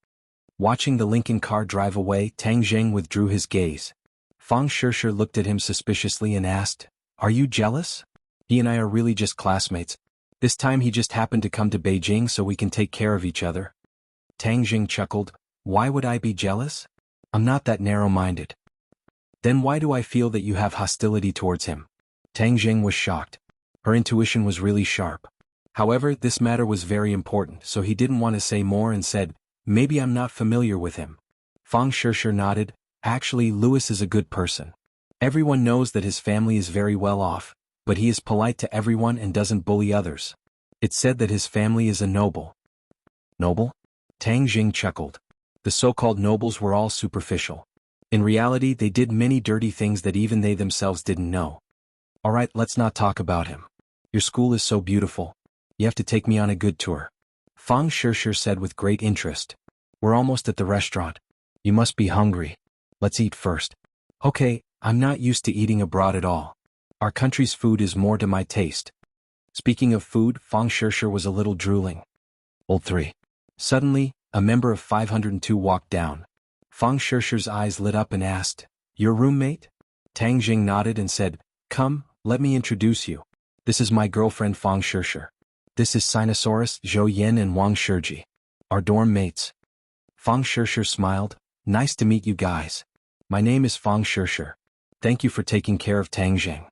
Watching the Lincoln car drive away, Tang Jing withdrew his gaze. Fang Shishir looked at him suspiciously and asked, "Are you jealous? He and I are really just classmates. This time he just happened to come to Beijing so we can take care of each other." Tang Jing chuckled, "Why would I be jealous? I'm not that narrow-minded." "Then why do I feel that you have hostility towards him?" Tang Jing was shocked. Her intuition was really sharp. However, this matter was very important, so he didn't want to say more and said, "Maybe I'm not familiar with him." Fang Shishir nodded. "Actually, Louis is a good person. Everyone knows that his family is very well off, but he is polite to everyone and doesn't bully others. It's said that his family is a noble." "Noble?" Tang Jing chuckled. The so-called nobles were all superficial. In reality, they did many dirty things that even they themselves didn't know. "Alright, let's not talk about him. Your school is so beautiful. You have to take me on a good tour." Fang Shishir said with great interest. "We're almost at the restaurant. You must be hungry. Let's eat first." "Okay, I'm not used to eating abroad at all. Our country's food is more to my taste." Speaking of food, Fang Shishir was a little drooling. Old 3. Suddenly, a member of 502 walked down. Fang Shishir's eyes lit up and asked, "Your roommate?" Tang Jing nodded and said, "Come, let me introduce you. This is my girlfriend Fang Shishir. This is Sinosaurus, Zhou Yin and Wang Shiji. Our dorm mates." Fang Shishir smiled. "Nice to meet you guys. My name is Fang Shishir. Thank you for taking care of Tang Jing."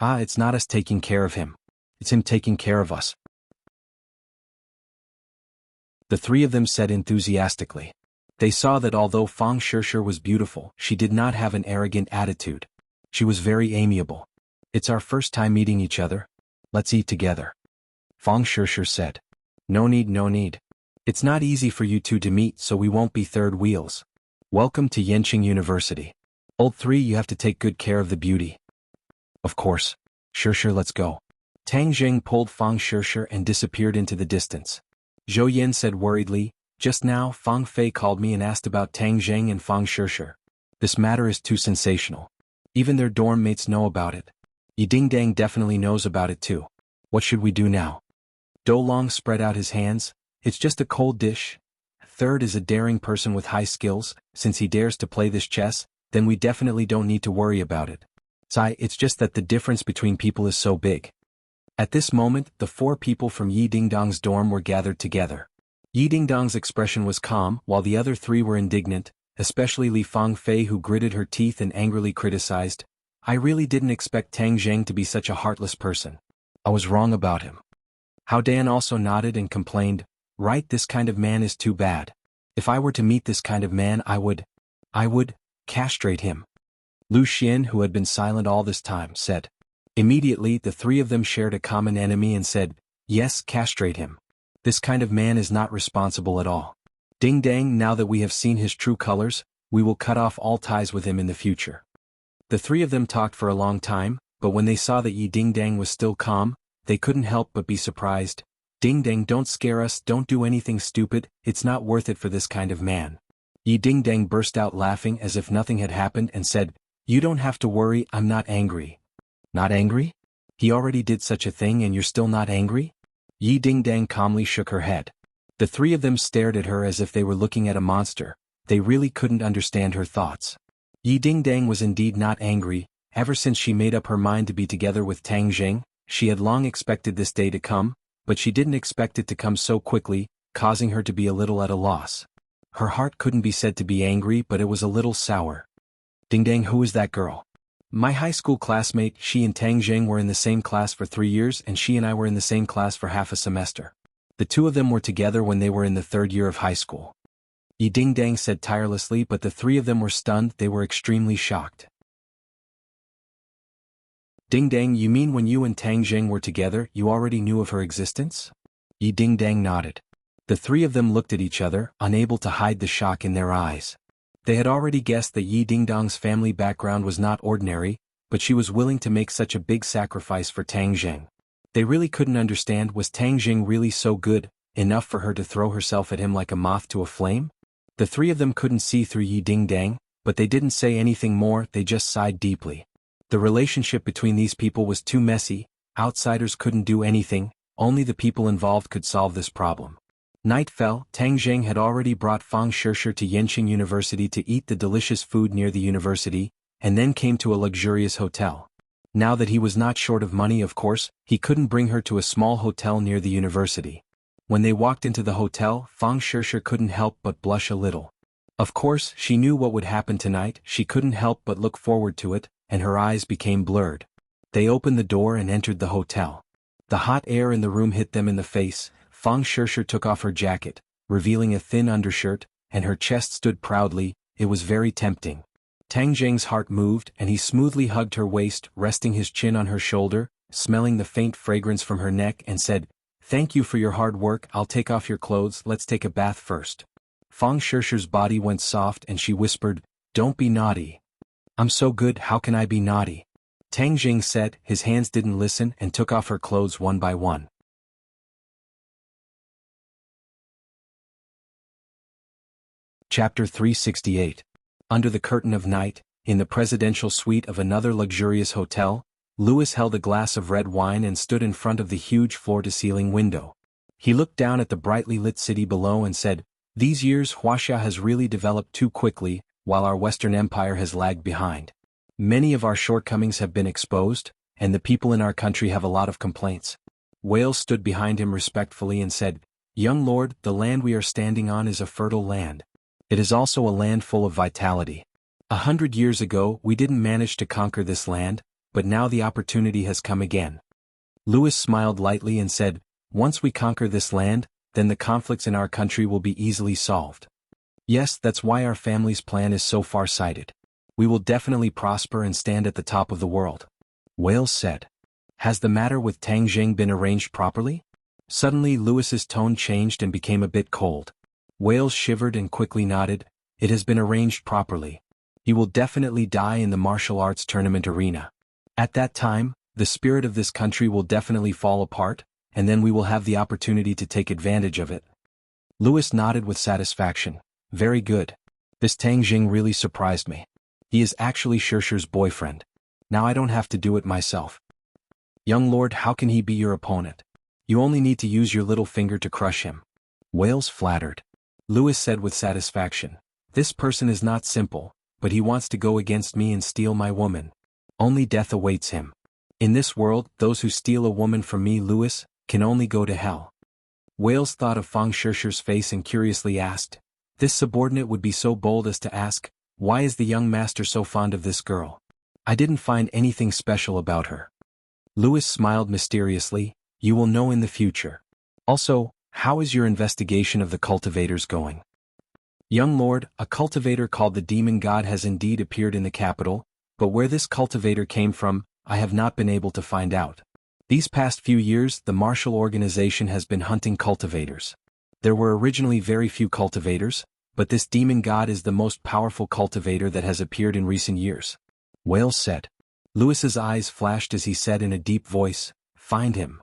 "Ah, it's not us taking care of him. It's him taking care of us," the three of them said enthusiastically. They saw that although Fang Shishir was beautiful, she did not have an arrogant attitude. She was very amiable. "It's our first time meeting each other. Let's eat together," Fang Shishir said. No need, no need. It's not easy for you two to meet, so we won't be third wheels. Welcome to Yenqing University. Old 3, you have to take good care of the beauty." "Of course. Shishir, let's go." Tang Jing pulled Fang Shishir and disappeared into the distance. Zhou Yin said worriedly, "Just now, Fang Fei called me and asked about Tang Jing and Fang Shishir. This matter is too sensational. Even their dorm mates know about it. Yi Dingdang definitely knows about it too. What should we do now?" Do Long spread out his hands. "It's just a cold dish. Third is a daring person with high skills. Since he dares to play this chess, then we definitely don't need to worry about it. Sai, it's just that the difference between people is so big." At this moment, the 4 people from Yi Dingdong's dorm were gathered together. Yi Dingdong's expression was calm, while the other 3 were indignant, especially Li Fangfei, who gritted her teeth and angrily criticized, "I really didn't expect Tang Zheng to be such a heartless person. I was wrong about him." Hao Dan also nodded and complained, "Right, this kind of man is too bad. If I were to meet this kind of man, I would castrate him." Lu Xian, who had been silent all this time, said. Immediately, the 3 of them shared a common enemy and said, "Yes, castrate him. This kind of man is not responsible at all. Ding Dang, now that we have seen his true colors, we will cut off all ties with him in the future." The 3 of them talked for a long time, but when they saw that Yi Ding Dang was still calm, they couldn't help but be surprised. "Ding Dang, don't scare us, don't do anything stupid, it's not worth it for this kind of man." Yi Ding Dang burst out laughing as if nothing had happened and said, "You don't have to worry, I'm not angry." "Not angry? He already did such a thing and you're still not angry?" Yi Ding Dang calmly shook her head. The 3 of them stared at her as if they were looking at a monster. They really couldn't understand her thoughts. Yi Ding Dang was indeed not angry. Ever since she made up her mind to be together with Tang Jing, she had long expected this day to come, but she didn't expect it to come so quickly, causing her to be a little at a loss. Her heart couldn't be said to be angry, but it was a little sour. "Ding Dang, who is that girl?" "My high school classmate. She and Tang Jing were in the same class for 3 years and she and I were in the same class for half a semester. The 2 of them were together when they were in the 3rd year of high school." Yi Ding Dang said tirelessly, but the 3 of them were stunned. They were extremely shocked. "Ding Dang, you mean when you and Tang Jing were together, you already knew of her existence?" Yi Ding Dang nodded. The 3 of them looked at each other, unable to hide the shock in their eyes. They had already guessed that Yi Dingdong's family background was not ordinary, but she was willing to make such a big sacrifice for Tang Jing. They really couldn't understand, was Tang Jing really so good, enough for her to throw herself at him like a moth to a flame? The 3 of them couldn't see through Yi Dingdang, but they didn't say anything more, they just sighed deeply. The relationship between these people was too messy, outsiders couldn't do anything, only the people involved could solve this problem. Night fell. Tang Jing had already brought Fang Shishir to Yenqing University to eat the delicious food near the university, and then came to a luxurious hotel. Now that he was not short of money, of course, he couldn't bring her to a small hotel near the university. When they walked into the hotel, Fang Shishir couldn't help but blush a little. Of course, she knew what would happen tonight. She couldn't help but look forward to it, and her eyes became blurred. They opened the door and entered the hotel. The hot air in the room hit them in the face. Fang Shishir took off her jacket, revealing a thin undershirt, and her chest stood proudly. It was very tempting. Tang Jing's heart moved, and he smoothly hugged her waist, resting his chin on her shoulder, smelling the faint fragrance from her neck, and said, "Thank you for your hard work. I'll take off your clothes. Let's take a bath first." Fang Shishir's body went soft and she whispered, "Don't be naughty." "I'm so good, how can I be naughty?" Tang Jing said. His hands didn't listen and took off her clothes one by one. Chapter 368. Under the curtain of night, in the presidential suite of another luxurious hotel, Louis held a glass of red wine and stood in front of the huge floor-to-ceiling window. He looked down at the brightly lit city below and said, "These years Wuxia has really developed too quickly, while our Western Empire has lagged behind. Many of our shortcomings have been exposed, and the people in our country have a lot of complaints." Wales stood behind him respectfully and said, "Young lord, the land we are standing on is a fertile land. It is also a land full of vitality. 100 years ago we didn't manage to conquer this land, but now the opportunity has come again." Louis smiled lightly and said, "Once we conquer this land, then the conflicts in our country will be easily solved. Yes, that's why our family's plan is so far-sighted. We will definitely prosper and stand at the top of the world." Wales said, "Has the matter with Tang Jing been arranged properly?" Suddenly Louis's tone changed and became a bit cold. Wales shivered and quickly nodded. "It has been arranged properly. He will definitely die in the martial arts tournament arena. At that time, the spirit of this country will definitely fall apart, and then we will have the opportunity to take advantage of it." Louis nodded with satisfaction. "Very good. This Tang Jing really surprised me. He is actually Shishir's boyfriend. Now I don't have to do it myself. Young lord, how can he be your opponent? You only need to use your little finger to crush him." Wales flattered. Louis said with satisfaction, "This person is not simple, but he wants to go against me and steal my woman. Only death awaits him. In this world, those who steal a woman from me, Louis, can only go to hell." Wales thought of Fang Shishir's face and curiously asked, "This subordinate would be so bold as to ask, why is the young master so fond of this girl? I didn't find anything special about her." Louis smiled mysteriously, "You will know in the future. Also, how is your investigation of the cultivators going?" "Young lord, a cultivator called the demon god has indeed appeared in the capital, but where this cultivator came from, I have not been able to find out. These past few years the martial organization has been hunting cultivators. There were originally very few cultivators, but this demon god is the most powerful cultivator that has appeared in recent years." Wales said. Louis's eyes flashed as he said in a deep voice, "Find him."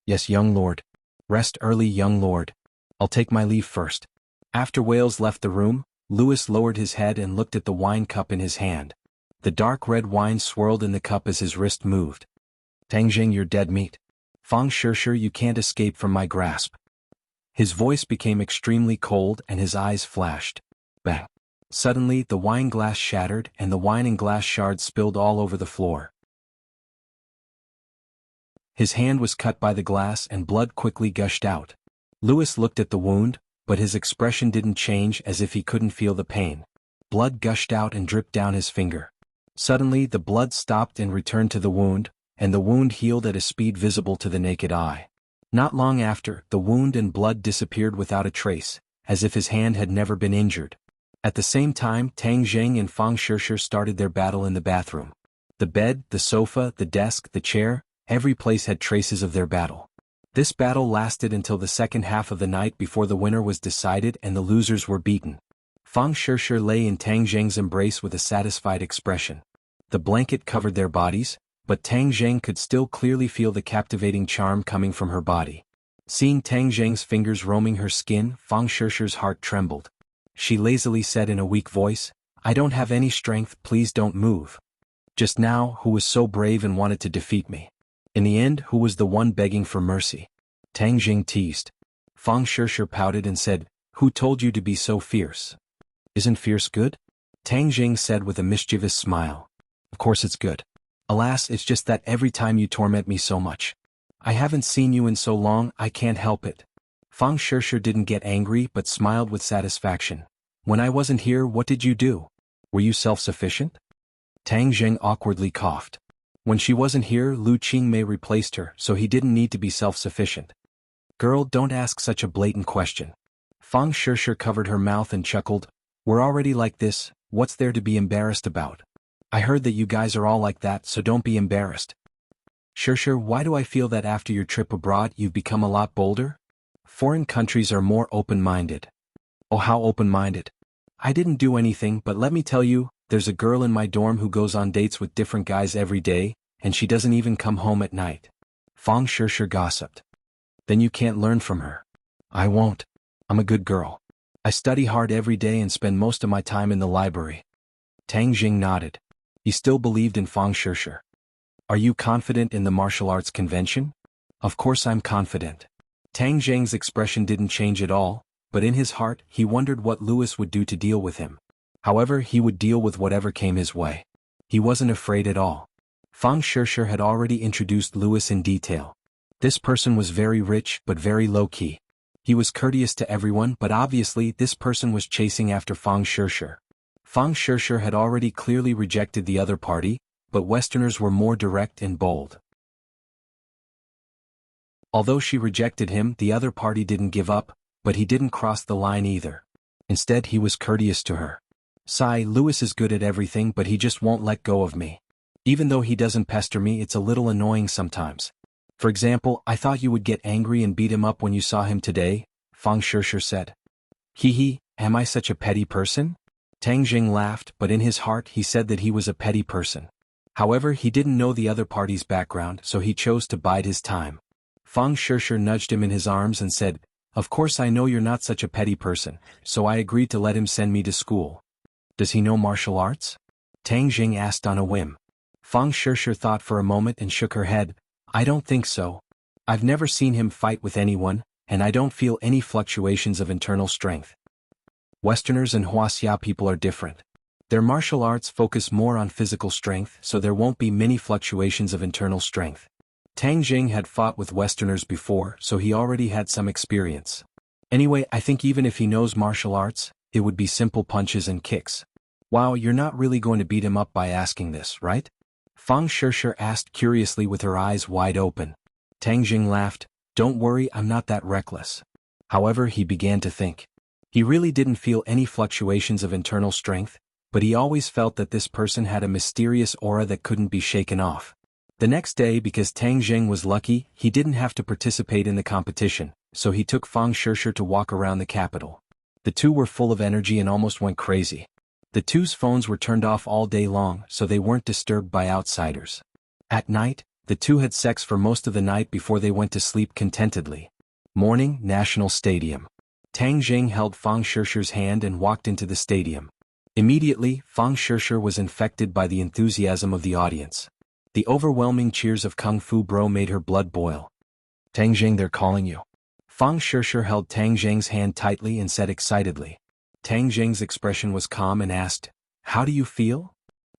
"Yes, young lord." "Rest early, young lord. I'll take my leave first." After Wales left the room, Louis lowered his head and looked at the wine cup in his hand. The dark red wine swirled in the cup as his wrist moved. "Tang Jing, you're dead meat. Fang Shishir, you can't escape from my grasp." His voice became extremely cold and his eyes flashed. Bang! Suddenly the wine glass shattered and the wine and glass shards spilled all over the floor. His hand was cut by the glass and blood quickly gushed out. Louis looked at the wound, but his expression didn't change, as if he couldn't feel the pain. Blood gushed out and dripped down his finger. Suddenly the blood stopped and returned to the wound, and the wound healed at a speed visible to the naked eye. Not long after, the wound and blood disappeared without a trace, as if his hand had never been injured. At the same time, Tang Jing and Fang Shishir started their battle in the bathroom. The bed, the sofa, the desk, the chair, every place had traces of their battle. This battle lasted until the second half of the night before the winner was decided and the losers were beaten. Fang Shishir lay in Tang Jing's embrace with a satisfied expression. The blanket covered their bodies, but Tang Jing could still clearly feel the captivating charm coming from her body. Seeing Tang Jing's fingers roaming her skin, Fang Shishir's heart trembled. She lazily said in a weak voice, "I don't have any strength, please don't move." Just now, who was so brave and wanted to defeat me? In the end, who was the one begging for mercy? Tang Jing teased. Fang Shishir pouted and said, "Who told you to be so fierce? Isn't fierce good?" Tang Jing said with a mischievous smile. "Of course it's good. Alas, it's just that every time you torment me so much. I haven't seen you in so long, I can't help it." Fang Shishir didn't get angry but smiled with satisfaction. "When I wasn't here, what did you do? Were you self-sufficient?" Tang Jing awkwardly coughed. When she wasn't here, Lu Qingmei replaced her, so he didn't need to be self-sufficient. "Girl, don't ask such a blatant question." Fang Shishir covered her mouth and chuckled. "We're already like this, what's there to be embarrassed about? I heard that you guys are all like that, so don't be embarrassed." "Shishir, why do I feel that after your trip abroad you've become a lot bolder? Foreign countries are more open-minded." "Oh, how open-minded? I didn't do anything, but let me tell you, there's a girl in my dorm who goes on dates with different guys every day, and she doesn't even come home at night." Fang Shishir gossiped. "Then you can't learn from her." "I won't. I'm a good girl. I study hard every day and spend most of my time in the library." Tang Jing nodded. He still believed in Fang Shishir. "Are you confident in the martial arts convention?" "Of course I'm confident." Tang Jing's expression didn't change at all, but in his heart he wondered what Louis would do to deal with him. However, he would deal with whatever came his way. He wasn't afraid at all. Fang Shishir had already introduced Louis in detail. This person was very rich but very low-key. He was courteous to everyone, but obviously this person was chasing after Fang Shishir. Fang Shishir had already clearly rejected the other party, but Westerners were more direct and bold. Although she rejected him, the other party didn't give up, but he didn't cross the line either. Instead, he was courteous to her. "Sigh, Louis is good at everything, but he just won't let go of me. Even though he doesn't pester me, it's a little annoying sometimes. For example, I thought you would get angry and beat him up when you saw him today," Fang Shishir said. "Hee, am I such a petty person?" Tang Jing laughed, but in his heart he said that he was a petty person. However, he didn't know the other party's background, so he chose to bide his time. Fang Shishir nudged him in his arms and said, "Of course I know you're not such a petty person, so I agreed to let him send me to school." "Does he know martial arts?" Tang Jing asked on a whim. Fang Shishir thought for a moment and shook her head. "I don't think so. I've never seen him fight with anyone, and I don't feel any fluctuations of internal strength." Westerners and Wuxia people are different. Their martial arts focus more on physical strength, so there won't be many fluctuations of internal strength. Tang Jing had fought with Westerners before, so he already had some experience. Anyway, I think even if he knows martial arts, it would be simple punches and kicks. "Wow, you're not really going to beat him up by asking this, right?" Fang Shishir asked curiously with her eyes wide open. Tang Jing laughed. "Don't worry, I'm not that reckless." However, he began to think. He really didn't feel any fluctuations of internal strength, but he always felt that this person had a mysterious aura that couldn't be shaken off. The next day, because Tang Jing was lucky, he didn't have to participate in the competition, so he took Fang Shishir to walk around the capital. The two were full of energy and almost went crazy. The two's phones were turned off all day long, so they weren't disturbed by outsiders. At night, the two had sex for most of the night before they went to sleep contentedly. Morning, National Stadium. Tang Jing held Fang Shishir's hand and walked into the stadium. Immediately, Fang Shishir was infected by the enthusiasm of the audience. The overwhelming cheers of Kung Fu Bro made her blood boil. "Tang Jing, they're calling you." Fang Shishir held Tang Jing's hand tightly and said excitedly. Tang Jing's expression was calm and asked, "How do you feel?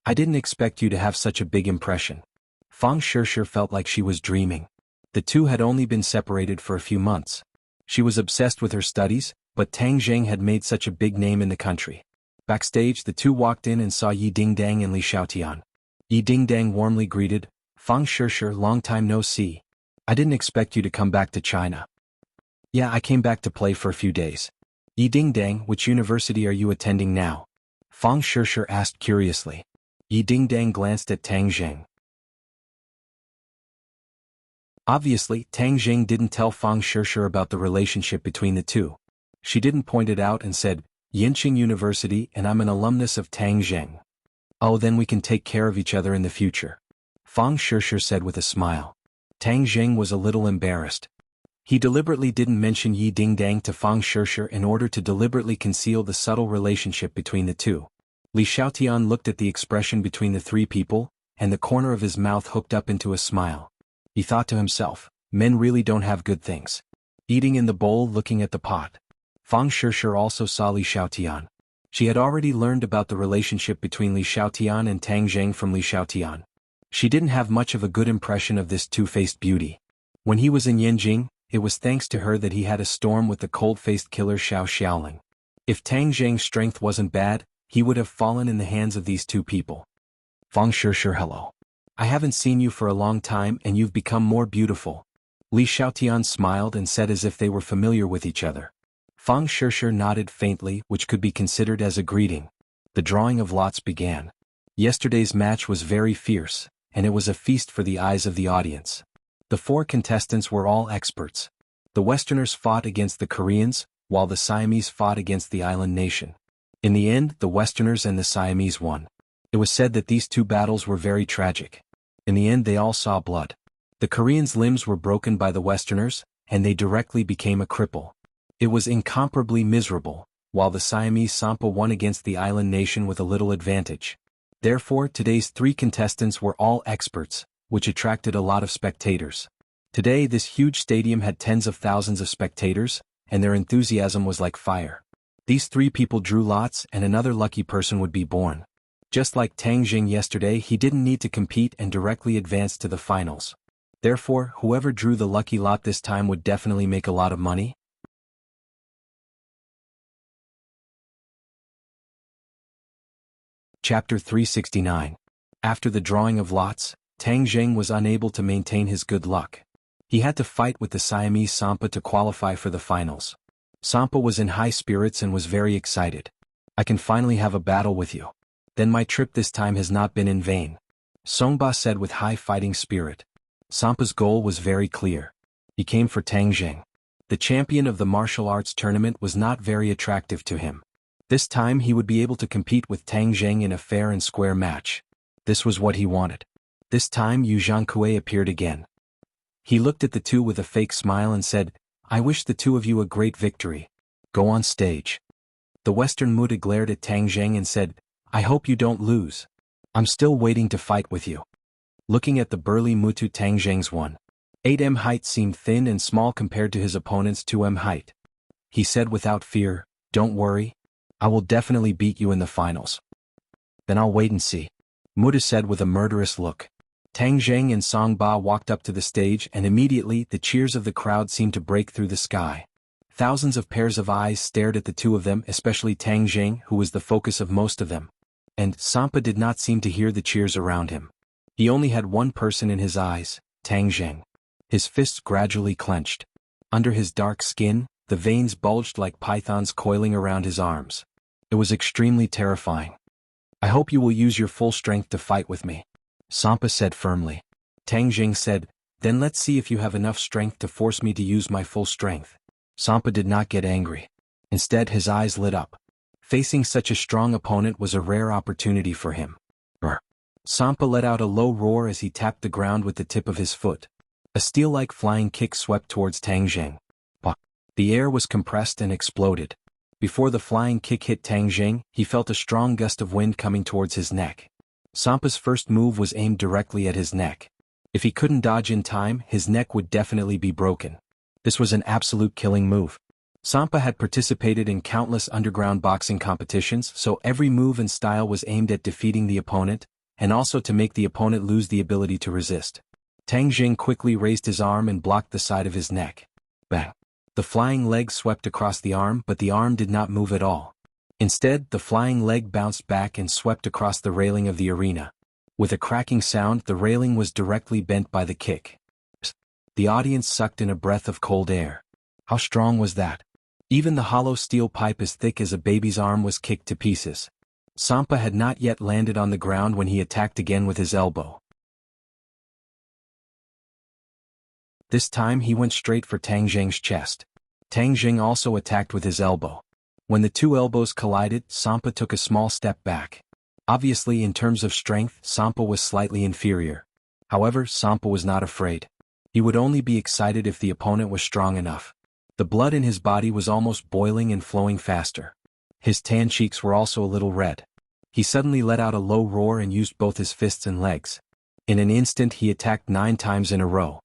I didn't expect you to have such a big impression." Fang Shishir felt like she was dreaming. The two had only been separated for a few months. She was obsessed with her studies, but Tang Jing had made such a big name in the country. Backstage, the two walked in and saw Yi Dingdang and Li Xiaotian. Yi Dingdang warmly greeted, "Fang Shishir, long time no see. I didn't expect you to come back to China." "Yeah, I came back to play for a few days." "Yi Dingdang, which university are you attending now?" Fang Shishir asked curiously. Yi Dingdang glanced at Tang Jing. Obviously, Tang Jing didn't tell Fang Shishir about the relationship between the two. She didn't point it out and said, "Yinqing University, and I'm an alumnus of Tang Jing." "Oh, then we can take care of each other in the future," Fang Shishir said with a smile. Tang Jing was a little embarrassed. He deliberately didn't mention Yi Dingdang to Fang Shishir in order to deliberately conceal the subtle relationship between the two. Li Xiaotian looked at the expression between the three people, and the corner of his mouth hooked up into a smile. He thought to himself, men really don't have good things. eating in the bowl looking at the pot. Fang Shishir also saw Li Xiaotian. She had already learned about the relationship between Li Xiaotian and Tang Zheng from Li Xiaotian. She didn't have much of a good impression of this two-faced beauty. When he was in Yanjing, it was thanks to her that he had a storm with the cold-faced killer Xiao Xiaoling. If Tang Zheng's strength wasn't bad, he would have fallen in the hands of these two people. Fang Shishir, hello. I haven't seen you for a long time and you've become more beautiful. Li Xiaotian smiled and said as if they were familiar with each other. Fang Shishir nodded faintly, which could be considered as a greeting. The drawing of lots began. Yesterday's match was very fierce, and it was a feast for the eyes of the audience. The 4 contestants were all experts. The Westerners fought against the Koreans, while the Siamese fought against the island nation. In the end, the Westerners and the Siamese won. It was said that these 2 battles were very tragic. In the end they all saw blood. The Koreans' limbs were broken by the Westerners, and they directly became a cripple. It was incomparably miserable, while the Siamese Sampa won against the island nation with a little advantage. Therefore, today's 3 contestants were all experts, which attracted a lot of spectators. Today this huge stadium had tens of thousands of spectators, and their enthusiasm was like fire. These 3 people drew lots and another lucky person would be born. Just like Tang Zheng yesterday, he didn't need to compete and directly advanced to the finals. Therefore, whoever drew the lucky lot this time would definitely make a lot of money. Chapter 369. After the drawing of lots, Tang Zheng was unable to maintain his good luck. He had to fight with the Siamese Sampa to qualify for the finals. Sampa was in high spirits and was very excited. I can finally have a battle with you. Then my trip this time has not been in vain. Songba said with high fighting spirit. Sampa's goal was very clear. He came for Tang Zheng. The champion of the martial arts tournament was not very attractive to him. This time he would be able to compete with Tang Zheng in a fair and square match. This was what he wanted. This time Yu Zhangkue appeared again. He looked at the 2 with a fake smile and said, I wish the 2 of you a great victory. Go on stage. The Western Muta glared at Tang Zheng and said, I hope you don't lose. I'm still waiting to fight with you. Looking at the burly Mutu, Tang Zheng's 1.8 height seemed thin and small compared to his opponent's 2 height. He said without fear, don't worry. I will definitely beat you in the finals. Then I'll wait and see. Muta said with a murderous look. Tang Zheng and Songba walked up to the stage and immediately the cheers of the crowd seemed to break through the sky. Thousands of pairs of eyes stared at the 2 of them, especially Tang Zheng, who was the focus of most of them. And Sampa did not seem to hear the cheers around him. He only had one person in his eyes, Tang Zheng. His fists gradually clenched. Under his dark skin, the veins bulged like pythons coiling around his arms. It was extremely terrifying. I hope you will use your full strength to fight with me. Sampa said firmly. Tang Zheng said, then let's see if you have enough strength to force me to use my full strength. Sampa did not get angry. Instead his eyes lit up. Facing such a strong opponent was a rare opportunity for him. Sampa let out a low roar as he tapped the ground with the tip of his foot. A steel-like flying kick swept towards Tang Zheng. The air was compressed and exploded. Before the flying kick hit Tang Zheng, he felt a strong gust of wind coming towards his neck. Sampa's first move was aimed directly at his neck. If he couldn't dodge in time, his neck would definitely be broken. This was an absolute killing move. Sampa had participated in countless underground boxing competitions, so every move and style was aimed at defeating the opponent, and also to make the opponent lose the ability to resist. Tang Zheng quickly raised his arm and blocked the side of his neck. Bang! The flying leg swept across the arm, but the arm did not move at all. Instead, the flying leg bounced back and swept across the railing of the arena. With a cracking sound, the railing was directly bent by the kick. The audience sucked in a breath of cold air. How strong was that? Even the hollow steel pipe as thick as a baby's arm was kicked to pieces. Sampa had not yet landed on the ground when he attacked again with his elbow. This time he went straight for Tang Zheng's chest. Tang Zheng also attacked with his elbow. When the 2 elbows collided, Sampa took a small step back. Obviously, in terms of strength, Sampa was slightly inferior. However, Sampa was not afraid. He would only be excited if the opponent was strong enough. The blood in his body was almost boiling and flowing faster. His tan cheeks were also a little red. He suddenly let out a low roar and used both his fists and legs. In an instant he attacked 9 times in a row.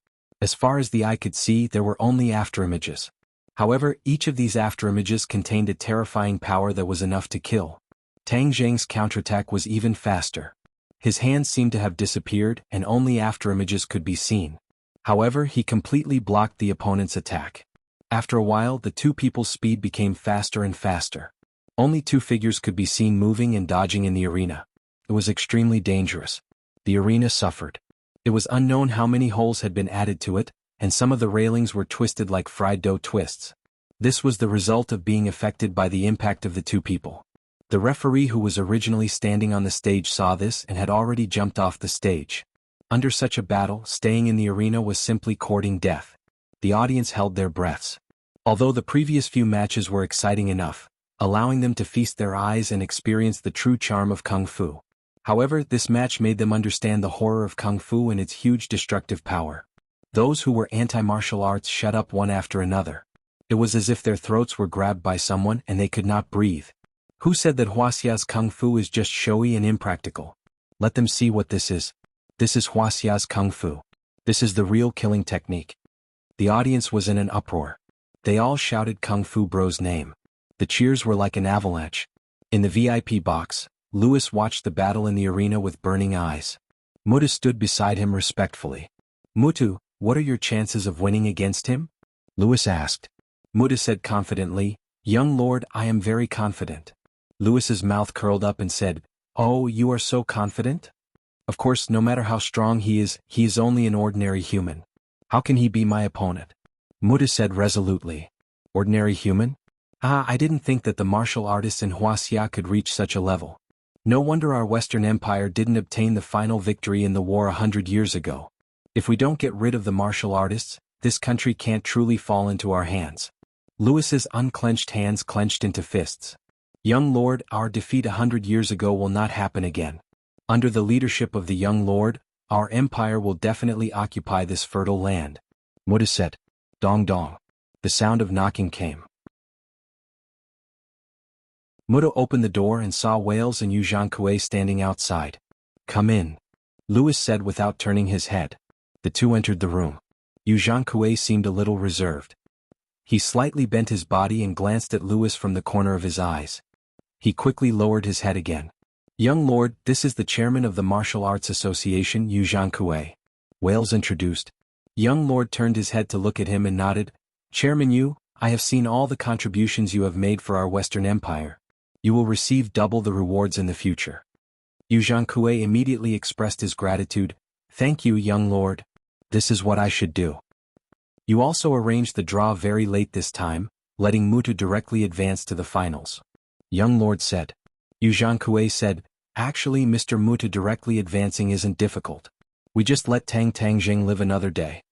As far as the eye could see, there were only afterimages. However, each of these afterimages contained a terrifying power that was enough to kill. Tang Zheng's counterattack was even faster. His hands seemed to have disappeared and only afterimages could be seen. However, he completely blocked the opponent's attack. After a while, the two people's speed became faster and faster. Only two figures could be seen moving and dodging in the arena. It was extremely dangerous. The arena suffered. It was unknown how many holes had been added to it, and some of the railings were twisted like fried dough twists. This was the result of being affected by the impact of the two people. The referee who was originally standing on the stage saw this and had already jumped off the stage. Under such a battle, staying in the arena was simply courting death. The audience held their breaths. Although the previous few matches were exciting enough, allowing them to feast their eyes and experience the true charm of Kung Fu. However, this match made them understand the horror of Kung Fu and its huge destructive power. Those who were anti-martial arts shut up one after another. It was as if their throats were grabbed by someone and they could not breathe. Who said that Wuxia's Kung Fu is just showy and impractical? Let them see what this is. This is Wuxia's Kung Fu. This is the real killing technique. The audience was in an uproar. They all shouted Kung Fu Bro's name. The cheers were like an avalanche. In the VIP box, Louis watched the battle in the arena with burning eyes. Muta stood beside him respectfully. Mutu, what are your chances of winning against him? Louis asked. Muta said confidently, Young Lord, I am very confident. Louis's mouth curled up and said, Oh, you are so confident? Of course, no matter how strong he is only an ordinary human. How can he be my opponent? Muta said resolutely. Ordinary human? I didn't think that the martial artists in Wuxia could reach such a level. No wonder our Western Empire didn't obtain the final victory in the war 100 years ago. If we don't get rid of the martial artists, this country can't truly fall into our hands. Louis's unclenched hands clenched into fists. Young Lord, our defeat 100 years ago will not happen again. Under the leadership of the young Lord, our empire will definitely occupy this fertile land. Muta said. Dong dong. The sound of knocking came. Muta opened the door and saw Wales and Yu Zhankui standing outside. Come in. Louis said without turning his head. The two entered the room. Yu Zhankui seemed a little reserved. He slightly bent his body and glanced at Louis from the corner of his eyes. He quickly lowered his head again. Young Lord, this is the chairman of the Martial Arts Association, Yu Zhankui. Wales introduced. Young Lord turned his head to look at him and nodded. Chairman Yu, I have seen all the contributions you have made for our Western Empire. You will receive double the rewards in the future. Yu Zhankui immediately expressed his gratitude. Thank you, young lord. This is what I should do. You also arranged the draw very late this time, letting Mutu directly advance to the finals. Young lord said. Yu Zhankui said, Actually, Mr. Mutu directly advancing isn't difficult. We just let Tang Tangjing live another day.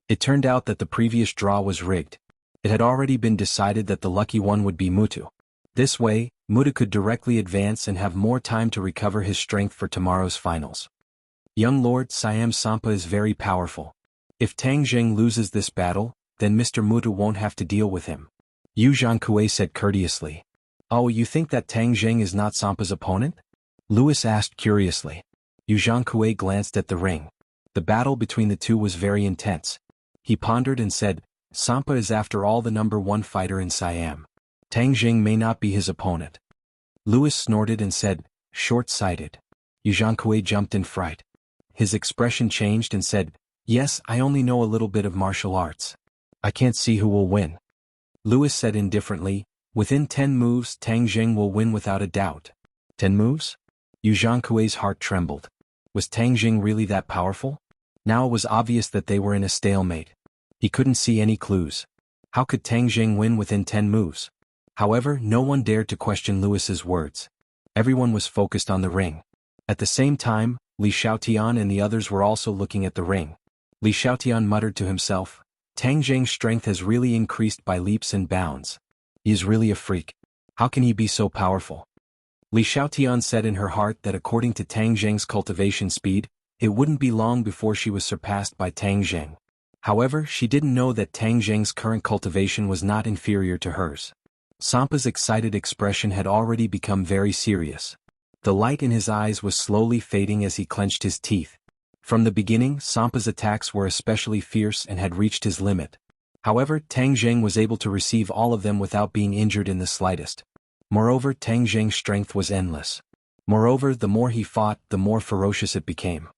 It turned out that the previous draw was rigged. It had already been decided that the lucky one would be Mutu. This way, Muta could directly advance and have more time to recover his strength for tomorrow's finals. Young Lord Siam Sampa is very powerful. If Tang Zheng loses this battle, then Mr. Muta won't have to deal with him. Yu Zhankui said courteously. Oh, you think that Tang Zheng is not Sampa's opponent? Louis asked curiously. Yu Zhankui glanced at the ring. The battle between the two was very intense. He pondered and said, Sampa is after all the #1 fighter in Siam. Tang Zheng may not be his opponent. Louis snorted and said, short-sighted. Yu Zhankui jumped in fright. His expression changed and said, Yes, I only know a little bit of martial arts. I can't see who will win. Louis said indifferently, Within 10 moves Tang Zheng will win without a doubt. 10 moves? Yu Zhankui's heart trembled. Was Tang Zheng really that powerful? Now it was obvious that they were in a stalemate. He couldn't see any clues. How could Tang Zheng win within 10 moves? However, no one dared to question Louis's words. Everyone was focused on the ring. At the same time, Li Xiaotian and the others were also looking at the ring. Li Xiaotian muttered to himself, Tang Zheng's strength has really increased by leaps and bounds. He is really a freak. How can he be so powerful? Li Xiaotian said in her heart that according to Tang Zheng's cultivation speed, it wouldn't be long before she was surpassed by Tang Zheng. However, she didn't know that Tang Zheng's current cultivation was not inferior to hers. Sampa's excited expression had already become very serious. The light in his eyes was slowly fading as he clenched his teeth. From the beginning, Sampa's attacks were especially fierce and had reached his limit. However, Tang Jing was able to receive all of them without being injured in the slightest. Moreover, Tang Jing's strength was endless. Moreover, the more he fought, the more ferocious it became.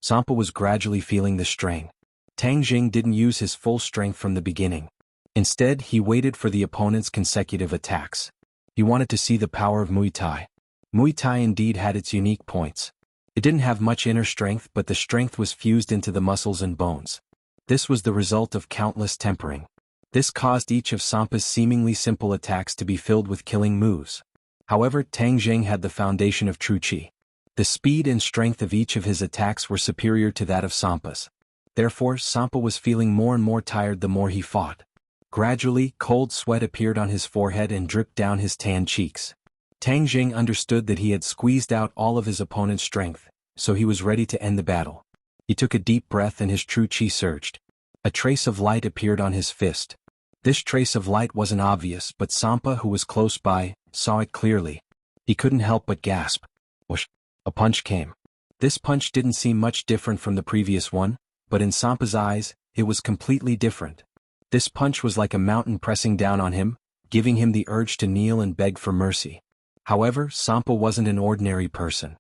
Sampa was gradually feeling the strain. Tang Jing didn't use his full strength from the beginning. Instead, he waited for the opponent's consecutive attacks. He wanted to see the power of Muay Thai. Muay Thai indeed had its unique points. It didn't have much inner strength, but the strength was fused into the muscles and bones. This was the result of countless tempering. This caused each of Sampa's seemingly simple attacks to be filled with killing moves. However, Tang Jing had the foundation of true qi. The speed and strength of each of his attacks were superior to that of Sampa's. Therefore, Sampa was feeling more and more tired the more he fought. Gradually, cold sweat appeared on his forehead and dripped down his tan cheeks. Tang Jing understood that he had squeezed out all of his opponent's strength, so he was ready to end the battle. He took a deep breath and his true qi surged. A trace of light appeared on his fist. This trace of light wasn't obvious, but Sampa, who was close by, saw it clearly. He couldn't help but gasp. Whoosh! A punch came. This punch didn't seem much different from the previous one, but in Sampa's eyes, it was completely different. This punch was like a mountain pressing down on him, giving him the urge to kneel and beg for mercy. However, Sampa wasn't an ordinary person.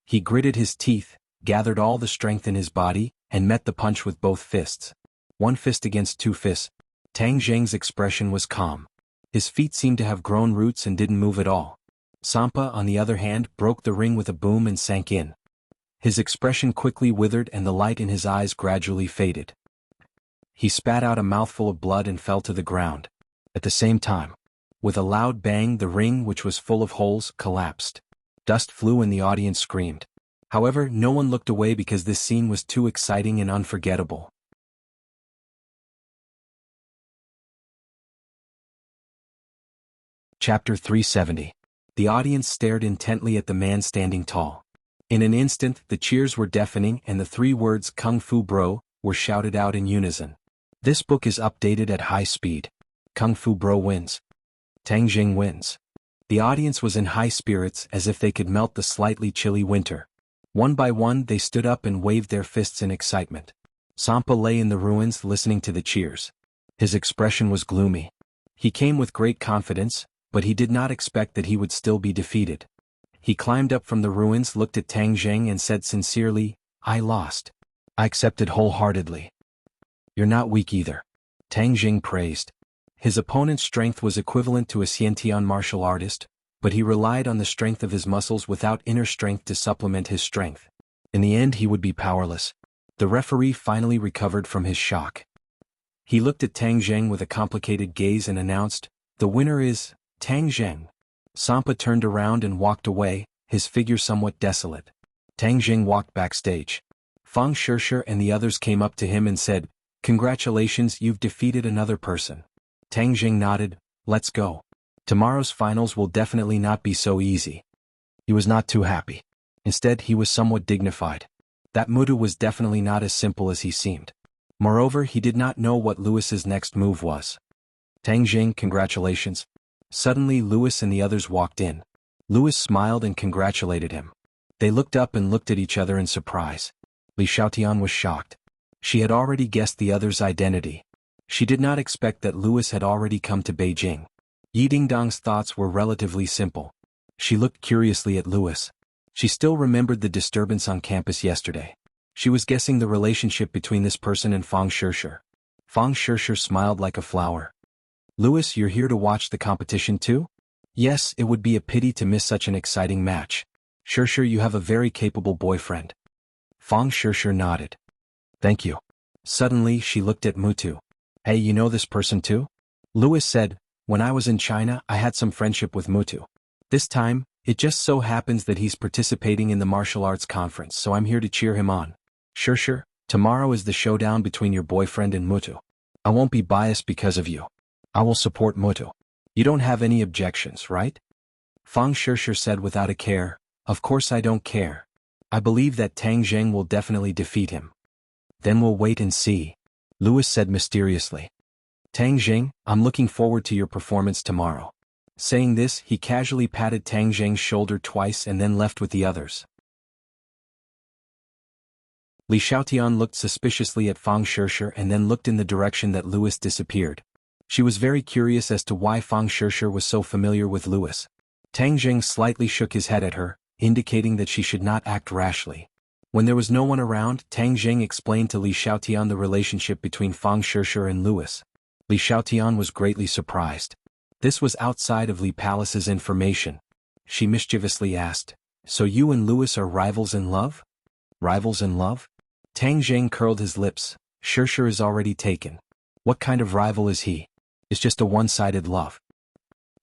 He gritted his teeth, gathered all the strength in his body, and met the punch with both fists. One fist against two fists. Tang Jing's expression was calm. His feet seemed to have grown roots and didn't move at all. Sampa, on the other hand, broke the ring with a boom and sank in. His expression quickly withered and the light in his eyes gradually faded. He spat out a mouthful of blood and fell to the ground. At the same time, with a loud bang, the ring, which was full of holes, collapsed. Dust flew and the audience screamed. However, no one looked away because this scene was too exciting and unforgettable. Chapter 370. The audience stared intently at the man standing tall. In an instant, the cheers were deafening and the three words "Kung Fu Bro" were shouted out in unison. This book is updated at high speed. Kung Fu Bro wins. Tang Jing wins. The audience was in high spirits as if they could melt the slightly chilly winter. One by one they stood up and waved their fists in excitement. Sampa lay in the ruins listening to the cheers. His expression was gloomy. He came with great confidence, but he did not expect that he would still be defeated. He climbed up from the ruins, looked at Tang Jing and said sincerely, "I lost. I accept it wholeheartedly." "You're not weak either," Tang Jing praised. His opponent's strength was equivalent to a Xiantian martial artist, but he relied on the strength of his muscles without inner strength to supplement his strength. In the end he would be powerless. The referee finally recovered from his shock. He looked at Tang Jing with a complicated gaze and announced, "The winner is Tang Jing." Sampa turned around and walked away, his figure somewhat desolate. Tang Jing walked backstage. Fang Shishir and the others came up to him and said, "Congratulations, you've defeated another person." Tang Jing nodded, "Let's go. Tomorrow's finals will definitely not be so easy." He was not too happy. Instead, he was somewhat dignified. That Mutu was definitely not as simple as he seemed. Moreover, he did not know what Lewis's next move was. "Tang Jing, congratulations." Suddenly Lewis and the others walked in. Lewis smiled and congratulated him. They looked up and looked at each other in surprise. Li Xiaotian was shocked. She had already guessed the other's identity. She did not expect that Lewis had already come to Beijing. Yi Dingdong's thoughts were relatively simple. She looked curiously at Lewis. She still remembered the disturbance on campus yesterday. She was guessing the relationship between this person and Fang Shishir. Fang Shishir smiled like a flower. "Lewis, you're here to watch the competition too?" "Yes, it would be a pity to miss such an exciting match. Shishir, you have a very capable boyfriend." Fang Shishir nodded. "Thank you." Suddenly she looked at Mutu. "Hey, you know this person too?" Lewis said, "When I was in China, I had some friendship with Mutu. This time, it just so happens that he's participating in the martial arts conference, so I'm here to cheer him on. Shishir, tomorrow is the showdown between your boyfriend and Mutu. I won't be biased because of you. I will support Mutu. You don't have any objections, right?" Fang Shishir said without a care, "Of course I don't care. I believe that Tang Jing will definitely defeat him." "Then we'll wait and see," Lewis said mysteriously. "Tang Jing, I'm looking forward to your performance tomorrow." Saying this, he casually patted Tang Jing's shoulder twice and then left with the others. Li Xiaotian looked suspiciously at Fang Shishir and then looked in the direction that Louis disappeared. She was very curious as to why Fang Shishir was so familiar with Louis. Tang Jing slightly shook his head at her, indicating that she should not act rashly. When there was no one around, Tang Jing explained to Li Xiaotian the relationship between Fang Shishir and Louis. Li Xiaotian was greatly surprised. This was outside of Li Palace's information. She mischievously asked, "So you and Louis are rivals in love?" "Rivals in love?" Tang Jing curled his lips. "Shishir is already taken. What kind of rival is he? It's just a one-sided love."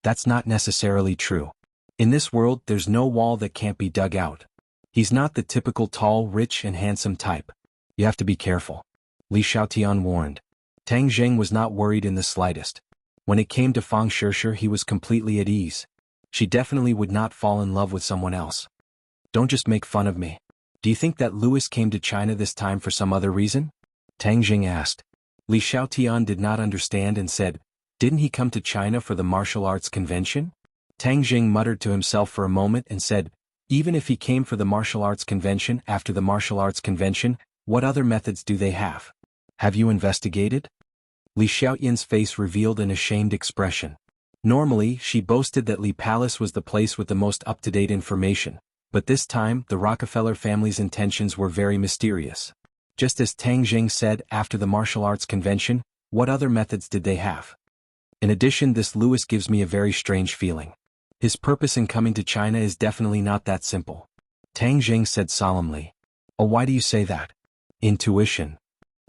"That's not necessarily true. In this world there's no wall that can't be dug out. He's not the typical tall, rich and handsome type. You have to be careful," Li Xiaotian warned. Tang Jing was not worried in the slightest. When it came to Fang Shishir he was completely at ease. She definitely would not fall in love with someone else. "Don't just make fun of me. Do you think that Louis came to China this time for some other reason?" Tang Jing asked. Li Xiaotian did not understand and said, "Didn't he come to China for the martial arts convention?" Tang Jing muttered to himself for a moment and said, "Even if he came for the martial arts convention, after the martial arts convention, what other methods do they have? Have you investigated?" Li Xiaotian's face revealed an ashamed expression. Normally, she boasted that Li Palace was the place with the most up-to-date information, but this time the Rockefeller family's intentions were very mysterious. Just as Tang Jing said, after the martial arts convention, what other methods did they have? In addition, this Louis gives me a very strange feeling. His purpose in coming to China is definitely not that simple. Tang Jing said solemnly. "Oh, why do you say that?" "Intuition."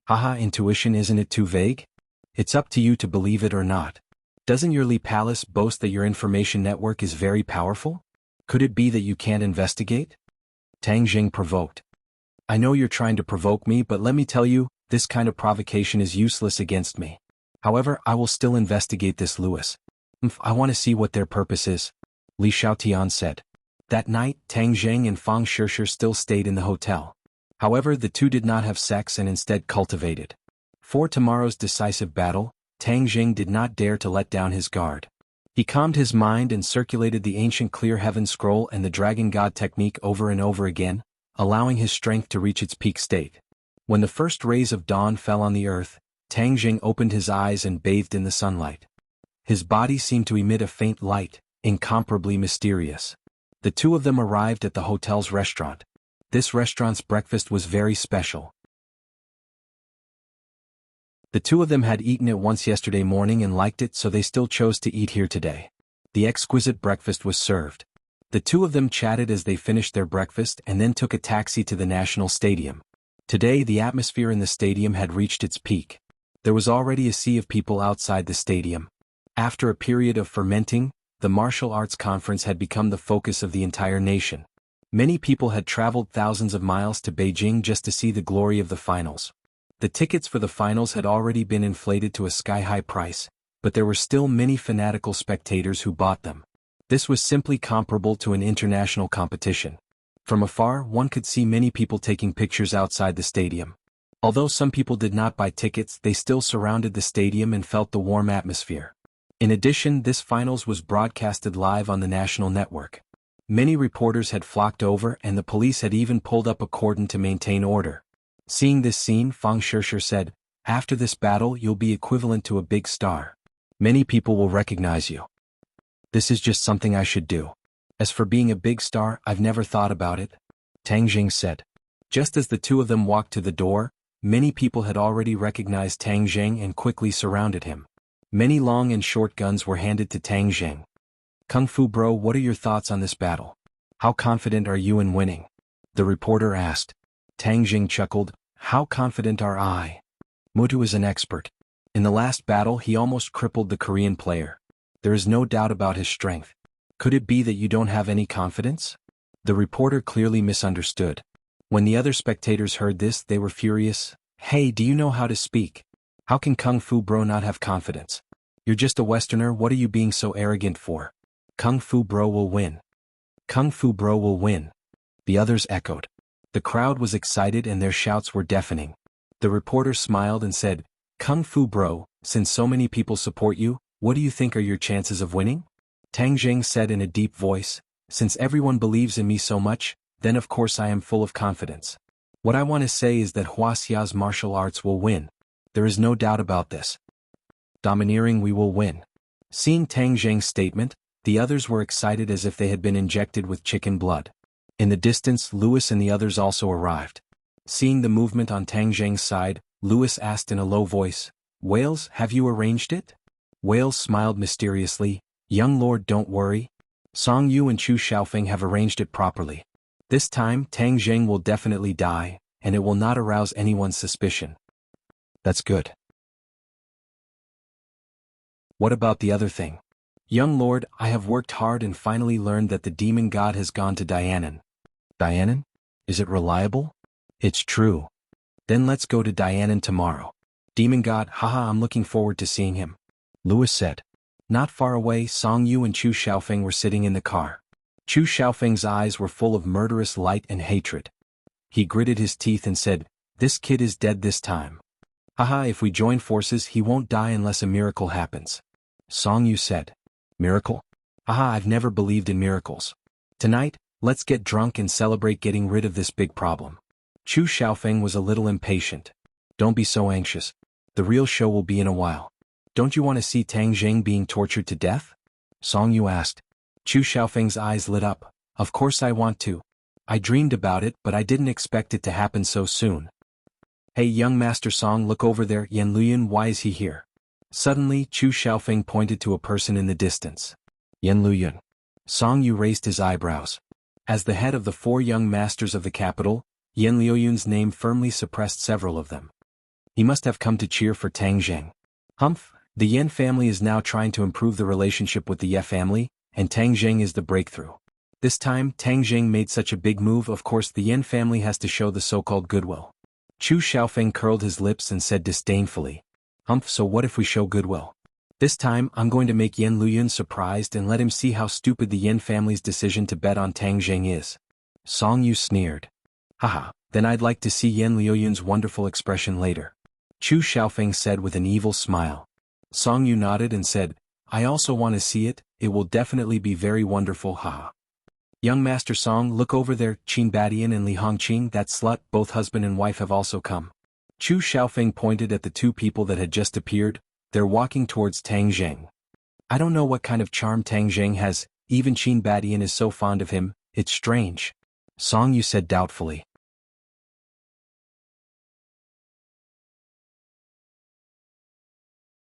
"Haha, intuition, isn't it too vague? It's up to you to believe it or not. Doesn't your Li Palace boast that your information network is very powerful? Could it be that you can't investigate?" Tang Jing provoked. "I know you're trying to provoke me, but let me tell you, this kind of provocation is useless against me. However, I will still investigate this Louis. I want to see what their purpose is," Li Xiaotian said. That night, Tang Jing and Fang Shishir still stayed in the hotel. However, the two did not have sex and instead cultivated. For tomorrow's decisive battle, Tang Jing did not dare to let down his guard. He calmed his mind and circulated the ancient Clear Heaven Scroll and the Dragon God technique over and over again, allowing his strength to reach its peak state. When the first rays of dawn fell on the earth, Tang Jing opened his eyes and bathed in the sunlight. His body seemed to emit a faint light, incomparably mysterious. The two of them arrived at the hotel's restaurant. This restaurant's breakfast was very special. The two of them had eaten it once yesterday morning and liked it, so they still chose to eat here today. The exquisite breakfast was served. The two of them chatted as they finished their breakfast and then took a taxi to the National Stadium. Today the atmosphere in the stadium had reached its peak. There was already a sea of people outside the stadium. After a period of fermenting, the martial arts conference had become the focus of the entire nation. Many people had traveled thousands of miles to Beijing just to see the glory of the finals. The tickets for the finals had already been inflated to a sky-high price, but there were still many fanatical spectators who bought them. This was simply comparable to an international competition. From afar, one could see many people taking pictures outside the stadium. Although some people did not buy tickets, they still surrounded the stadium and felt the warm atmosphere. In addition, this finals was broadcasted live on the national network. Many reporters had flocked over and the police had even pulled up a cordon to maintain order. Seeing this scene, Fang Shishir said, "After this battle you'll be equivalent to a big star. Many people will recognize you. This is just something I should do. As for being a big star, I've never thought about it," Tang Jing said. Just as the two of them walked to the door, many people had already recognized Tang Jing and quickly surrounded him. Many long and short guns were handed to Tang Jing. "Kung Fu bro, what are your thoughts on this battle? How confident are you in winning?" the reporter asked. Tang Jing chuckled, "How confident are I? Mutu is an expert. In the last battle he almost crippled the Korean player. There is no doubt about his strength. Could it be that you don't have any confidence?" The reporter clearly misunderstood. When the other spectators heard this, they were furious. "Hey, do you know how to speak? How can Kung Fu bro not have confidence? You're just a Westerner, what are you being so arrogant for? Kung Fu bro will win. Kung Fu bro will win." The others echoed. The crowd was excited and their shouts were deafening. The reporter smiled and said, "Kung Fu bro, since so many people support you, what do you think are your chances of winning?" Tang Jing said in a deep voice, "Since everyone believes in me so much, then of course I am full of confidence. What I want to say is that Huaxia's martial arts will win. There is no doubt about this. Domineering, we will win. Seeing Tang Zheng's statement, the others were excited as if they had been injected with chicken blood. In the distance, Louis and the others also arrived. Seeing the movement on Tang Zheng's side, Louis asked in a low voice, "Wales, have you arranged it?" Wales smiled mysteriously, "Young lord, don't worry. Song Yu and Chu Xiaofeng have arranged it properly. This time, Tang Zheng will definitely die, and it will not arouse anyone's suspicion." That's good. What about the other thing? Young lord, I have worked hard and finally learned that the demon god has gone to Dianan. Dianan? Is it reliable? It's true. Then let's go to Dianan tomorrow. Demon god, haha, I'm looking forward to seeing him. Louis said. Not far away, Song Yu and Chu Xiaofeng were sitting in the car. Chu Xiaofeng's eyes were full of murderous light and hatred. He gritted his teeth and said, "This kid is dead this time. Haha, if we join forces he won't die unless a miracle happens." Song Yu said. Miracle? Haha, I've never believed in miracles. Tonight, let's get drunk and celebrate getting rid of this big problem. Chu Xiaofeng was a little impatient. Don't be so anxious. The real show will be in a while. Don't you want to see Tang Zheng being tortured to death? Song Yu asked. Chu Xiaofeng's eyes lit up. Of course I want to. I dreamed about it, but I didn't expect it to happen so soon. Hey young Master Song, look over there, Yan Luyan, why is he here? Suddenly, Chu Xiaofeng pointed to a person in the distance. Yan Luyan. Song Yu raised his eyebrows. As the head of the 4 young masters of the capital, Yan Liuyun's name firmly suppressed several of them. He must have come to cheer for Tang Zheng. Humph, the Yan family is now trying to improve the relationship with the Ye family, and Tang Zheng is the breakthrough. This time, Tang Zheng made such a big move, of course the Yan family has to show the so-called goodwill. Chu Xiaofeng curled his lips and said disdainfully, Humph, so what if we show goodwill? This time, I'm going to make Yan Luyan surprised and let him see how stupid the Yan family's decision to bet on Tang Zheng is. Song Yu sneered. Haha, then I'd like to see Yan Liuyun's wonderful expression later. Chu Xiaofeng said with an evil smile. Song Yu nodded and said, I also want to see it, it will definitely be very wonderful, haha. Young Master Song, look over there, Qin Badian and Li Hongqing, that slut, both husband and wife have also come. Chu Xiaofeng pointed at the 2 people that had just appeared. They're walking towards Tang Zheng. I don't know what kind of charm Tang Zheng has, even Qin Badian is so fond of him, it's strange. Song Yu said doubtfully.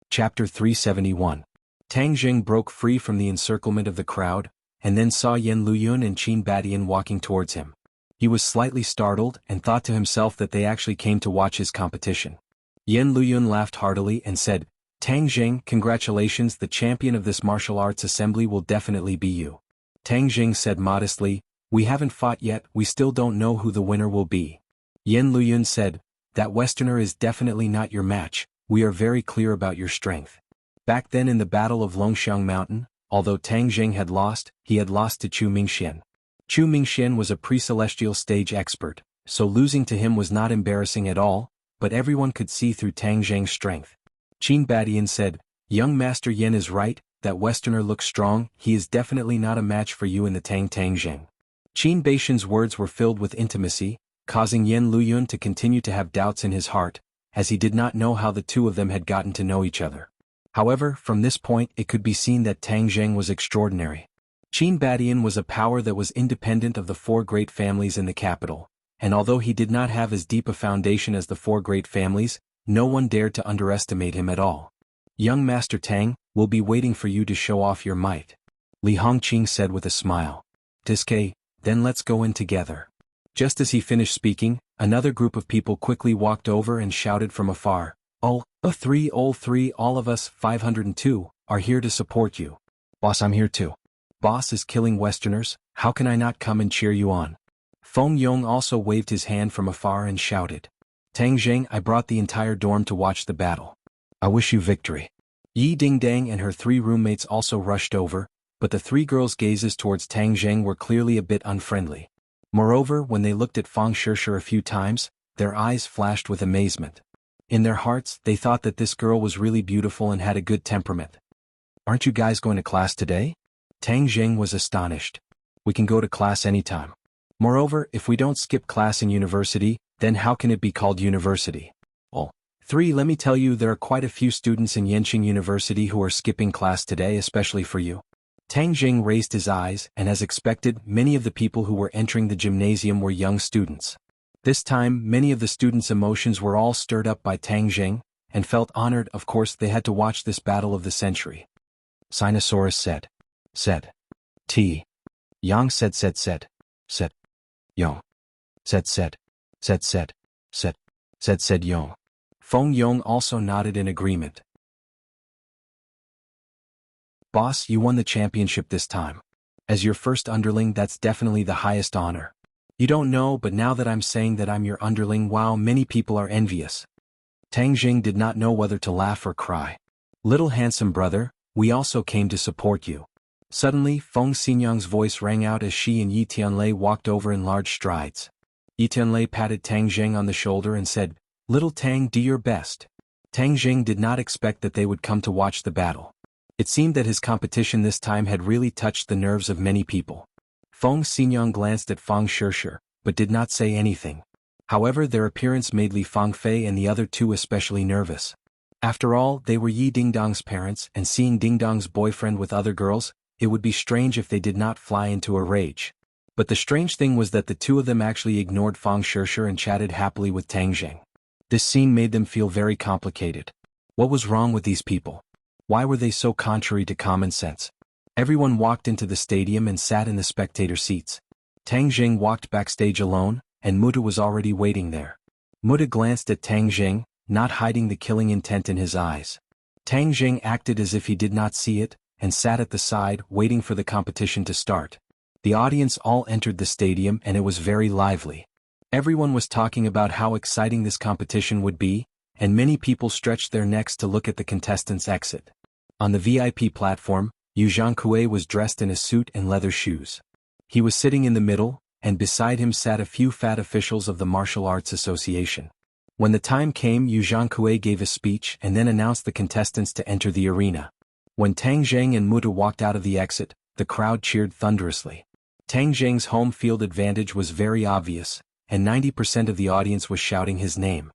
Chapter 371. Tang Zheng broke free from the encirclement of the crowd, and then saw Yan Luyun and Qin Badian walking towards him. He was slightly startled and thought to himself that they actually came to watch his competition. Yan Luyun laughed heartily and said, Tang Zheng, congratulations, the champion of this martial arts assembly will definitely be you. Tang Zheng said modestly, we haven't fought yet, we still don't know who the winner will be. Yan Luyun said, that Westerner is definitely not your match, we are very clear about your strength. Back then in the Battle of Longxiang Mountain, although Tang Zheng had lost, he had lost to Chu Mingxian. Chu Mingxian was a pre-celestial stage expert, so losing to him was not embarrassing at all, but everyone could see through Tang Zheng's strength. Qin Badian said, young Master Yan is right, that Westerner looks strong, he is definitely not a match for you in the Tang Zheng. Qin Baixian's words were filled with intimacy, causing Yan Luyun to continue to have doubts in his heart, as he did not know how the 2 of them had gotten to know each other. However, from this point it could be seen that Tang Zheng was extraordinary. Qin Badian was a power that was independent of the 4 great families in the capital, and although he did not have as deep a foundation as the 4 great families, no one dared to underestimate him at all. Young Master Tang, we'll be waiting for you to show off your might. Li Hongqing said with a smile. Diske, then let's go in together. Just as he finished speaking, another group of people quickly walked over and shouted from afar, all of us, 502, are here to support you. Boss, I'm here too. Boss is killing Westerners, how can I not come and cheer you on? Feng Yong also waved his hand from afar and shouted. Tang Zheng, I brought the entire dorm to watch the battle. I wish you victory. Yi Dingdang and her 3 roommates also rushed over, but the 3 girls' gazes towards Tang Zheng were clearly a bit unfriendly. Moreover, when they looked at Fang Shishir a few times, their eyes flashed with amazement. In their hearts, they thought that this girl was really beautiful and had a good temperament. Aren't you guys going to class today? Tang Zheng was astonished. We can go to class anytime. Moreover, if we don't skip class in university, then how can it be called university? Well, 3. Let me tell you, there are quite a few students in Yenqing University who are skipping class today, especially for you. Tang Jing raised his eyes, and as expected, many of the people who were entering the gymnasium were young students. This time, many of the students' emotions were all stirred up by Tang Jing, and felt honored. Of course they had to watch this battle of the century. Sinosaurus said. T. Yang said. Yong. Said. Yong. Feng Yong also nodded in agreement. Boss, you won the championship this time. As your first underling, that's definitely the highest honor. You don't know, but now that I'm saying that I'm your underling, wow, many people are envious. Tang Jing did not know whether to laugh or cry. Little handsome brother, we also came to support you. Suddenly, Feng Xinyang's voice rang out as she and Yi Tianlei walked over in large strides. Yi Tianlei patted Tang Jing on the shoulder and said, "Little Tang, do your best." Tang Jing did not expect that they would come to watch the battle. It seemed that his competition this time had really touched the nerves of many people. Feng Xinyang glanced at Fang Shishir, but did not say anything. However, their appearance made Li Fangfei and the other two especially nervous. After all, they were Yi Dingdong's parents, and seeing Dingdong's boyfriend with other girls, it would be strange if they did not fly into a rage. But the strange thing was that the two of them actually ignored Fang Shishir and chatted happily with Tang Jing. This scene made them feel very complicated. What was wrong with these people? Why were they so contrary to common sense? Everyone walked into the stadium and sat in the spectator seats. Tang Jing walked backstage alone, and Muta was already waiting there. Muta glanced at Tang Jing, not hiding the killing intent in his eyes. Tang Jing acted as if he did not see it, and sat at the side, waiting for the competition to start. The audience all entered the stadium and it was very lively. Everyone was talking about how exciting this competition would be, and many people stretched their necks to look at the contestants' exit. On the VIP platform, Yu Zhangkue was dressed in a suit and leather shoes. He was sitting in the middle, and beside him sat a few fat officials of the Martial Arts Association. When the time came, Yu Zhangkue gave a speech and then announced the contestants to enter the arena. When Tang Jing and Muta walked out of the exit, the crowd cheered thunderously. Tang Jing's home field advantage was very obvious, and 90% of the audience was shouting his name.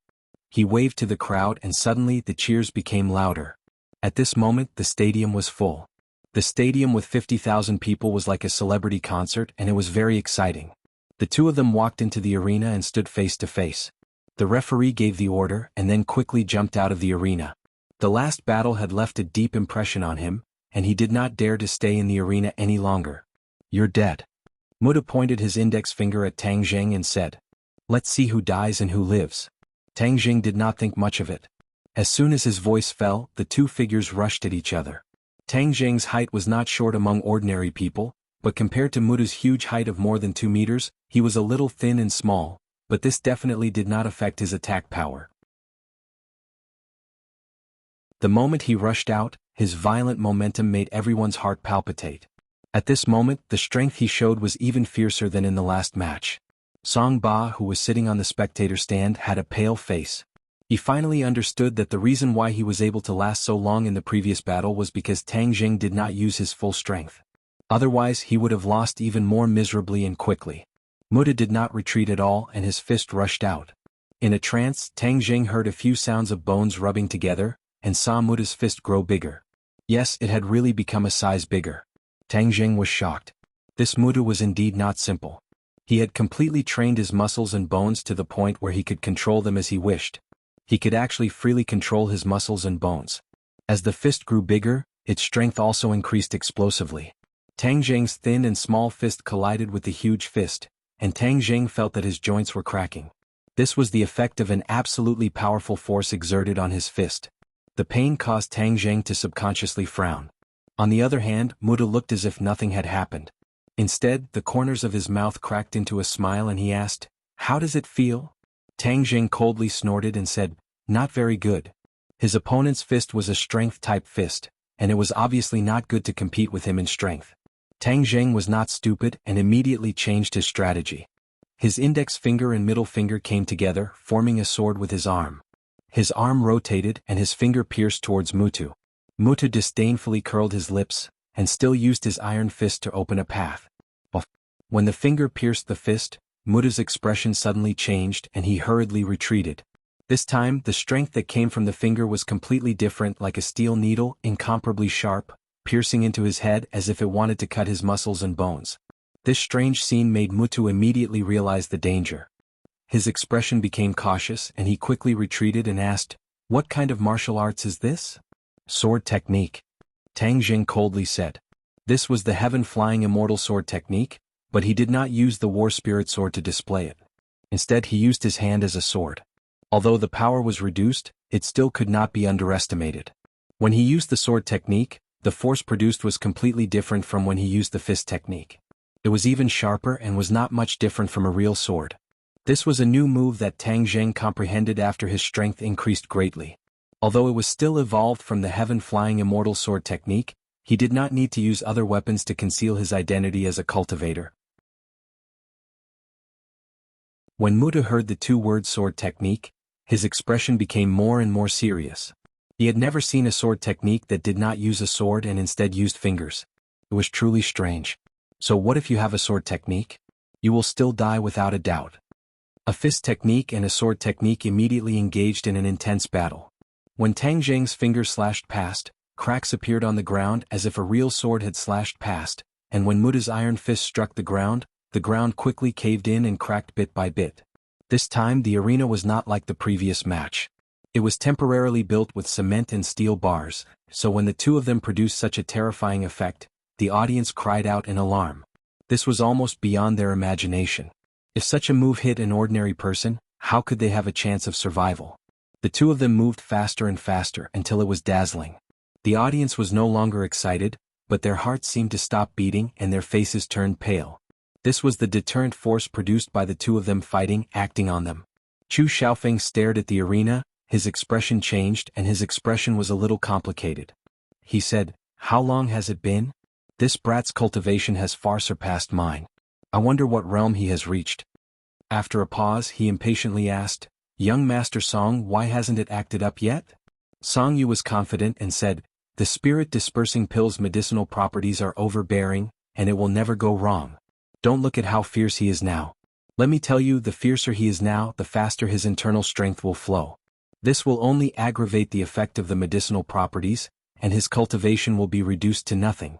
He waved to the crowd and suddenly the cheers became louder. At this moment the stadium was full. The stadium with 50,000 people was like a celebrity concert and it was very exciting. The two of them walked into the arena and stood face to face. The referee gave the order and then quickly jumped out of the arena. The last battle had left a deep impression on him, and he did not dare to stay in the arena any longer. "You're dead." Muta pointed his index finger at Tang Jing and said, "Let's see who dies and who lives." Tang Jing did not think much of it. As soon as his voice fell, the two figures rushed at each other. Tang Jing's height was not short among ordinary people, but compared to Muta's huge height of more than 2 meters, he was a little thin and small, but this definitely did not affect his attack power. The moment he rushed out, his violent momentum made everyone's heart palpitate. At this moment, the strength he showed was even fiercer than in the last match. Song Ba, who was sitting on the spectator stand, had a pale face. He finally understood that the reason why he was able to last so long in the previous battle was because Tang Jing did not use his full strength. Otherwise he would have lost even more miserably and quickly. Muta did not retreat at all and his fist rushed out. In a trance, Tang Jing heard a few sounds of bones rubbing together, and saw Muta's fist grow bigger. Yes, it had really become a size bigger. Tang Jing was shocked. This Muta was indeed not simple. He had completely trained his muscles and bones to the point where he could control them as he wished. He could actually freely control his muscles and bones. As the fist grew bigger, its strength also increased explosively. Tang Jing's thin and small fist collided with the huge fist, and Tang Jing felt that his joints were cracking. This was the effect of an absolutely powerful force exerted on his fist. The pain caused Tang Jing to subconsciously frown. On the other hand, Muta looked as if nothing had happened. Instead, the corners of his mouth cracked into a smile and he asked, "How does it feel?" Tang Jing coldly snorted and said, "Not very good." His opponent's fist was a strength-type fist, and it was obviously not good to compete with him in strength. Tang Jing was not stupid and immediately changed his strategy. His index finger and middle finger came together, forming a sword with his arm. His arm rotated and his finger pierced towards Mutu. Mutu disdainfully curled his lips, and still used his iron fist to open a path. When the finger pierced the fist, Muta's expression suddenly changed and he hurriedly retreated. This time, the strength that came from the finger was completely different, like a steel needle, incomparably sharp, piercing into his head as if it wanted to cut his muscles and bones. This strange scene made Mutu immediately realize the danger. His expression became cautious and he quickly retreated and asked, "What kind of martial arts is this?" "Sword technique," Tang Jing coldly said. This was the heaven-flying immortal sword technique, but he did not use the war spirit sword to display it. Instead he used his hand as a sword. Although the power was reduced, it still could not be underestimated. When he used the sword technique, the force produced was completely different from when he used the fist technique. It was even sharper and was not much different from a real sword. This was a new move that Tang Zheng comprehended after his strength increased greatly. Although it was still evolved from the heaven-flying immortal sword technique, he did not need to use other weapons to conceal his identity as a cultivator. When Muta heard the two-word sword technique, his expression became more and more serious. He had never seen a sword technique that did not use a sword and instead used fingers. It was truly strange. So what if you have a sword technique? You will still die without a doubt. A fist technique and a sword technique immediately engaged in an intense battle. When Tang Zheng's finger slashed past, cracks appeared on the ground as if a real sword had slashed past, and when Muta's iron fist struck the ground quickly caved in and cracked bit by bit. This time the arena was not like the previous match. It was temporarily built with cement and steel bars, so when the two of them produced such a terrifying effect, the audience cried out in alarm. This was almost beyond their imagination. If such a move hit an ordinary person, how could they have a chance of survival? The two of them moved faster and faster until it was dazzling. The audience was no longer excited, but their hearts seemed to stop beating and their faces turned pale. This was the deterrent force produced by the two of them fighting, acting on them. Chu Xiaofeng stared at the arena, his expression changed and his expression was a little complicated. He said, "How long has it been? This brat's cultivation has far surpassed mine. I wonder what realm he has reached." After a pause he impatiently asked, "Young Master Song, why hasn't it acted up yet?" Song Yu was confident and said, "The spirit-dispersing pill's medicinal properties are overbearing, and it will never go wrong. Don't look at how fierce he is now. Let me tell you, the fiercer he is now, the faster his internal strength will flow. This will only aggravate the effect of the medicinal properties, and his cultivation will be reduced to nothing."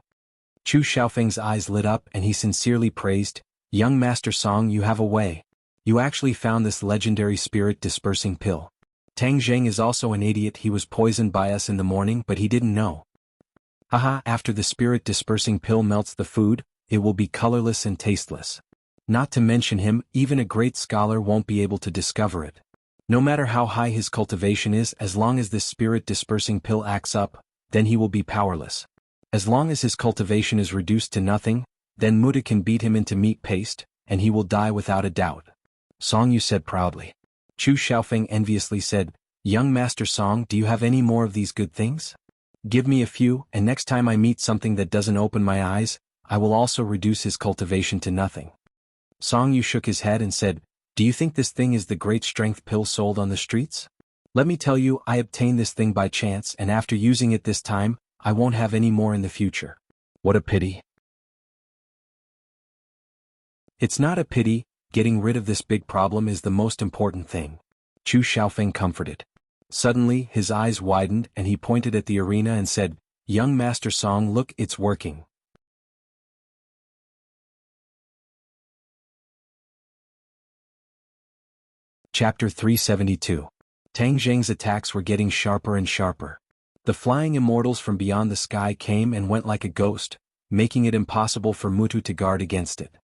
Chu Xiaofeng's eyes lit up and he sincerely praised, "Young Master Song, you have a way. You actually found this legendary spirit-dispersing pill. Tang Zheng is also an idiot. He was poisoned by us in the morning but he didn't know. Haha, after the spirit-dispersing pill melts the food, it will be colorless and tasteless. Not to mention him, even a great scholar won't be able to discover it. No matter how high his cultivation is, as long as this spirit-dispersing pill acts up, then he will be powerless. As long as his cultivation is reduced to nothing, then Muta can beat him into meat paste, and he will die without a doubt." Song Yu said proudly. Chu Xiaofeng enviously said, "Young Master Song, do you have any more of these good things? Give me a few, and next time I meet something that doesn't open my eyes, I will also reduce his cultivation to nothing." Song Yu shook his head and said, "Do you think this thing is the great strength pill sold on the streets? Let me tell you, I obtained this thing by chance and after using it this time, I won't have any more in the future. What a pity." "It's not a pity, getting rid of this big problem is the most important thing," Chu Xiaofeng comforted. Suddenly, his eyes widened and he pointed at the arena and said, "Young Master Song, look, it's working." Chapter 372. Tang Zheng's attacks were getting sharper and sharper. The flying immortals from beyond the sky came and went like a ghost, making it impossible for Mutu to guard against it.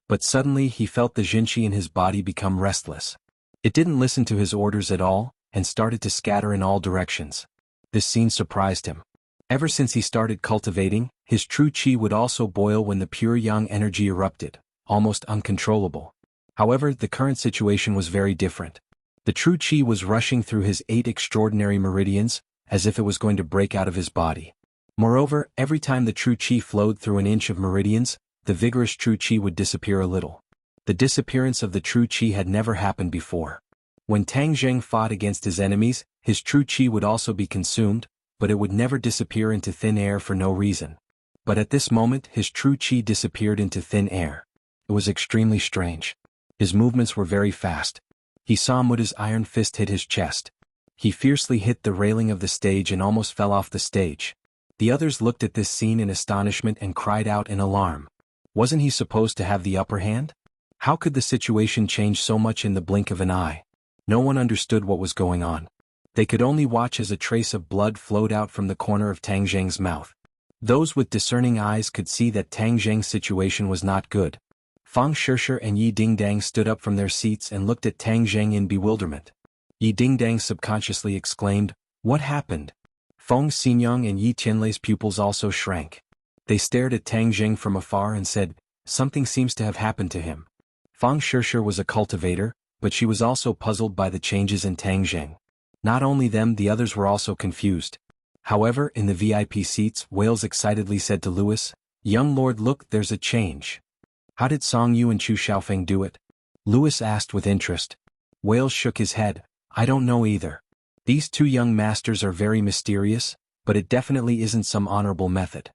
But suddenly he felt the Jinqi in his body become restless. It didn't listen to his orders at all, and started to scatter in all directions. This scene surprised him. Ever since he started cultivating, his true qi would also boil when the pure yang energy erupted, almost uncontrollable. However, the current situation was very different. The true qi was rushing through his 8 extraordinary meridians, as if it was going to break out of his body. Moreover, every time the true qi flowed through an inch of meridians, the vigorous true qi would disappear a little. The disappearance of the true qi had never happened before. When Tang Zheng fought against his enemies, his true qi would also be consumed, but it would never disappear into thin air for no reason. But at this moment his true qi disappeared into thin air. It was extremely strange. His movements were very fast. He saw Muda's iron fist hit his chest. He fiercely hit the railing of the stage and almost fell off the stage. The others looked at this scene in astonishment and cried out in alarm. Wasn't he supposed to have the upper hand? How could the situation change so much in the blink of an eye? No one understood what was going on. They could only watch as a trace of blood flowed out from the corner of Tang Zheng's mouth. Those with discerning eyes could see that Tang Zheng's situation was not good. Fang Shishir and Yi Dingdang stood up from their seats and looked at Tang Zheng in bewilderment. Yi Dingdang subconsciously exclaimed, "What happened?" Feng Xinyang and Yi Tianlei's pupils also shrank. They stared at Tang Zheng from afar and said, "Something seems to have happened to him." Fang Shishir was a cultivator, but she was also puzzled by the changes in Tang Zheng. Not only them, the others were also confused. However, in the VIP seats, Wales excitedly said to Louis, "Young lord, look, there's a change." "How did Song Yu and Chu Xiaofeng do it?" Louis asked with interest. Wales shook his head. "I don't know either. These two young masters are very mysterious, but it definitely isn't some honorable method.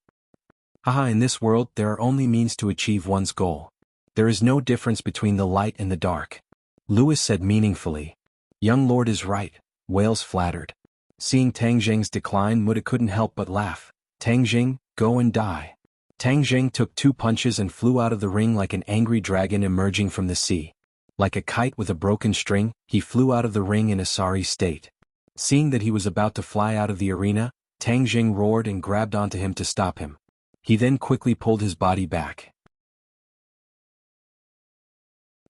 Haha, in this world there are only means to achieve one's goal. There is no difference between the light and the dark." Louis said meaningfully. "Young lord is right," Wales flattered. Seeing Tang Zheng's decline, Muda couldn't help but laugh. "Tang Zheng, go and die." Tang Zheng took 2 punches and flew out of the ring like an angry dragon emerging from the sea. Like a kite with a broken string, he flew out of the ring in a sorry state. Seeing that he was about to fly out of the arena, Tang Zheng roared and grabbed onto him to stop him. He then quickly pulled his body back.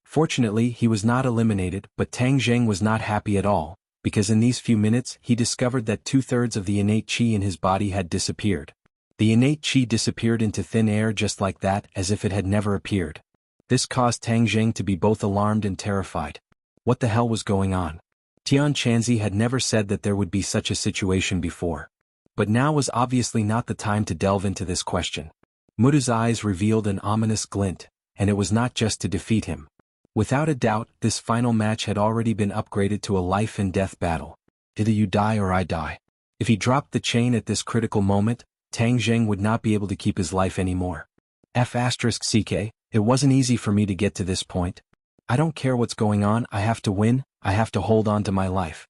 Fortunately, he was not eliminated, but Tang Zheng was not happy at all, because in these few minutes he discovered that 2/3 of the innate qi in his body had disappeared. The innate qi disappeared into thin air just like that, as if it had never appeared. This caused Tang Zheng to be both alarmed and terrified. What the hell was going on? Tian Chanzi had never said that there would be such a situation before. But now was obviously not the time to delve into this question. Muda's eyes revealed an ominous glint, and it was not just to defeat him. Without a doubt, this final match had already been upgraded to a life-and-death battle. Either you die or I die. If he dropped the chain at this critical moment, Tang Zheng would not be able to keep his life anymore. F***ck, it wasn't easy for me to get to this point. I don't care what's going on, I have to win, I have to hold on to my life.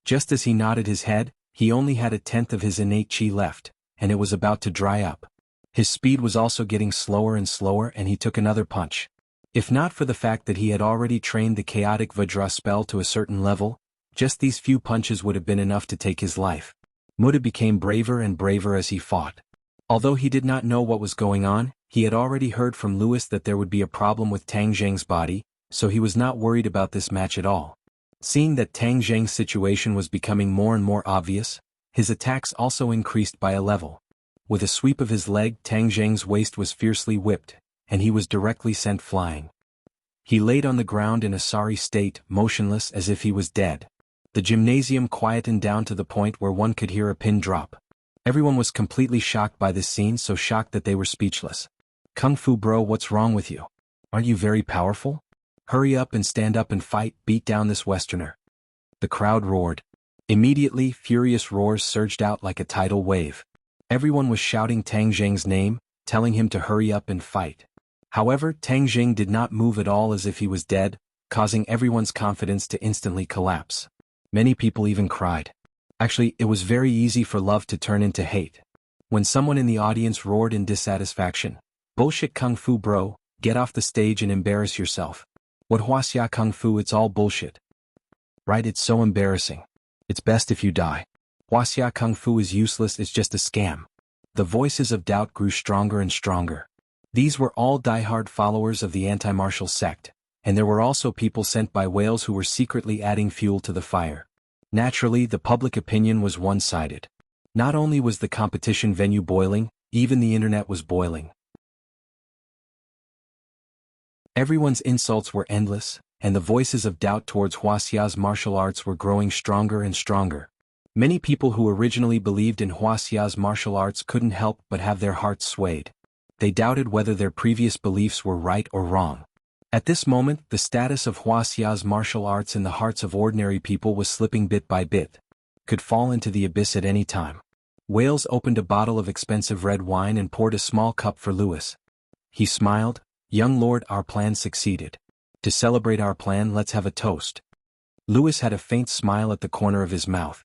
Just as he nodded his head, he only had 1/10 of his innate qi left, and it was about to dry up. His speed was also getting slower and slower, and he took another punch. If not for the fact that he had already trained the chaotic Vajra spell to a certain level, just these few punches would have been enough to take his life. Muda became braver and braver as he fought. Although he did not know what was going on, he had already heard from Louis that there would be a problem with Tang Zheng's body, so he was not worried about this match at all. Seeing that Tang Zheng's situation was becoming more and more obvious, his attacks also increased by a level. With a sweep of his leg, Tang Zheng's waist was fiercely whipped, and he was directly sent flying. He laid on the ground in a sorry state, motionless as if he was dead. The gymnasium quietened down to the point where one could hear a pin drop. Everyone was completely shocked by this scene, so shocked that they were speechless. "Kung Fu bro, what's wrong with you? Aren't you very powerful? Hurry up and stand up and fight, beat down this Westerner." The crowd roared. Immediately, furious roars surged out like a tidal wave. Everyone was shouting Tang Zheng's name, telling him to hurry up and fight. However, Tang Zheng did not move at all, as if he was dead, causing everyone's confidence to instantly collapse. Many people even cried. Actually, it was very easy for love to turn into hate. When someone in the audience roared in dissatisfaction, "Bullshit Kung Fu bro, get off the stage and embarrass yourself. What Wuxia Kung Fu, it's all bullshit. Right, it's so embarrassing. It's best if you die. Wuxia Kung Fu is useless, it's just a scam." The voices of doubt grew stronger and stronger. These were all die-hard followers of the anti-martial sect, and there were also people sent by Wales who were secretly adding fuel to the fire. Naturally, the public opinion was one-sided. Not only was the competition venue boiling, even the internet was boiling. Everyone's insults were endless, and the voices of doubt towards Huaxia's martial arts were growing stronger and stronger. Many people who originally believed in Huaxia's martial arts couldn't help but have their hearts swayed. They doubted whether their previous beliefs were right or wrong. At this moment, the status of Huaxia's martial arts in the hearts of ordinary people was slipping bit by bit. Could fall into the abyss at any time. Wales opened a bottle of expensive red wine and poured a small cup for Louis. He smiled. "Young lord, our plan succeeded. To celebrate our plan, let's have a toast. Louis had a faint smile at the corner of his mouth.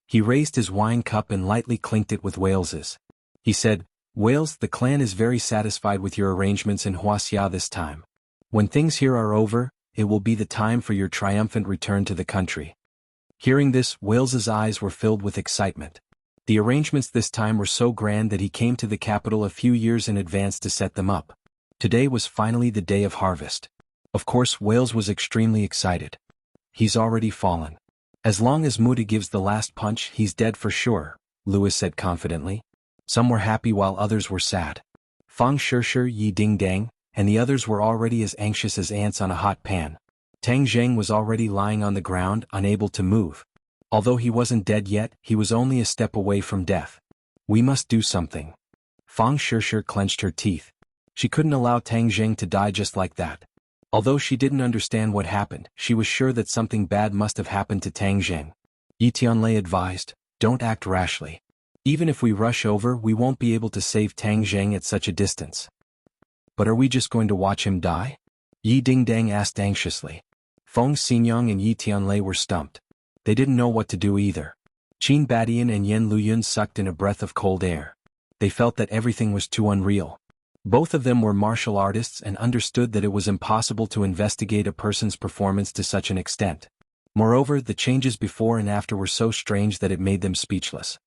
He raised his wine cup and lightly clinked it with Wales's. He said, Wales, the clan is very satisfied with your arrangements in Wuxia this time. When things here are over, it will be the time for your triumphant return to the country. Hearing this, Wales's eyes were filled with excitement. The arrangements this time were so grand that he came to the capital a few years in advance to set them up. Today was finally the day of harvest. Of course, Wales was extremely excited. He's already fallen. As long as Muda gives the last punch, he's dead for sure, Louis said confidently. Some were happy while others were sad. Fang Shishir, Yi Ding Dang, and the others were already as anxious as ants on a hot pan. Tang Zheng was already lying on the ground, unable to move. Although he wasn't dead yet, he was only a step away from death. We must do something. Fang Shishir clenched her teeth. She couldn't allow Tang Zheng to die just like that. Although she didn't understand what happened, she was sure that something bad must have happened to Tang Zheng. Yi Tianlei advised, don't act rashly. Even if we rush over, we won't be able to save Tang Zheng at such a distance. But are we just going to watch him die? Yi Dingdang asked anxiously. Feng Xinyang and Yi Tianlei were stumped. They didn't know what to do either. Qin Badian and Yen Luyun sucked in a breath of cold air. They felt that everything was too unreal. Both of them were martial artists and understood that it was impossible to investigate a person's performance to such an extent. Moreover, the changes before and after were so strange that it made them speechless.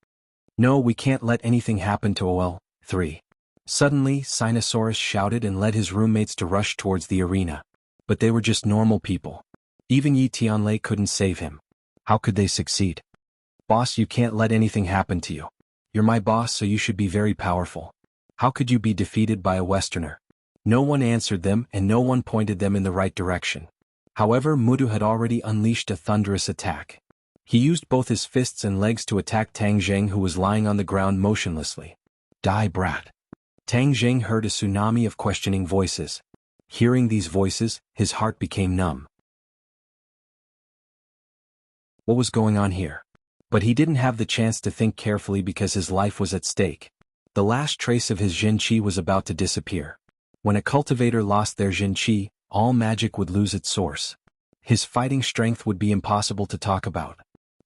No, we can't let anything happen to OL. 3. Suddenly, Sinosaurus shouted and led his roommates to rush towards the arena. But they were just normal people. Even Yi Tianlei couldn't save him. How could they succeed? Boss, you can't let anything happen to you. You're my boss, so you should be very powerful. How could you be defeated by a Westerner? No one answered them and no one pointed them in the right direction. However, Mudu had already unleashed a thunderous attack. He used both his fists and legs to attack Tang Zheng, who was lying on the ground motionlessly. Die, brat. Tang Zheng heard a tsunami of questioning voices. Hearing these voices, his heart became numb. What was going on here? But he didn't have the chance to think carefully because his life was at stake. The last trace of his Jin Qi was about to disappear. When a cultivator lost their Jin Qi, all magic would lose its source. His fighting strength would be impossible to talk about.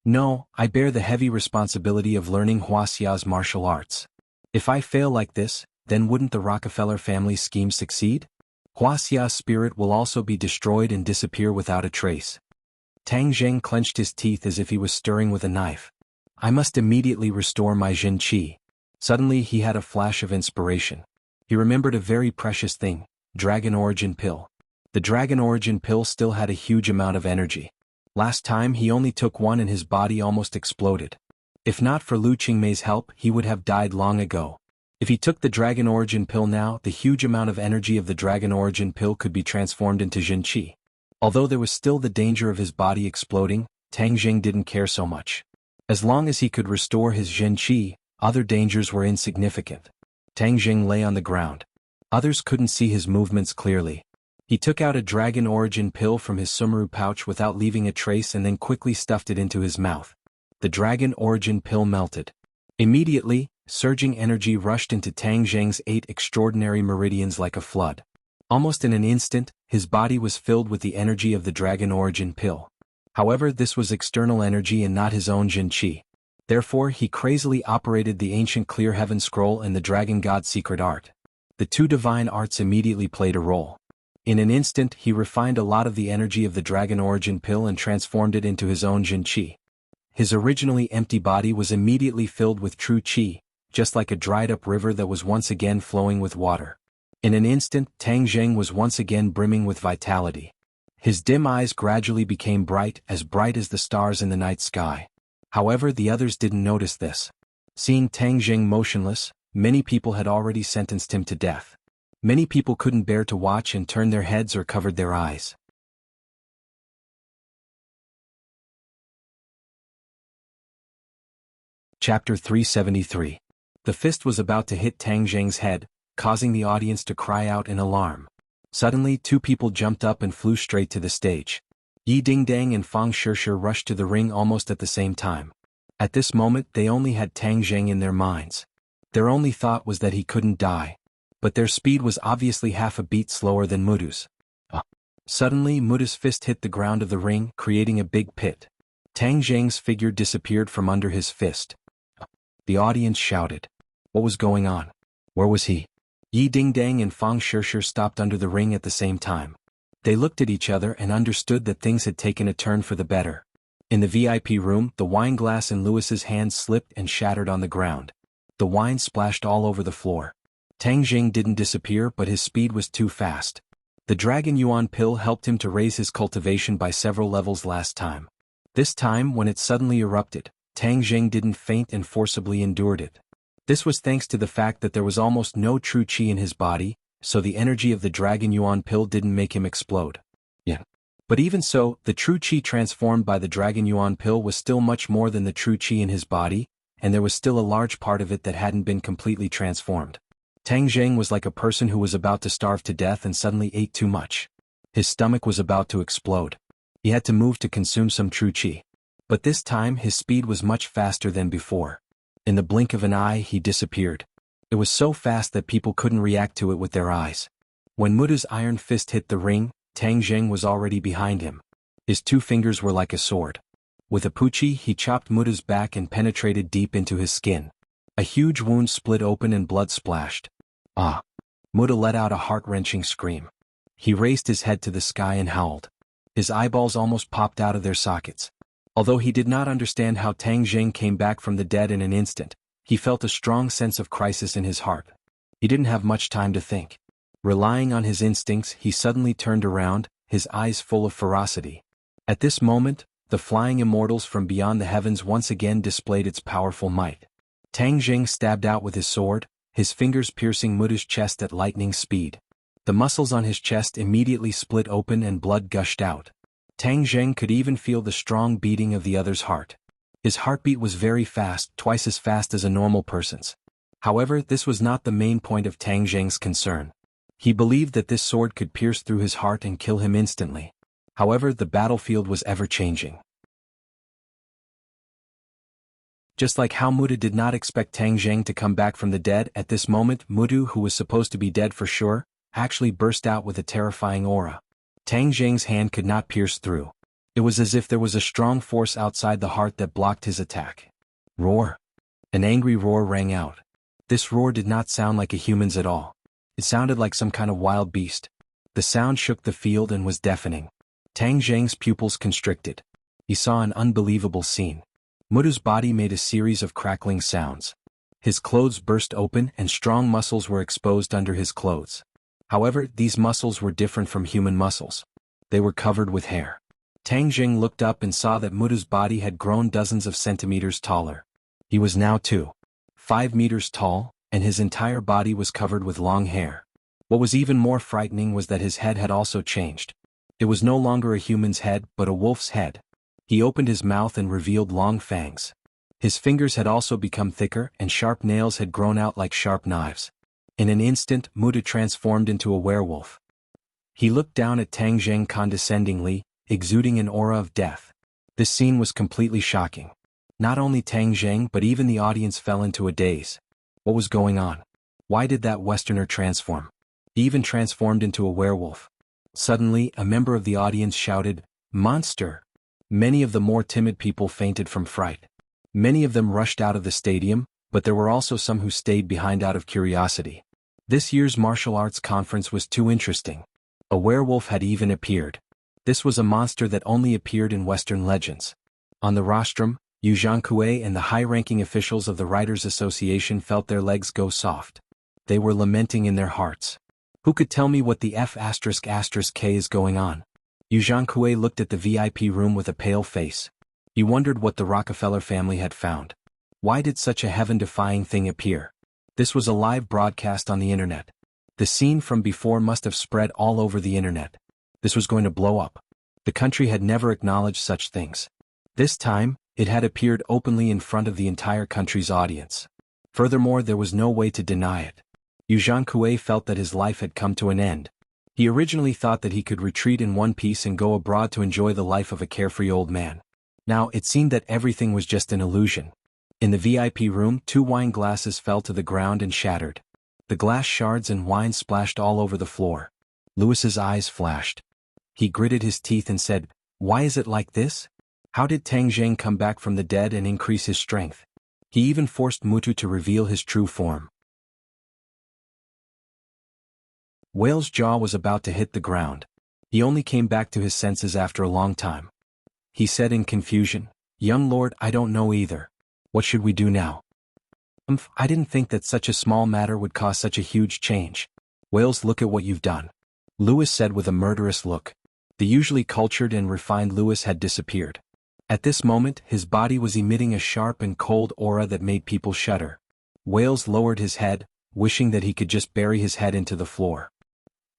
No, I bear the heavy responsibility of learning Huaxia's martial arts. If I fail like this, then wouldn't the Rockefeller family scheme succeed? Huaxia's spirit will also be destroyed and disappear without a trace. Tang Zheng clenched his teeth as if he was stirring with a knife. I must immediately restore my Jin Qi. Suddenly he had a flash of inspiration. He remembered a very precious thing, Dragon Origin Pill. The Dragon Origin Pill still had a huge amount of energy. Last time he only took one and his body almost exploded. If not for Lu Qingmei's help, he would have died long ago. If he took the Dragon Origin Pill now, the huge amount of energy of the Dragon Origin Pill could be transformed into Jin Qi. Although there was still the danger of his body exploding, Tang Zheng didn't care so much. As long as he could restore his Jin Qi, other dangers were insignificant. Tang Zheng lay on the ground. Others couldn't see his movements clearly. He took out a Dragon Origin Pill from his sumaru pouch without leaving a trace and then quickly stuffed it into his mouth. The Dragon Origin Pill melted. Immediately, surging energy rushed into Tang Zheng's 8 extraordinary meridians like a flood. Almost in an instant, his body was filled with the energy of the Dragon Origin Pill. However, this was external energy and not his own Jin Qi. Therefore, he crazily operated the ancient Clear Heaven Scroll and the Dragon God Secret Art. The two divine arts immediately played a role. In an instant, he refined a lot of the energy of the Dragon Origin Pill and transformed it into his own Jin Qi. His originally empty body was immediately filled with true Qi, just like a dried-up river that was once again flowing with water. In an instant, Tang Zheng was once again brimming with vitality. His dim eyes gradually became bright as the stars in the night sky. However, the others didn't notice this. Seeing Tang Zheng motionless, many people had already sentenced him to death. Many people couldn't bear to watch and turned their heads or covered their eyes. Chapter 373. The fist was about to hit Tang Zheng's head, causing the audience to cry out in alarm. Suddenly, two people jumped up and flew straight to the stage. Yi Dingdang and Fang Shishir rushed to the ring almost at the same time. At this moment, they only had Tang Zheng in their minds. Their only thought was that he couldn't die. But their speed was obviously half a beat slower than Mudu's. Suddenly Muta's fist hit the ground of the ring, creating a big pit. Tang Zheng's figure disappeared from under his fist. The audience shouted. What was going on? Where was he? Yi Dingdang and Fang Shishir stopped under the ring at the same time. They looked at each other and understood that things had taken a turn for the better. In the VIP room, the wine glass in Lewis's hand slipped and shattered on the ground. The wine splashed all over the floor. Tang Jing didn't disappear, but his speed was too fast. The Dragon Yuan pill helped him to raise his cultivation by several levels last time. This time, when it suddenly erupted, Tang Jing didn't faint and forcibly endured it. This was thanks to the fact that there was almost no true qi in his body, so the energy of the Dragon Yuan pill didn't make him explode. But even so, the true qi transformed by the Dragon Yuan pill was still much more than the true qi in his body, and there was still a large part of it that hadn't been completely transformed. Tang Zheng was like a person who was about to starve to death and suddenly ate too much. His stomach was about to explode. He had to move to consume some true qi. But this time his speed was much faster than before. In the blink of an eye he disappeared. It was so fast that people couldn't react to it with their eyes. When Muta's iron fist hit the ring, Tang Zheng was already behind him. His two fingers were like a sword. With a puchi he chopped Muta's back and penetrated deep into his skin. A huge wound split open and blood splashed. Ah! Muta let out a heart-wrenching scream. He raised his head to the sky and howled. His eyeballs almost popped out of their sockets. Although he did not understand how Tang Zheng came back from the dead in an instant, he felt a strong sense of crisis in his heart. He didn't have much time to think. Relying on his instincts, he suddenly turned around, his eyes full of ferocity. At this moment, the flying immortals from beyond the heavens once again displayed its powerful might. Tang Zheng stabbed out with his sword, his fingers piercing Muta's chest at lightning speed. The muscles on his chest immediately split open and blood gushed out. Tang Zheng could even feel the strong beating of the other's heart. His heartbeat was very fast, twice as fast as a normal person's. However, this was not the main point of Tang Zheng's concern. He believed that this sword could pierce through his heart and kill him instantly. However, the battlefield was ever-changing. Just like how Muta did not expect Tang Zheng to come back from the dead, at this moment Mutu, who was supposed to be dead for sure, actually burst out with a terrifying aura. Tang Zheng's hand could not pierce through. It was as if there was a strong force outside the heart that blocked his attack. Roar! An angry roar rang out. This roar did not sound like a human's at all. It sounded like some kind of wild beast. The sound shook the field and was deafening. Tang Zheng's pupils constricted. He saw an unbelievable scene. Muta's body made a series of crackling sounds. His clothes burst open and strong muscles were exposed under his clothes. However, these muscles were different from human muscles. They were covered with hair. Tang Zheng looked up and saw that Muta's body had grown dozens of centimeters taller. He was now 2.5 meters tall, and his entire body was covered with long hair. What was even more frightening was that his head had also changed. It was no longer a human's head, but a wolf's head. He opened his mouth and revealed long fangs. His fingers had also become thicker, and sharp nails had grown out like sharp knives. In an instant, Muta transformed into a werewolf. He looked down at Tang Zheng condescendingly, exuding an aura of death. This scene was completely shocking. Not only Tang Zheng but even the audience fell into a daze. What was going on? Why did that Westerner transform? He even transformed into a werewolf. Suddenly, a member of the audience shouted, "Monster!" Many of the more timid people fainted from fright. Many of them rushed out of the stadium, but there were also some who stayed behind out of curiosity. This year's martial arts conference was too interesting. A werewolf had even appeared. This was a monster that only appeared in Western legends. On the rostrum, Yu Zhangkue and the high-ranking officials of the Writers' Association felt their legs go soft. They were lamenting in their hearts. Who could tell me what the F***K is going on? Yu Zhangkue looked at the VIP room with a pale face. He wondered what the Rockefeller family had found. Why did such a heaven-defying thing appear? This was a live broadcast on the internet. The scene from before must have spread all over the internet. This was going to blow up. The country had never acknowledged such things. This time, it had appeared openly in front of the entire country's audience. Furthermore, there was no way to deny it. Yu Zhangkue felt that his life had come to an end. He originally thought that he could retreat in one piece and go abroad to enjoy the life of a carefree old man. Now, it seemed that everything was just an illusion. In the VIP room, 2 wine glasses fell to the ground and shattered. The glass shards and wine splashed all over the floor. Lewis's eyes flashed. He gritted his teeth and said, "Why is it like this? How did Tang Zheng come back from the dead and increase his strength?" He even forced Mutu to reveal his true form. Whale's jaw was about to hit the ground. He only came back to his senses after a long time. He said in confusion, "Young lord, I don't know either. What should we do now?" I didn't think that such a small matter would cause such a huge change." "Whales, look at what you've done," Lewis said with a murderous look. The usually cultured and refined Lewis had disappeared. At this moment, his body was emitting a sharp and cold aura that made people shudder. Wales lowered his head, wishing that he could just bury his head into the floor.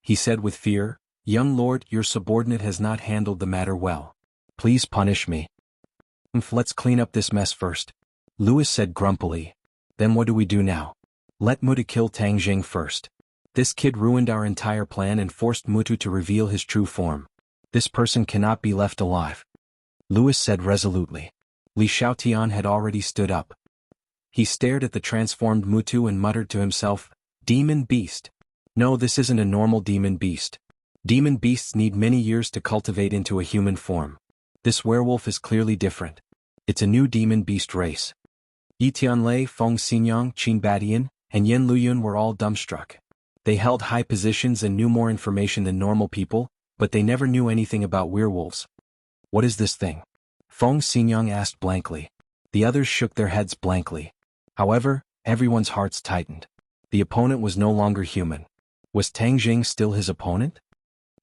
He said with fear, "Young lord, your subordinate has not handled the matter well. Please punish me." "Let's clean up this mess first," Lewis said grumpily. "Then what do we do now?" "Let Mutu kill Tang Zheng first. This kid ruined our entire plan and forced Mutu to reveal his true form. This person cannot be left alive," Lewis said resolutely. Li Xiaotian had already stood up. He stared at the transformed Mutu and muttered to himself, "Demon beast. No, this isn't a normal demon beast. Demon beasts need many years to cultivate into a human form. This werewolf is clearly different. It's a new demon beast race." Yi Tianlei, Feng Xinyang, Qin Badian, and Yen Luyun were all dumbstruck. They held high positions and knew more information than normal people, but they never knew anything about werewolves. "What is this thing?" Feng Xinyang asked blankly. The others shook their heads blankly. However, everyone's hearts tightened. The opponent was no longer human. Was Tang Zheng still his opponent?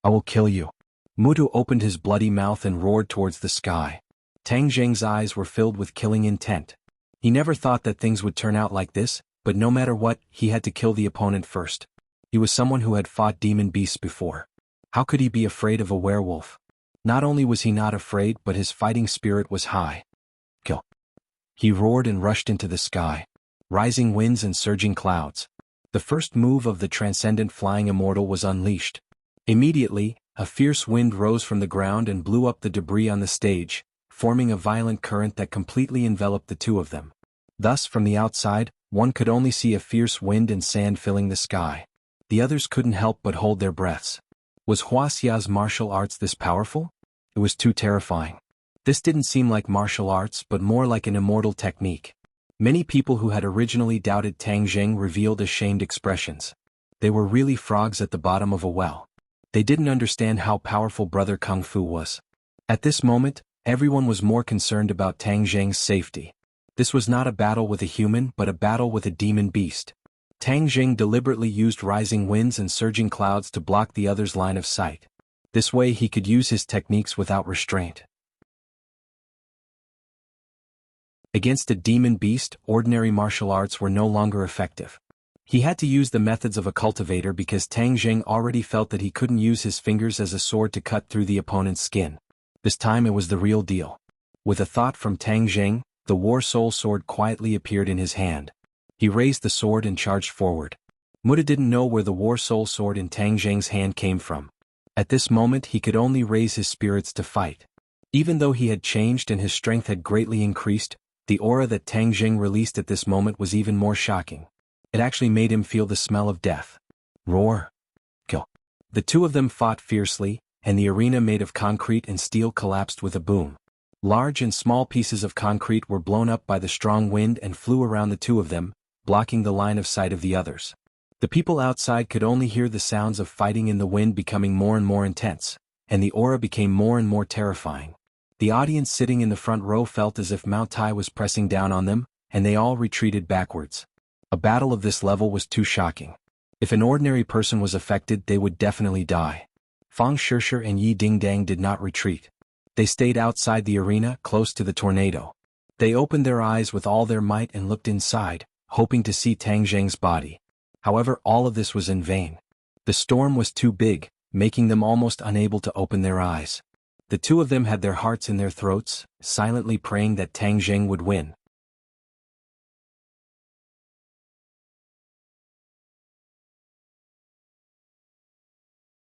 "I will kill you." Mutu opened his bloody mouth and roared towards the sky. Tang Zheng's eyes were filled with killing intent. He never thought that things would turn out like this, but no matter what, he had to kill the opponent first. He was someone who had fought demon beasts before. How could he be afraid of a werewolf? Not only was he not afraid, but his fighting spirit was high. "Kill!" He roared and rushed into the sky. Rising winds and surging clouds. The first move of the transcendent flying immortal was unleashed. Immediately, a fierce wind rose from the ground and blew up the debris on the stage, forming a violent current that completely enveloped the two of them. Thus, from the outside, one could only see a fierce wind and sand filling the sky. The others couldn't help but hold their breaths. Was Huaxia's martial arts this powerful? It was too terrifying. This didn't seem like martial arts but more like an immortal technique. Many people who had originally doubted Tang Zheng revealed ashamed expressions. They were really frogs at the bottom of a well. They didn't understand how powerful Brother Kung Fu was. At this moment, everyone was more concerned about Tang Zheng's safety. This was not a battle with a human but a battle with a demon beast. Tang Zheng deliberately used rising winds and surging clouds to block the other's line of sight. This way he could use his techniques without restraint. Against a demon beast, ordinary martial arts were no longer effective. He had to use the methods of a cultivator because Tang Zheng already felt that he couldn't use his fingers as a sword to cut through the opponent's skin. This time it was the real deal. With a thought from Tang Zheng, the War Soul sword quietly appeared in his hand. He raised the sword and charged forward. Muta didn't know where the War Soul sword in Tang Zheng's hand came from. At this moment he could only raise his spirits to fight. Even though he had changed and his strength had greatly increased, the aura that Tang Zheng released at this moment was even more shocking. It actually made him feel the smell of death. Roar! Kill! The two of them fought fiercely, and the arena made of concrete and steel collapsed with a boom. Large and small pieces of concrete were blown up by the strong wind and flew around the two of them, blocking the line of sight of the others. The people outside could only hear the sounds of fighting in the wind becoming more and more intense, and the aura became more and more terrifying. The audience sitting in the front row felt as if Mount Tai was pressing down on them, and they all retreated backwards. A battle of this level was too shocking. If an ordinary person was affected, they would definitely die. Fang Shishir and Yi Dingdang did not retreat. They stayed outside the arena, close to the tornado. They opened their eyes with all their might and looked inside, hoping to see Tang Zheng's body. However, all of this was in vain. The storm was too big, making them almost unable to open their eyes. The two of them had their hearts in their throats, silently praying that Tang Zheng would win.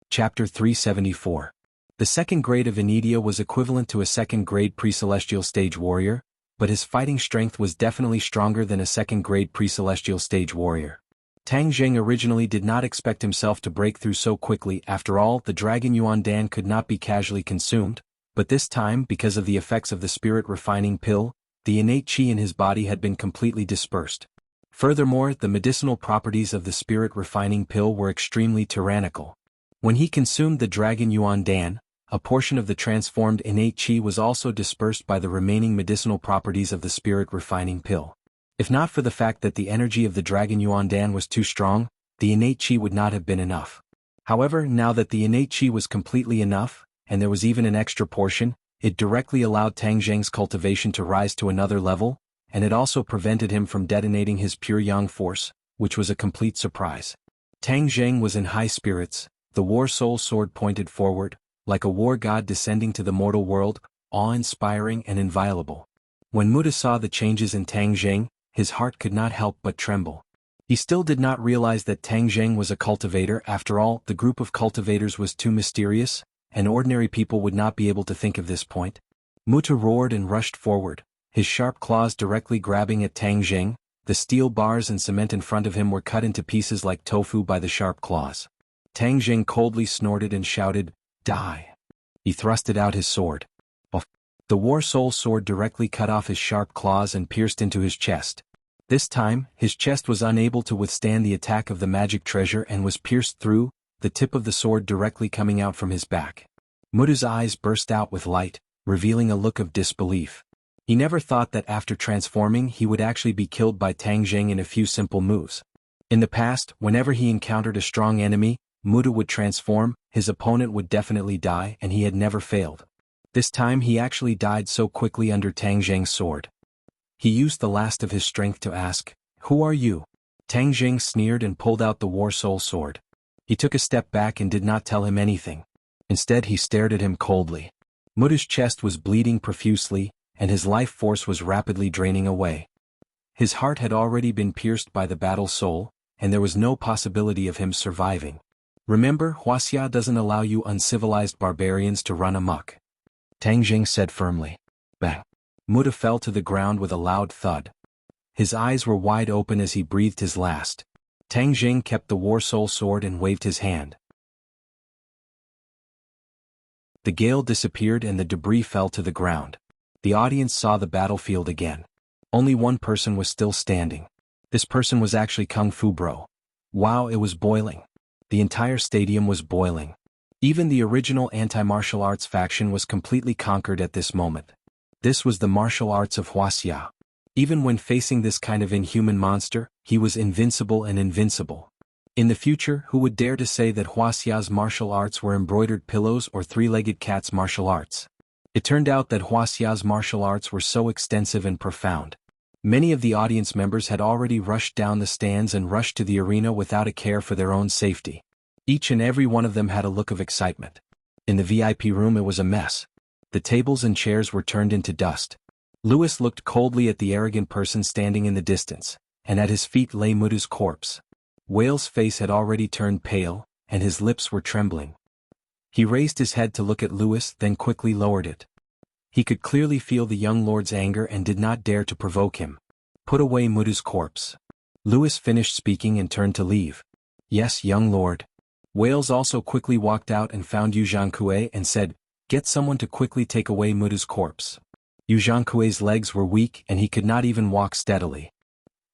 Chapter 374. The second grade of Enidia was equivalent to a second-grade pre-celestial stage warrior, but his fighting strength was definitely stronger than a second-grade pre-celestial stage warrior. Tang Jing originally did not expect himself to break through so quickly. After all, the dragon Yuan Dan could not be casually consumed, but this time, because of the effects of the spirit refining pill, the innate qi in his body had been completely dispersed. Furthermore, the medicinal properties of the spirit refining pill were extremely tyrannical. When he consumed the dragon Yuan Dan, a portion of the transformed innate qi was also dispersed by the remaining medicinal properties of the spirit refining pill. If not for the fact that the energy of the dragon Yuan Dan was too strong, the innate qi would not have been enough. However, now that the innate qi was completely enough, and there was even an extra portion, it directly allowed Tang Jing's cultivation to rise to another level, and it also prevented him from detonating his pure yang force, which was a complete surprise. Tang Jing was in high spirits, the war soul sword pointed forward, like a war god descending to the mortal world, awe-inspiring and inviolable. When Muda saw the changes in Tang Jing, his heart could not help but tremble. He still did not realize that Tang Jing was a cultivator. After all, the group of cultivators was too mysterious, and ordinary people would not be able to think of this point. Muta roared and rushed forward, his sharp claws directly grabbing at Tang Jing. The steel bars and cement in front of him were cut into pieces like tofu by the sharp claws. Tang Jing coldly snorted and shouted, "Die!" He thrusted out his sword. The war soul sword directly cut off his sharp claws and pierced into his chest. This time, his chest was unable to withstand the attack of the magic treasure and was pierced through, the tip of the sword directly coming out from his back. Muda's eyes burst out with light, revealing a look of disbelief. He never thought that after transforming he would actually be killed by Tang Jing in a few simple moves. In the past, whenever he encountered a strong enemy, Muda would transform, his opponent would definitely die, and he had never failed. This time he actually died so quickly under Tang Jing's sword. He used the last of his strength to ask, "Who are you?" Tang Jing sneered and pulled out the war soul sword. He took a step back and did not tell him anything. Instead he stared at him coldly. Muda's chest was bleeding profusely, and his life force was rapidly draining away. His heart had already been pierced by the battle soul, and there was no possibility of him surviving. "Remember, Wuxia doesn't allow you uncivilized barbarians to run amok," Tang Jing said firmly. Bang! Muda fell to the ground with a loud thud. His eyes were wide open as he breathed his last. Tang Jing kept the war soul sword and waved his hand. The gale disappeared and the debris fell to the ground. The audience saw the battlefield again. Only one person was still standing. This person was actually Kung Fu Bro. Wow, it was boiling. The entire stadium was boiling. Even the original anti-martial arts faction was completely conquered at this moment. This was the martial arts of Wuxia. Even when facing this kind of inhuman monster, he was invincible and invincible. In the future, who would dare to say that Wuxia's martial arts were embroidered pillows or three-legged cats martial arts? It turned out that Wuxia's martial arts were so extensive and profound. Many of the audience members had already rushed down the stands and rushed to the arena without a care for their own safety. Each and every one of them had a look of excitement. In the VIP room it was a mess. The tables and chairs were turned into dust. Louis looked coldly at the arrogant person standing in the distance, and at his feet lay Muda's corpse. Whale's face had already turned pale, and his lips were trembling. He raised his head to look at Louis, then quickly lowered it. He could clearly feel the young lord's anger and did not dare to provoke him. "Put away Muda's corpse." Louis finished speaking and turned to leave. "Yes, young lord." Wales also quickly walked out and found Yu Zhangkue and said, "Get someone to quickly take away Muda's corpse." Yu Zhangkue's legs were weak and he could not even walk steadily.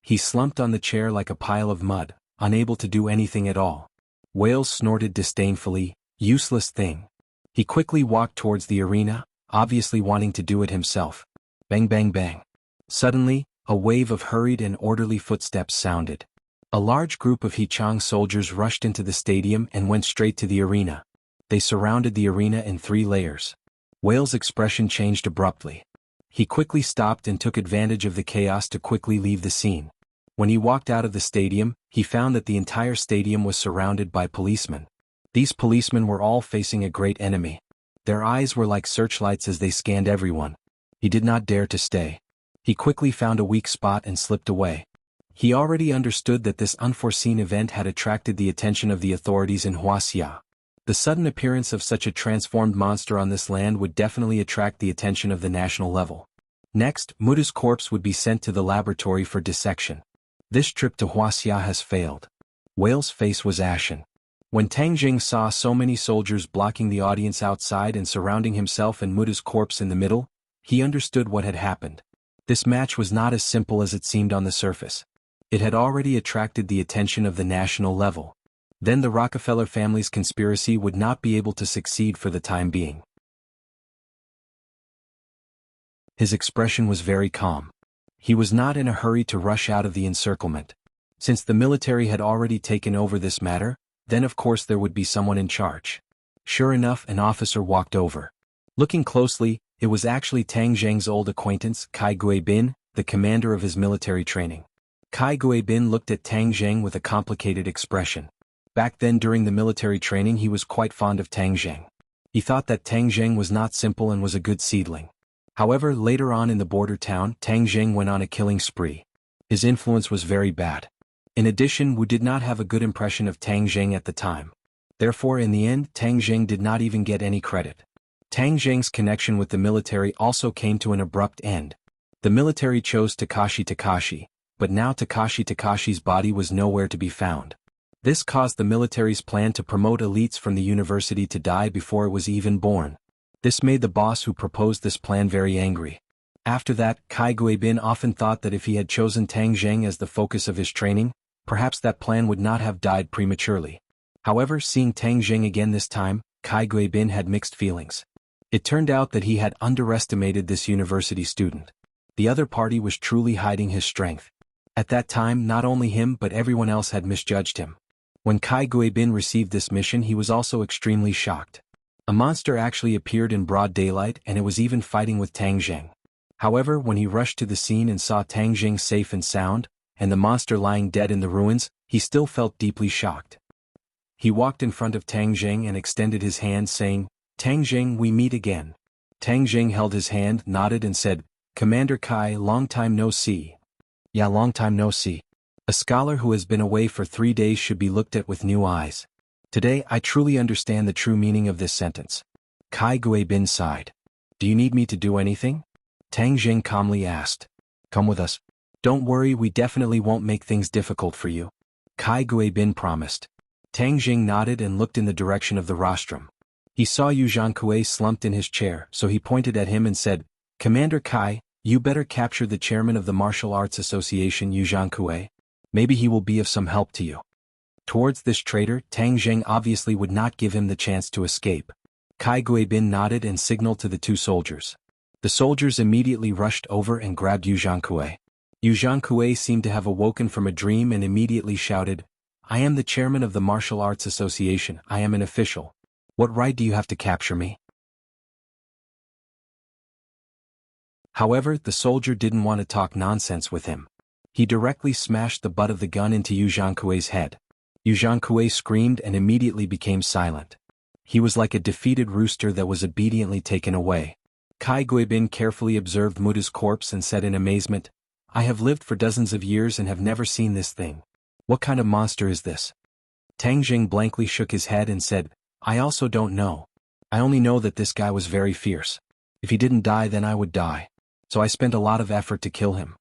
He slumped on the chair like a pile of mud, unable to do anything at all. Wales snorted disdainfully, "Useless thing." He quickly walked towards the arena, obviously wanting to do it himself. Bang bang bang. Suddenly, a wave of hurried and orderly footsteps sounded. A large group of Heechang soldiers rushed into the stadium and went straight to the arena. They surrounded the arena in 3 layers. Wales' expression changed abruptly. He quickly stopped and took advantage of the chaos to quickly leave the scene. When he walked out of the stadium, he found that the entire stadium was surrounded by policemen. These policemen were all facing a great enemy. Their eyes were like searchlights as they scanned everyone. He did not dare to stay. He quickly found a weak spot and slipped away. He already understood that this unforeseen event had attracted the attention of the authorities in Wuxia. The sudden appearance of such a transformed monster on this land would definitely attract the attention of the national level. Next, Muda's corpse would be sent to the laboratory for dissection. This trip to Wuxia has failed. Whale's face was ashen. When Tang Jing saw so many soldiers blocking the audience outside and surrounding himself and Muda's corpse in the middle, he understood what had happened. This match was not as simple as it seemed on the surface. It had already attracted the attention of the national level. Then the Rockefeller family's conspiracy would not be able to succeed for the time being. His expression was very calm. He was not in a hurry to rush out of the encirclement. Since the military had already taken over this matter, then of course there would be someone in charge. Sure enough, an officer walked over. Looking closely, it was actually Tang Zheng's old acquaintance, Kai Guibin, the commander of his military training. Kai Guibin looked at Tang Zheng with a complicated expression. Back then during the military training he was quite fond of Tang Zheng. He thought that Tang Zheng was not simple and was a good seedling. However, later on in the border town, Tang Zheng went on a killing spree. His influence was very bad. In addition, Wu did not have a good impression of Tang Zheng at the time. Therefore, in the end, Tang Zheng did not even get any credit. Tang Zheng's connection with the military also came to an abrupt end. The military chose Takashi, but now Takashi's body was nowhere to be found. This caused the military's plan to promote elites from the university to die before it was even born. This made the boss who proposed this plan very angry. After that, Kai Guibin often thought that if he had chosen Tang Zheng as the focus of his training, perhaps that plan would not have died prematurely. However, seeing Tang Zheng again this time, Kai Guibin had mixed feelings. It turned out that he had underestimated this university student. The other party was truly hiding his strength. At that time, not only him but everyone else had misjudged him. When Kai Guibin received this mission, he was also extremely shocked. A monster actually appeared in broad daylight and it was even fighting with Tang Zheng. However, when he rushed to the scene and saw Tang Zheng safe and sound, and the monster lying dead in the ruins, he still felt deeply shocked. He walked in front of Tang Zheng and extended his hand saying, "Tang Zheng, we meet again." Tang Zheng held his hand, nodded and said, "Commander Kai, long time no see." "Yeah, long time no see. A scholar who has been away for 3 days should be looked at with new eyes. Today I truly understand the true meaning of this sentence." Kai Guibin sighed. "Do you need me to do anything?" Tang Zheng calmly asked. "Come with us. Don't worry, we definitely won't make things difficult for you," Kai Guibin promised. Tang Zheng nodded and looked in the direction of the rostrum. He saw Yu Zhankui slumped in his chair, so he pointed at him and said, "Commander Kai, you better capture the chairman of the Martial Arts Association, Yu Zhankui. Maybe he will be of some help to you." Towards this traitor, Tang Zheng obviously would not give him the chance to escape. Kai Guibin nodded and signaled to the two soldiers. The soldiers immediately rushed over and grabbed Yu Zhankui. Yu Zhankui seemed to have awoken from a dream and immediately shouted, "I am the chairman of the Martial Arts Association, I am an official. What right do you have to capture me?" However, the soldier didn't want to talk nonsense with him. He directly smashed the butt of the gun into Yu Zhankui's head. Yu Zhankui screamed and immediately became silent. He was like a defeated rooster that was obediently taken away. Kai Guibin carefully observed Muda's corpse and said in amazement, "I have lived for dozens of years and have never seen this thing. What kind of monster is this?" Tang Zheng blankly shook his head and said, "I also don't know. I only know that this guy was very fierce. If he didn't die then I would die. So I spent a lot of effort to kill him."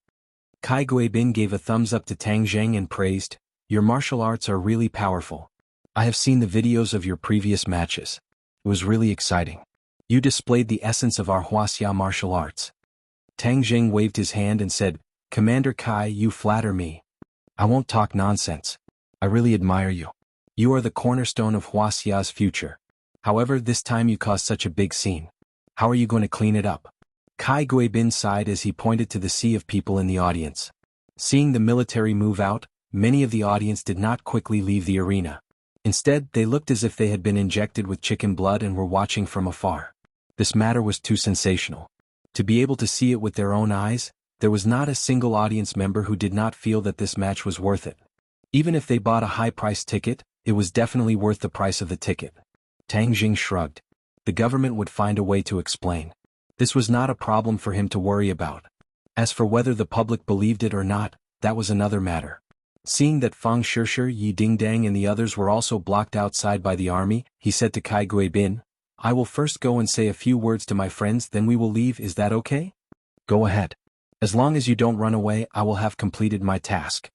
Kai Guibin gave a thumbs up to Tang Zheng and praised, "Your martial arts are really powerful. I have seen the videos of your previous matches. It was really exciting. You displayed the essence of our Wuxia martial arts." Tang Zheng waved his hand and said, "Commander Kai, you flatter me. I won't talk nonsense. I really admire you. You are the cornerstone of Wuxia's future. However, this time you caused such a big scene. How are you going to clean it up?" Kai Guibin sighed as he pointed to the sea of people in the audience. Seeing the military move out, many of the audience did not quickly leave the arena. Instead, they looked as if they had been injected with chicken blood and were watching from afar. This matter was too sensational. To be able to see it with their own eyes, there was not a single audience member who did not feel that this match was worth it. Even if they bought a high-priced ticket, it was definitely worth the price of the ticket. Tang Jing shrugged. The government would find a way to explain. This was not a problem for him to worry about. As for whether the public believed it or not, that was another matter. Seeing that Fang Shishir, Yi Dingdang and the others were also blocked outside by the army, he said to Kai Guibin, "I will first go and say a few words to my friends, then we will leave, is that okay?" "Go ahead. As long as you don't run away, I will have completed my task."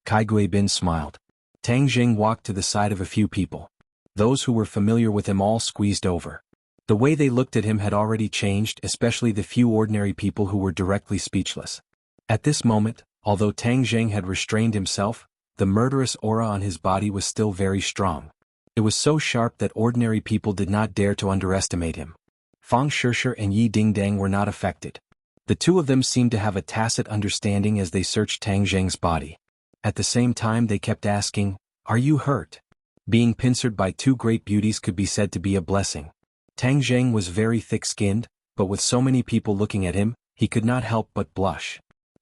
Kai Guibin smiled. Tang Jing walked to the side of a few people. Those who were familiar with him all squeezed over. The way they looked at him had already changed, especially the few ordinary people who were directly speechless. At this moment, although Tang Jing had restrained himself, the murderous aura on his body was still very strong. It was so sharp that ordinary people did not dare to underestimate him. Fang Shishir and Yi Dingdang were not affected. The two of them seemed to have a tacit understanding as they searched Tang Jing's body. At the same time they kept asking, "Are you hurt?" Being pincered by two great beauties could be said to be a blessing. Tang Jing was very thick-skinned, but with so many people looking at him, he could not help but blush.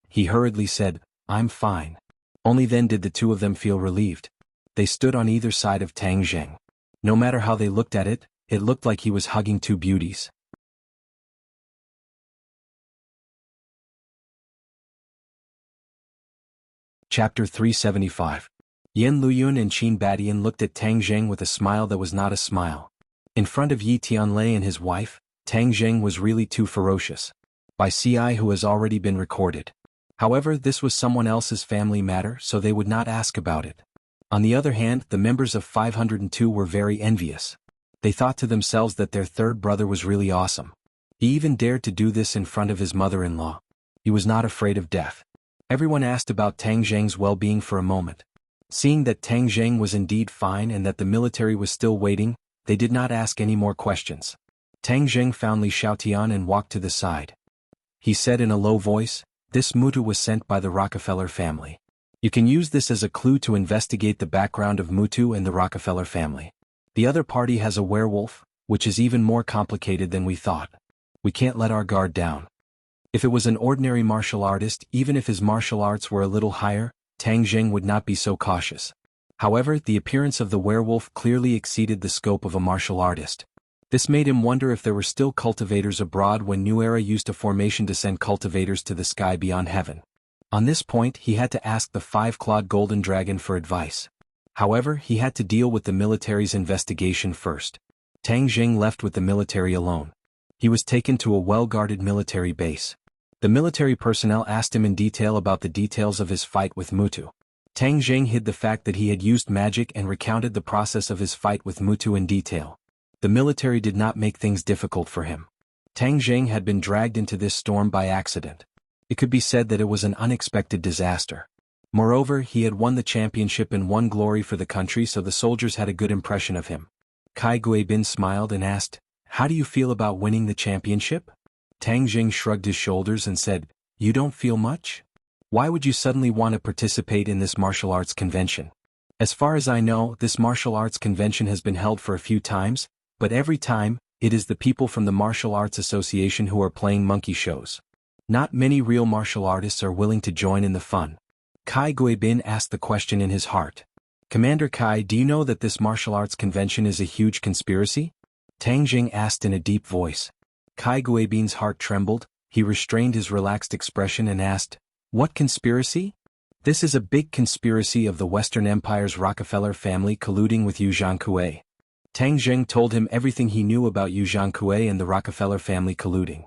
He hurriedly said, "I'm fine." Only then did the two of them feel relieved. They stood on either side of Tang Jing. No matter how they looked at it, it looked like he was hugging two beauties. Chapter 375. Yen Luyun and Qin Badian looked at Tang Jing with a smile that was not a smile. In front of Yi Tianlei and his wife, Tang Jing was really too ferocious. By CI who has already been recorded. However, this was someone else's family matter, so they would not ask about it. On the other hand, the members of 502 were very envious. They thought to themselves that their third brother was really awesome. He even dared to do this in front of his mother-in-law. He was not afraid of death. Everyone asked about Tang Jing's well-being for a moment. Seeing that Tang Jing was indeed fine and that the military was still waiting, they did not ask any more questions. Tang Jing found Li Xiaotian and walked to the side. He said in a low voice, "This Mutu was sent by the Rockefeller family. You can use this as a clue to investigate the background of Mutu and the Rockefeller family. The other party has a werewolf, which is even more complicated than we thought. We can't let our guard down." If it was an ordinary martial artist, even if his martial arts were a little higher, Tang Jing would not be so cautious. However, the appearance of the werewolf clearly exceeded the scope of a martial artist. This made him wonder if there were still cultivators abroad when New Era used a formation to send cultivators to the sky beyond heaven. On this point he had to ask the five-clawed golden dragon for advice. However, he had to deal with the military's investigation first. Tang Jing left with the military alone. He was taken to a well-guarded military base. The military personnel asked him in detail about the details of his fight with Mutu. Tang Jing hid the fact that he had used magic and recounted the process of his fight with Mutu in detail. The military did not make things difficult for him. Tang Jing had been dragged into this storm by accident. It could be said that it was an unexpected disaster. Moreover, he had won the championship and won glory for the country, so the soldiers had a good impression of him. Kai Guibin smiled and asked, "How do you feel about winning the championship?" Tang Jing shrugged his shoulders and said, "You don't feel much? Why would you suddenly want to participate in this martial arts convention? As far as I know, this martial arts convention has been held for a few times, but every time, it is the people from the Martial Arts Association who are playing monkey shows. Not many real martial artists are willing to join in the fun." Kai Guibin asked the question in his heart. "Commander Kai, do you know that this martial arts convention is a huge conspiracy?" Tang Jing asked in a deep voice. Kai Guibin's heart trembled, he restrained his relaxed expression and asked, "What conspiracy?" "This is a big conspiracy of the Western Empire's Rockefeller family colluding with Yu Zhankue." Tang Jing told him everything he knew about Yu Zhankue and the Rockefeller family colluding.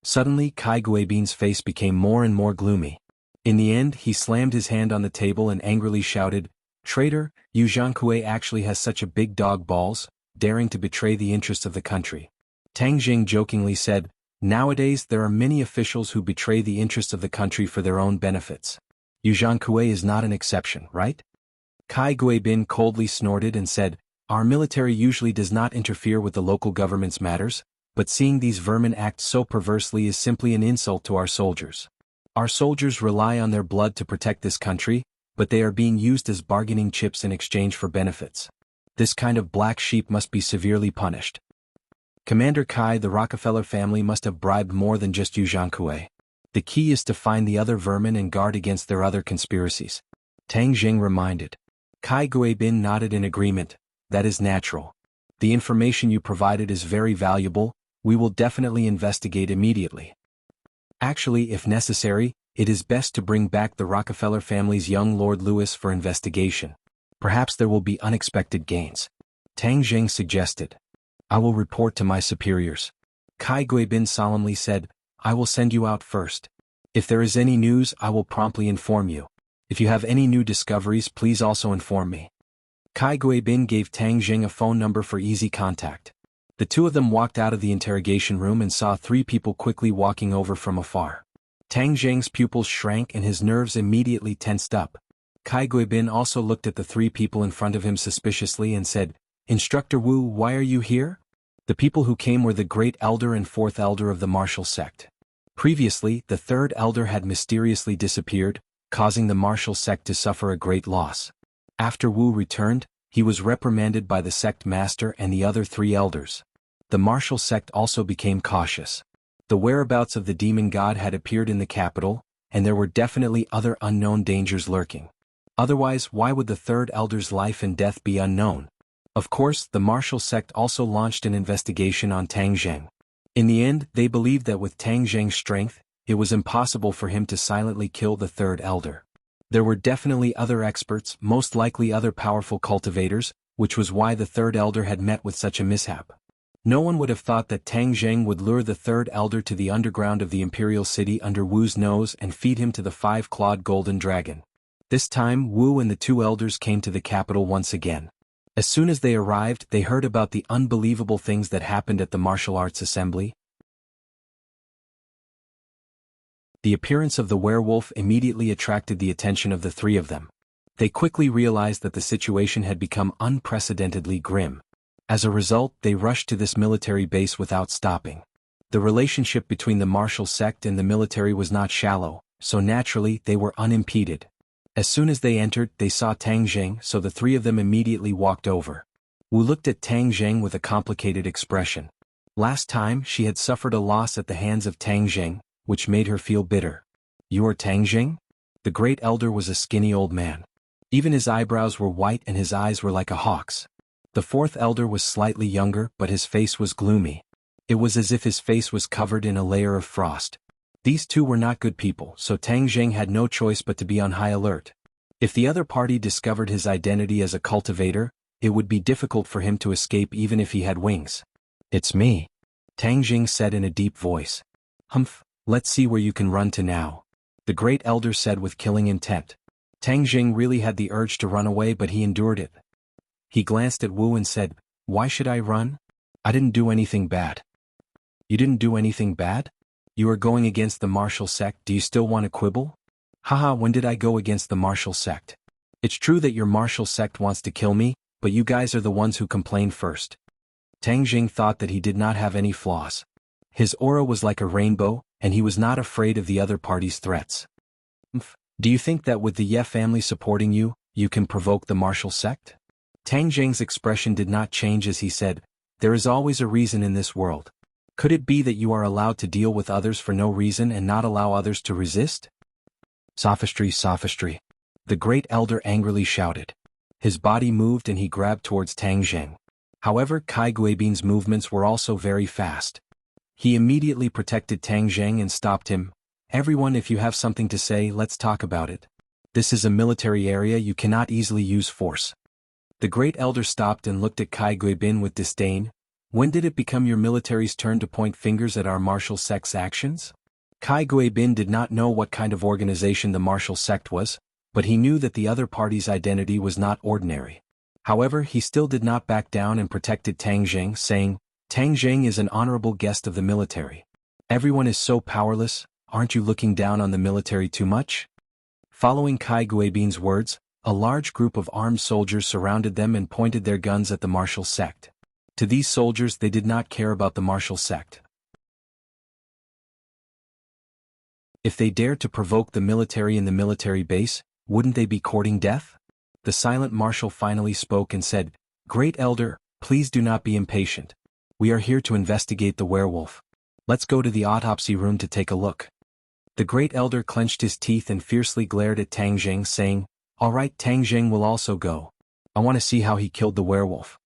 Suddenly Kai Guibin's face became more and more gloomy. In the end he slammed his hand on the table and angrily shouted, "Traitor, Yu Zhankue actually has such a big dog balls, daring to betray the interests of the country." Tang Jing jokingly said, "Nowadays there are many officials who betray the interests of the country for their own benefits. Yu Zhankue is not an exception, right?" Kai Guibin coldly snorted and said, "Our military usually does not interfere with the local government's matters, but seeing these vermin act so perversely is simply an insult to our soldiers. Our soldiers rely on their blood to protect this country, but they are being used as bargaining chips in exchange for benefits. This kind of black sheep must be severely punished. Commander Kai, the Rockefeller family must have bribed more than just Yu Zhankue. The key is to find the other vermin and guard against their other conspiracies." Tang Jing reminded. Kai Guibin nodded in agreement. "That is natural. The information you provided is very valuable, we will definitely investigate immediately. Actually, if necessary, it is best to bring back the Rockefeller family's young Lord Louis for investigation. Perhaps there will be unexpected gains." Tang Jing suggested. "I will report to my superiors." Kai Guibin solemnly said, "I will send you out first. If there is any news I will promptly inform you. If you have any new discoveries, please also inform me. Kai Guibin gave Tang Jing a phone number for easy contact. The two of them walked out of the interrogation room and saw three people quickly walking over from afar. Tang Jing's pupils shrank and his nerves immediately tensed up. Kai Guibin also looked at the three people in front of him suspiciously and said, "Instructor Wu, why are you here?" The people who came were the Great Elder and Fourth Elder of the martial sect. Previously, the Third Elder had mysteriously disappeared, causing the martial sect to suffer a great loss. After Wu returned, he was reprimanded by the sect master and the other three elders. The martial sect also became cautious. The whereabouts of the demon god had appeared in the capital, and there were definitely other unknown dangers lurking. Otherwise, why would the Third Elder's life and death be unknown? Of course, the martial sect also launched an investigation on Tang Zheng. In the end, they believed that with Tang Zheng's strength, it was impossible for him to silently kill the Third Elder. There were definitely other experts, most likely other powerful cultivators, which was why the Third Elder had met with such a mishap. No one would have thought that Tang Zheng would lure the Third Elder to the underground of the Imperial City under Wu's nose and feed him to the five-clawed golden dragon. This time, Wu and the two elders came to the capital once again. As soon as they arrived, they heard about the unbelievable things that happened at the martial arts assembly. The appearance of the werewolf immediately attracted the attention of the three of them. They quickly realized that the situation had become unprecedentedly grim. As a result, they rushed to this military base without stopping. The relationship between the martial sect and the military was not shallow, so naturally they were unimpeded. As soon as they entered, they saw Tang Zheng, so the three of them immediately walked over. Wu looked at Tang Zheng with a complicated expression. Last time, she had suffered a loss at the hands of Tang Zheng, which made her feel bitter. "You are Tang Zheng?" The Great Elder was a skinny old man. Even his eyebrows were white and his eyes were like a hawk's. The Fourth Elder was slightly younger, but his face was gloomy. It was as if his face was covered in a layer of frost. These two were not good people, so Tang Zheng had no choice but to be on high alert. If the other party discovered his identity as a cultivator, it would be difficult for him to escape even if he had wings. "It's me," Tang Zheng said in a deep voice. "Humph, let's see where you can run to now," the Great Elder said with killing intent. Tang Zheng really had the urge to run away, but he endured it. He glanced at Wu and said, "Why should I run? I didn't do anything bad." "You didn't do anything bad? You are going against the martial sect, do you still want to quibble?" "Haha, when did I go against the martial sect? It's true that your martial sect wants to kill me, but you guys are the ones who complained first." Tang Jing thought that he did not have any flaws. His aura was like a rainbow, and he was not afraid of the other party's threats. "Do you think that with the Ye family supporting you, you can provoke the martial sect?" Tang Jing's expression did not change as he said, "There is always a reason in this world. Could it be that you are allowed to deal with others for no reason and not allow others to resist?" "Sophistry, sophistry," the Great Elder angrily shouted. His body moved and he grabbed towards Tang Jing. However, Kai Guibin's movements were also very fast. He immediately protected Tang Jing and stopped him. "Everyone, if you have something to say, let's talk about it. This is a military area, you cannot easily use force." The Great Elder stopped and looked at Kai Guibin with disdain. "When did it become your military's turn to point fingers at our martial sect's actions?" Kai Guibin did not know what kind of organization the martial sect was, but he knew that the other party's identity was not ordinary. However, he still did not back down and protected Tang Jing, saying, "Tang Jing is an honorable guest of the military. Everyone is so powerless, aren't you looking down on the military too much?" Following Kai Guibin's words, a large group of armed soldiers surrounded them and pointed their guns at the martial sect. To these soldiers, they did not care about the martial sect. If they dared to provoke the military in the military base, wouldn't they be courting death? The silent marshal finally spoke and said, "Great Elder, please do not be impatient. We are here to investigate the werewolf. Let's go to the autopsy room to take a look." The Great Elder clenched his teeth and fiercely glared at Tang Jing, saying, "All right, Tang Jing will also go. I want to see how he killed the werewolf."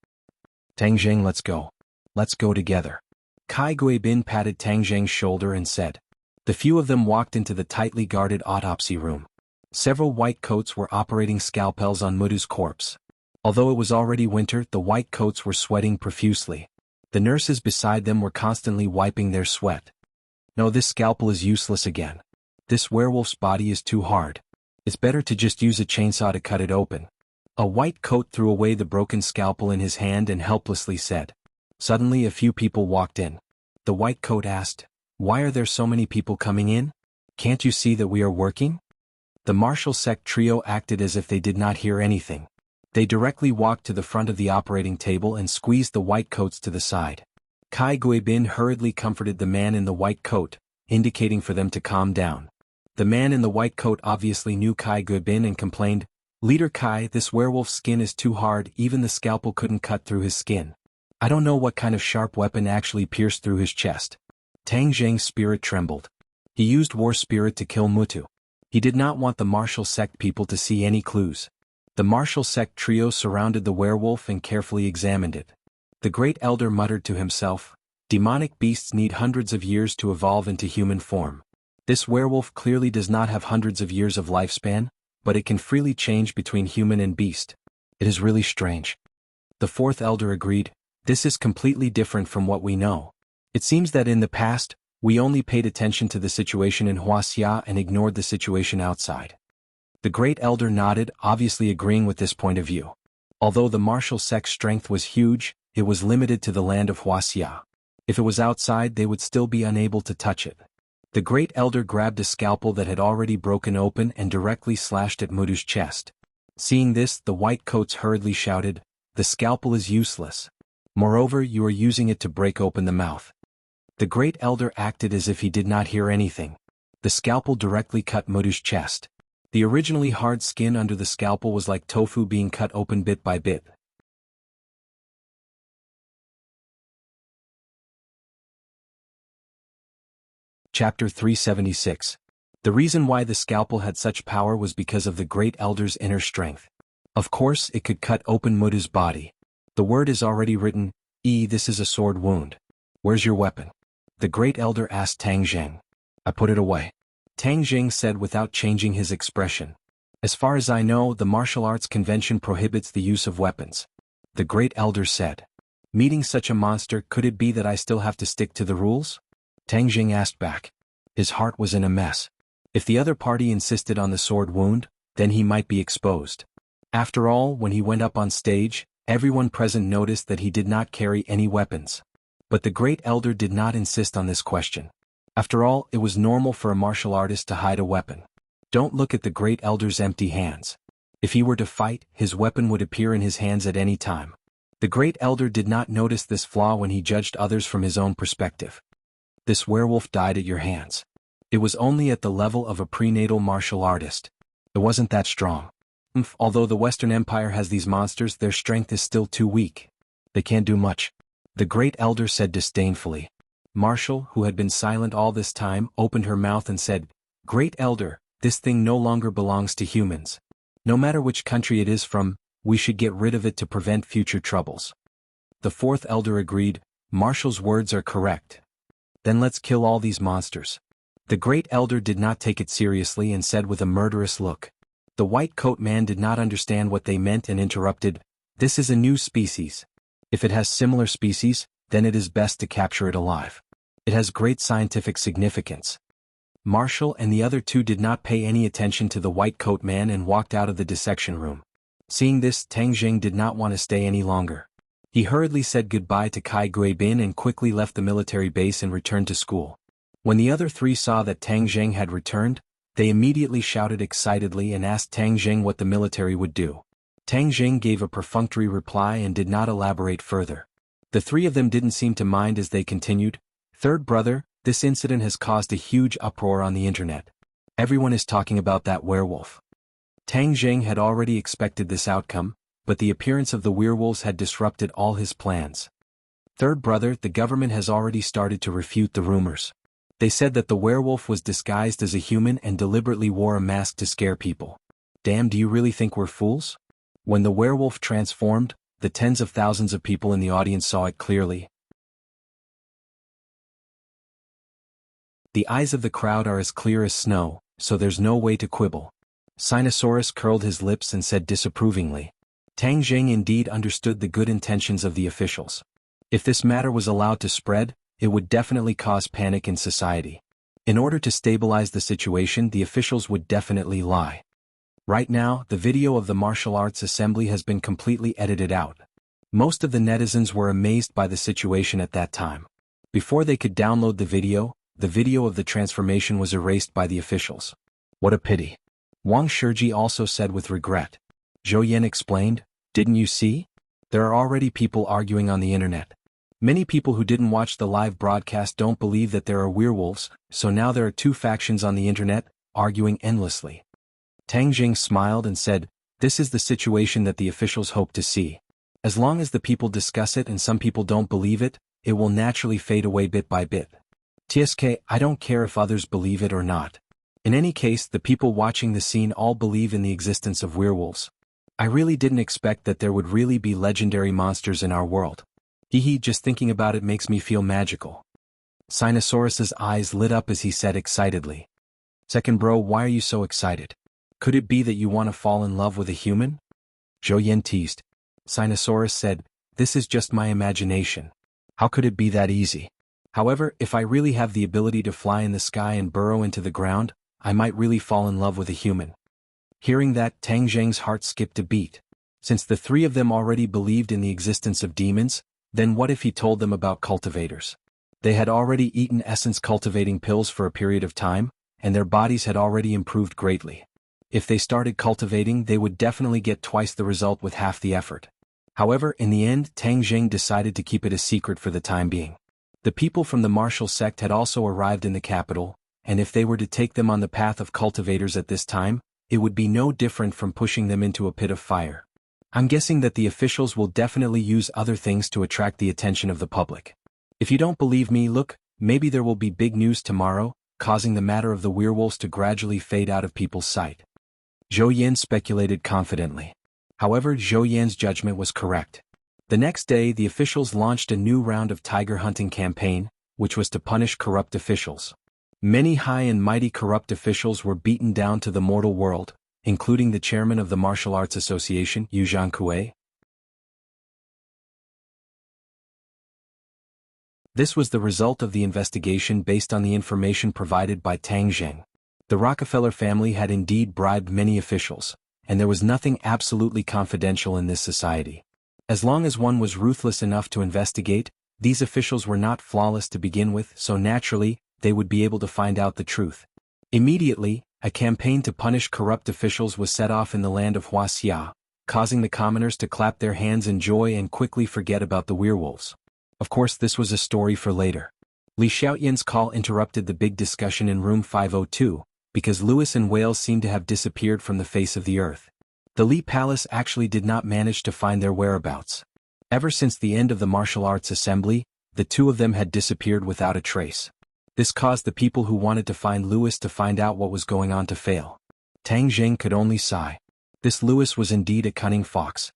"Tang Jing, let's go. Let's go together." Kai Guibin patted Tang Jing's shoulder and said. The few of them walked into the tightly guarded autopsy room. Several white coats were operating scalpels on Mudu's corpse. Although it was already winter, the white coats were sweating profusely. The nurses beside them were constantly wiping their sweat. "No, this scalpel is useless again. This werewolf's body is too hard. It's better to just use a chainsaw to cut it open. A white coat threw away the broken scalpel in his hand and helplessly said. Suddenly a few people walked in. The white coat asked, "Why are there so many people coming in? Can't you see that we are working?" The martial sect trio acted as if they did not hear anything. They directly walked to the front of the operating table and squeezed the white coats to the side. Kai Guibin hurriedly comforted the man in the white coat, indicating for them to calm down. The man in the white coat obviously knew Kai Guibin and complained, "Leader Kai, this werewolf's skin is too hard, even the scalpel couldn't cut through his skin. I don't know what kind of sharp weapon actually pierced through his chest." Tang Zheng's spirit trembled. He used war spirit to kill Mutu. He did not want the martial sect people to see any clues. The martial sect trio surrounded the werewolf and carefully examined it. The great elder muttered to himself, "Demonic beasts need hundreds of years to evolve into human form. This werewolf clearly does not have hundreds of years of lifespan, but it can freely change between human and beast. It is really strange." The fourth elder agreed, "This is completely different from what we know. It seems that in the past, we only paid attention to the situation in Wuxia and ignored the situation outside." The great elder nodded, obviously agreeing with this point of view. Although the martial sect's strength was huge, it was limited to the land of Wuxia. If it was outside, they would still be unable to touch it. The great elder grabbed a scalpel that had already broken open and directly slashed at Mutu's chest. Seeing this, the white coats hurriedly shouted, "The scalpel is useless. Moreover, you are using it to break open the mouth." The great elder acted as if he did not hear anything. The scalpel directly cut Mutu's chest. The originally hard skin under the scalpel was like tofu being cut open bit by bit. Chapter 376. The reason why the scalpel had such power was because of the great elder's inner strength. Of course, it could cut open Mutu's body. The word is already written, "This is a sword wound. Where's your weapon?" The great elder asked Tang Zheng. "I put it away," Tang Zheng said without changing his expression. "As far as I know, the martial arts convention prohibits the use of weapons." The great elder said. "Meeting such a monster, could it be that I still have to stick to the rules?" Tang Zheng asked back. His heart was in a mess. If the other party insisted on the sword wound, then he might be exposed. After all, when he went up on stage, everyone present noticed that he did not carry any weapons. But the great elder did not insist on this question. After all, it was normal for a martial artist to hide a weapon. Don't look at the great elder's empty hands. If he were to fight, his weapon would appear in his hands at any time. The great elder did not notice this flaw when he judged others from his own perspective. This werewolf died at your hands. It was only at the level of a prenatal martial artist. It wasn't that strong. Although the Western Empire has these monsters, their strength is still too weak. They can't do much. The great elder said disdainfully. Marshall, who had been silent all this time, opened her mouth and said, "Great elder, this thing no longer belongs to humans. No matter which country it is from, we should get rid of it to prevent future troubles." The fourth elder agreed, "Marshall's words are correct. Then let's kill all these monsters." The great elder did not take it seriously and said with a murderous look. The white coat man did not understand what they meant and interrupted, "This is a new species. If it has similar species, then it is best to capture it alive. It has great scientific significance." Marshall and the other two did not pay any attention to the white coat man and walked out of the dissection room. Seeing this, Tang Zheng did not want to stay any longer. He hurriedly said goodbye to Kai Guibin and quickly left the military base and returned to school. When the other three saw that Tang Zheng had returned, they immediately shouted excitedly and asked Tang Zheng what the military would do. Tang Zheng gave a perfunctory reply and did not elaborate further. The three of them didn't seem to mind as they continued, "Third brother, this incident has caused a huge uproar on the internet. Everyone is talking about that werewolf." Tang Zheng had already expected this outcome, but the appearance of the werewolves had disrupted all his plans. "Third brother, the government has already started to refute the rumors. They said that the werewolf was disguised as a human and deliberately wore a mask to scare people. Damn, do you really think we're fools?" When the werewolf transformed, the tens of thousands of people in the audience saw it clearly. The eyes of the crowd are as clear as snow, so there's no way to quibble. Sinosaurus curled his lips and said disapprovingly. Tang Zheng indeed understood the good intentions of the officials. If this matter was allowed to spread, it would definitely cause panic in society. In order to stabilize the situation, the officials would definitely lie. Right now, the video of the martial arts assembly has been completely edited out. Most of the netizens were amazed by the situation at that time. Before they could download the video of the transformation was erased by the officials. What a pity. Wang Shiji also said with regret. Zhou Yan explained, didn't you see? There are already people arguing on the internet. Many people who didn't watch the live broadcast don't believe that there are werewolves, so now there are two factions on the internet, arguing endlessly. Tang Jing smiled and said, this is the situation that the officials hope to see. As long as the people discuss it and some people don't believe it, it will naturally fade away bit by bit. TSK, I don't care if others believe it or not. In any case, the people watching the scene all believe in the existence of werewolves. I really didn't expect that there would really be legendary monsters in our world. Hehe, just thinking about it makes me feel magical. Sinosaurus's eyes lit up as he said excitedly. Second bro, why are you so excited? Could it be that you want to fall in love with a human? Zhou Yan teased. Sinosaurus said, this is just my imagination. How could it be that easy? However, if I really have the ability to fly in the sky and burrow into the ground, I might really fall in love with a human. Hearing that, Tang Zheng's heart skipped a beat. Since the three of them already believed in the existence of demons, then what if he told them about cultivators? They had already eaten essence cultivating pills for a period of time, and their bodies had already improved greatly. If they started cultivating, they would definitely get twice the result with half the effort. However, in the end, Tang Jing decided to keep it a secret for the time being. The people from the martial sect had also arrived in the capital, and if they were to take them on the path of cultivators at this time, it would be no different from pushing them into a pit of fire. I'm guessing that the officials will definitely use other things to attract the attention of the public. If you don't believe me, look, maybe there will be big news tomorrow, causing the matter of the werewolves to gradually fade out of people's sight. Zhou Yan speculated confidently. However, Zhou Yan's judgment was correct. The next day, the officials launched a new round of tiger hunting campaign, which was to punish corrupt officials. Many high and mighty corrupt officials were beaten down to the mortal world, including the chairman of the Martial Arts Association, Yu Zhangkue. This was the result of the investigation based on the information provided by Tang Zheng. The Rockefeller family had indeed bribed many officials, and there was nothing absolutely confidential in this society. As long as one was ruthless enough to investigate, these officials were not flawless to begin with, so naturally, they would be able to find out the truth. Immediately, a campaign to punish corrupt officials was set off in the land of Wuxia, causing the commoners to clap their hands in joy and quickly forget about the werewolves. Of course, this was a story for later. Li Xiaoyan's call interrupted the big discussion in room 502, because Lewis and Wales seemed to have disappeared from the face of the earth. The Li Palace actually did not manage to find their whereabouts. Ever since the end of the martial arts assembly, the two of them had disappeared without a trace. This caused the people who wanted to find Lewis to find out what was going on to fail. Tang Jing could only sigh. This Lewis was indeed a cunning fox.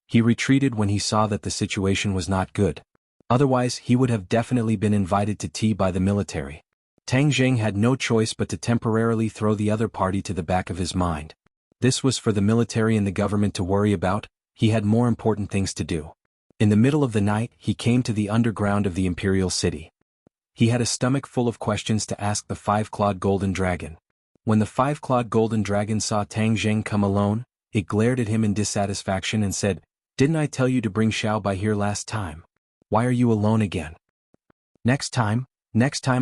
He retreated when he saw that the situation was not good. Otherwise, he would have definitely been invited to tea by the military. Tang Jing had no choice but to temporarily throw the other party to the back of his mind. This was for the military and the government to worry about, he had more important things to do. In the middle of the night, he came to the underground of the imperial city. He had a stomach full of questions to ask the five-clawed golden dragon. When the five-clawed golden dragon saw Tang Jing come alone, it glared at him in dissatisfaction and said, "Didn't I tell you to bring Xiao Bai here last time? Why are you alone again? Next time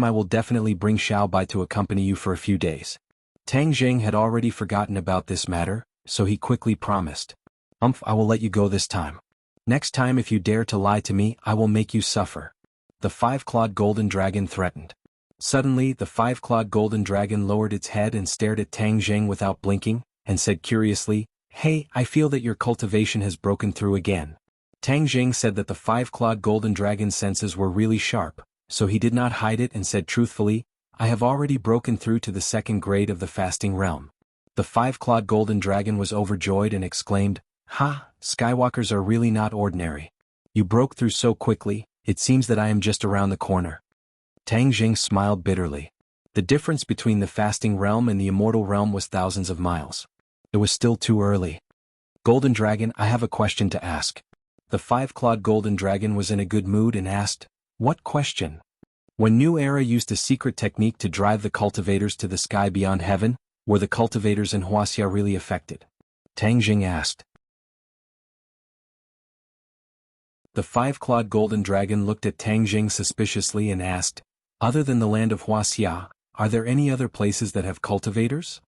I will definitely bring Xiao Bai to accompany you for a few days." Tang Jing had already forgotten about this matter, so he quickly promised. I will let you go this time. Next time if you dare to lie to me, I will make you suffer." The five-clawed golden dragon threatened. Suddenly, the five-clawed golden dragon lowered its head and stared at Tang Jing without blinking, and said curiously, "Hey, I feel that your cultivation has broken through again." Tang Jing said that the five-clawed golden dragon's senses were really sharp, so he did not hide it and said truthfully, "I have already broken through to the second grade of the fasting realm." The five-clawed golden dragon was overjoyed and exclaimed, "Ha, Skywalkers are really not ordinary. You broke through so quickly, it seems that I am just around the corner." Tang Jing smiled bitterly. The difference between the fasting realm and the immortal realm was thousands of miles. It was still too early. "Golden Dragon, I have a question to ask." The five-clawed golden dragon was in a good mood and asked, "What question?" When New Era used a secret technique to drive the cultivators to the sky beyond heaven, Were the cultivators in Huaxia really affected? Tang Jing asked. The five-clawed golden dragon looked at Tang Jing suspiciously and asked, "Other than the land of Huaxia, are there any other places that have cultivators?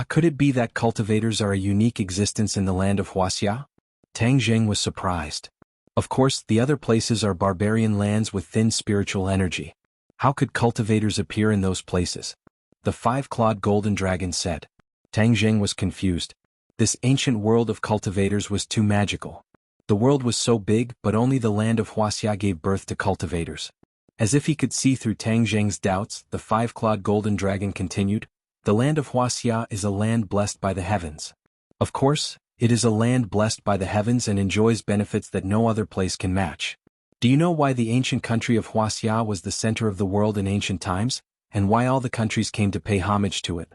Could it be that cultivators are a unique existence in the land of Huaxia?" Tang Jing was surprised. Of course, the other places are barbarian lands with thin spiritual energy. How could cultivators appear in those places? The five-clawed golden dragon said. Tang Jing was confused. This ancient world of cultivators was too magical. The world was so big, but only the land of Huaxia gave birth to cultivators. As if he could see through Tang Jing's doubts, the five-clawed golden dragon continued, "The land of Huaxia is a land blessed by the heavens. Of course, it is a land blessed by the heavens and enjoys benefits that no other place can match. Do you know why the ancient country of Huaxia was the center of the world in ancient times, and why all the countries came to pay homage to it?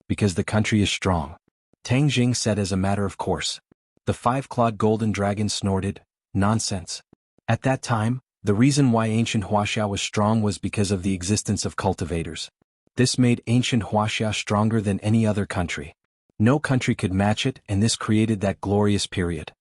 Because the country is strong," Tang Jing said as a matter of course. The five-clawed golden dragon snorted, "Nonsense. At that time, the reason why ancient Huaxia was strong was because of the existence of cultivators. This made ancient Huaxia stronger than any other country. No country could match it, and this created that glorious period."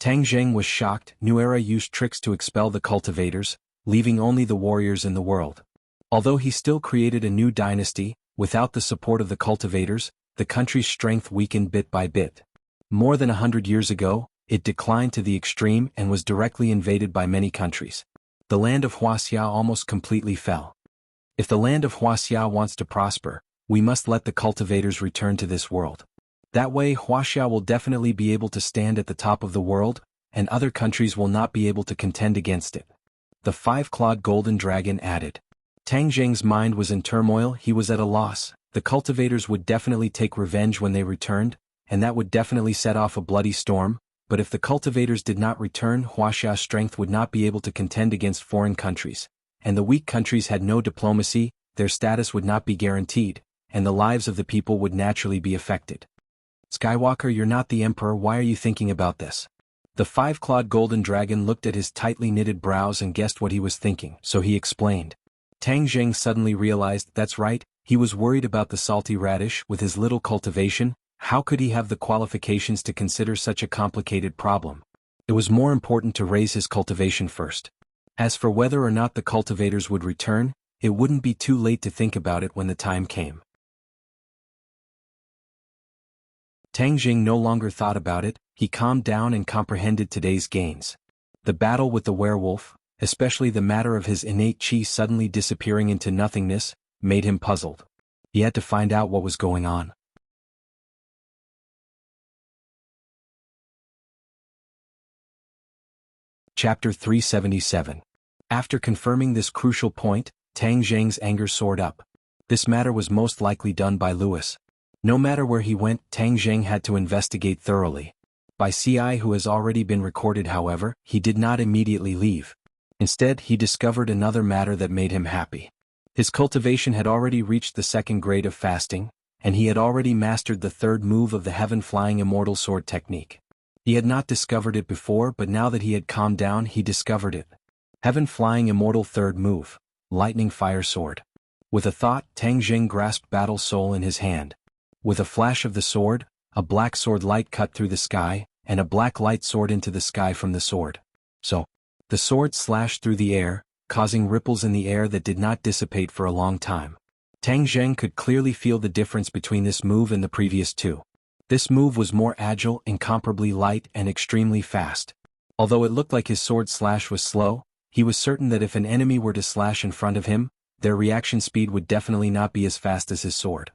Tang Jing was shocked. New Era used tricks to expel the cultivators, leaving only the warriors in the world. Although he still created a new dynasty, without the support of the cultivators, the country's strength weakened bit by bit. More than 100 years ago, it declined to the extreme and was directly invaded by many countries. The land of Huaxia almost completely fell. If the land of Huaxia wants to prosper, we must let the cultivators return to this world. That way Huaxia will definitely be able to stand at the top of the world, and other countries will not be able to contend against it. The five-clawed golden dragon added. Tang Jing's mind was in turmoil. He was at a loss. The cultivators would definitely take revenge when they returned, and that would definitely set off a bloody storm, but if the cultivators did not return, Huaxia's strength would not be able to contend against foreign countries, and the weak countries had no diplomacy, their status would not be guaranteed, and the lives of the people would naturally be affected. "Skywalker, you're not the emperor, why are you thinking about this?" The five-clawed golden dragon looked at his tightly knitted brows and guessed what he was thinking, so he explained. Tang Jing suddenly realized, that's right, he was worried about the salty radish. With his little cultivation, how could he have the qualifications to consider such a complicated problem? It was more important to raise his cultivation first. As for whether or not the cultivators would return, it wouldn't be too late to think about it when the time came. Tang Jing no longer thought about it, he calmed down and comprehended today's gains. The battle with the werewolf, especially the matter of his innate chi suddenly disappearing into nothingness, made him puzzled. He had to find out what was going on. Chapter 377. After confirming this crucial point, Tang Jing's anger soared up. This matter was most likely done by Louis. No matter where he went, Tang Jing had to investigate thoroughly. By CI who has already been recorded, however, he did not immediately leave. Instead, he discovered another matter that made him happy. His cultivation had already reached the second grade of fasting, and he had already mastered the third move of the heaven-flying immortal sword technique. He had not discovered it before, but now that he had calmed down, he discovered it. Heaven-flying immortal third move, lightning fire sword. With a thought, Tang Jing grasped Battle Soul in his hand. With a flash of the sword, a black sword light cut through the sky, and a black light soared into the sky from the sword. The sword slashed through the air, causing ripples in the air that did not dissipate for a long time. Tang Jing could clearly feel the difference between this move and the previous two. This move was more agile, incomparably light, and extremely fast. Although it looked like his sword slash was slow, he was certain that if an enemy were to slash in front of him, their reaction speed would definitely not be as fast as his sword.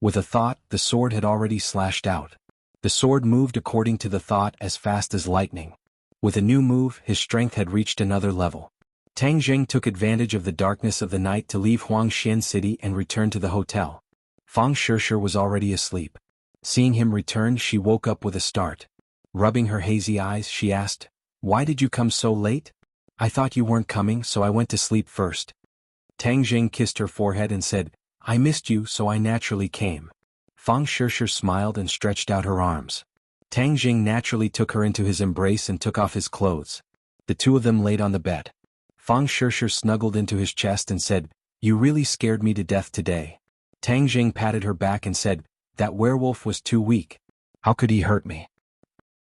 With a thought, the sword had already slashed out. The sword moved according to the thought as fast as lightning. With a new move, his strength had reached another level. Tang Jing took advantage of the darkness of the night to leave Huangxian City and return to the hotel. Fang Shishir was already asleep. Seeing him return, she woke up with a start. Rubbing her hazy eyes, she asked, "Why did you come so late? I thought you weren't coming, so I went to sleep first." Tang Jing kissed her forehead and said, "I missed you, so I naturally came." Fang Shishir smiled and stretched out her arms. Tang Jing naturally took her into his embrace and took off his clothes. The two of them laid on the bed. Fang Shishir snuggled into his chest and said, "You really scared me to death today." Tang Jing patted her back and said, "That werewolf was too weak. How could he hurt me?"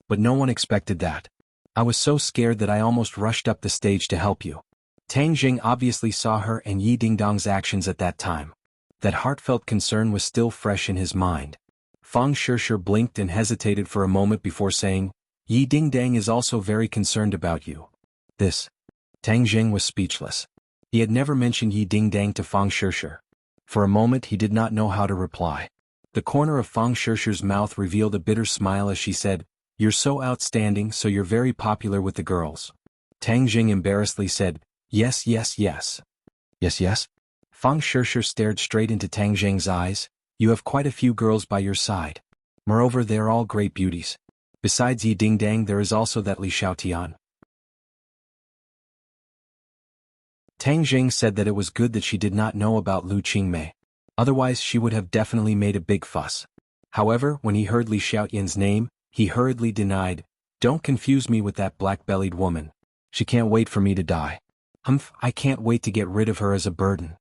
But no one expected that. I was so scared that I almost rushed up the stage to help you. Tang Jing obviously saw her and Yi Dingdong's actions at that time. That heartfelt concern was still fresh in his mind. Fang Shishir blinked and hesitated for a moment before saying, "Yi Dingdang is also very concerned about you." This. Tang Jing was speechless. He had never mentioned Yi Dingdang to Fang Shishir. For a moment he did not know how to reply. The corner of Fang Shishir's mouth revealed a bitter smile as she said, "You're so outstanding, so you're very popular with the girls." Tang Jing embarrassedly said, "Yes, yes, yes." "Yes, yes?" Fang Shishir stared straight into Tang Jing's eyes. "You have quite a few girls by your side. Moreover, they are all great beauties. Besides Yi Dingdang, there is also that Li Xiaotian." Tang Jing said that it was good that she did not know about Lu Qingmei. Otherwise she would have definitely made a big fuss. However, when he heard Li Xiaotian's name, he hurriedly denied, "Don't confuse me with that black-bellied woman. She can't wait for me to die. I can't wait to get rid of her as a burden."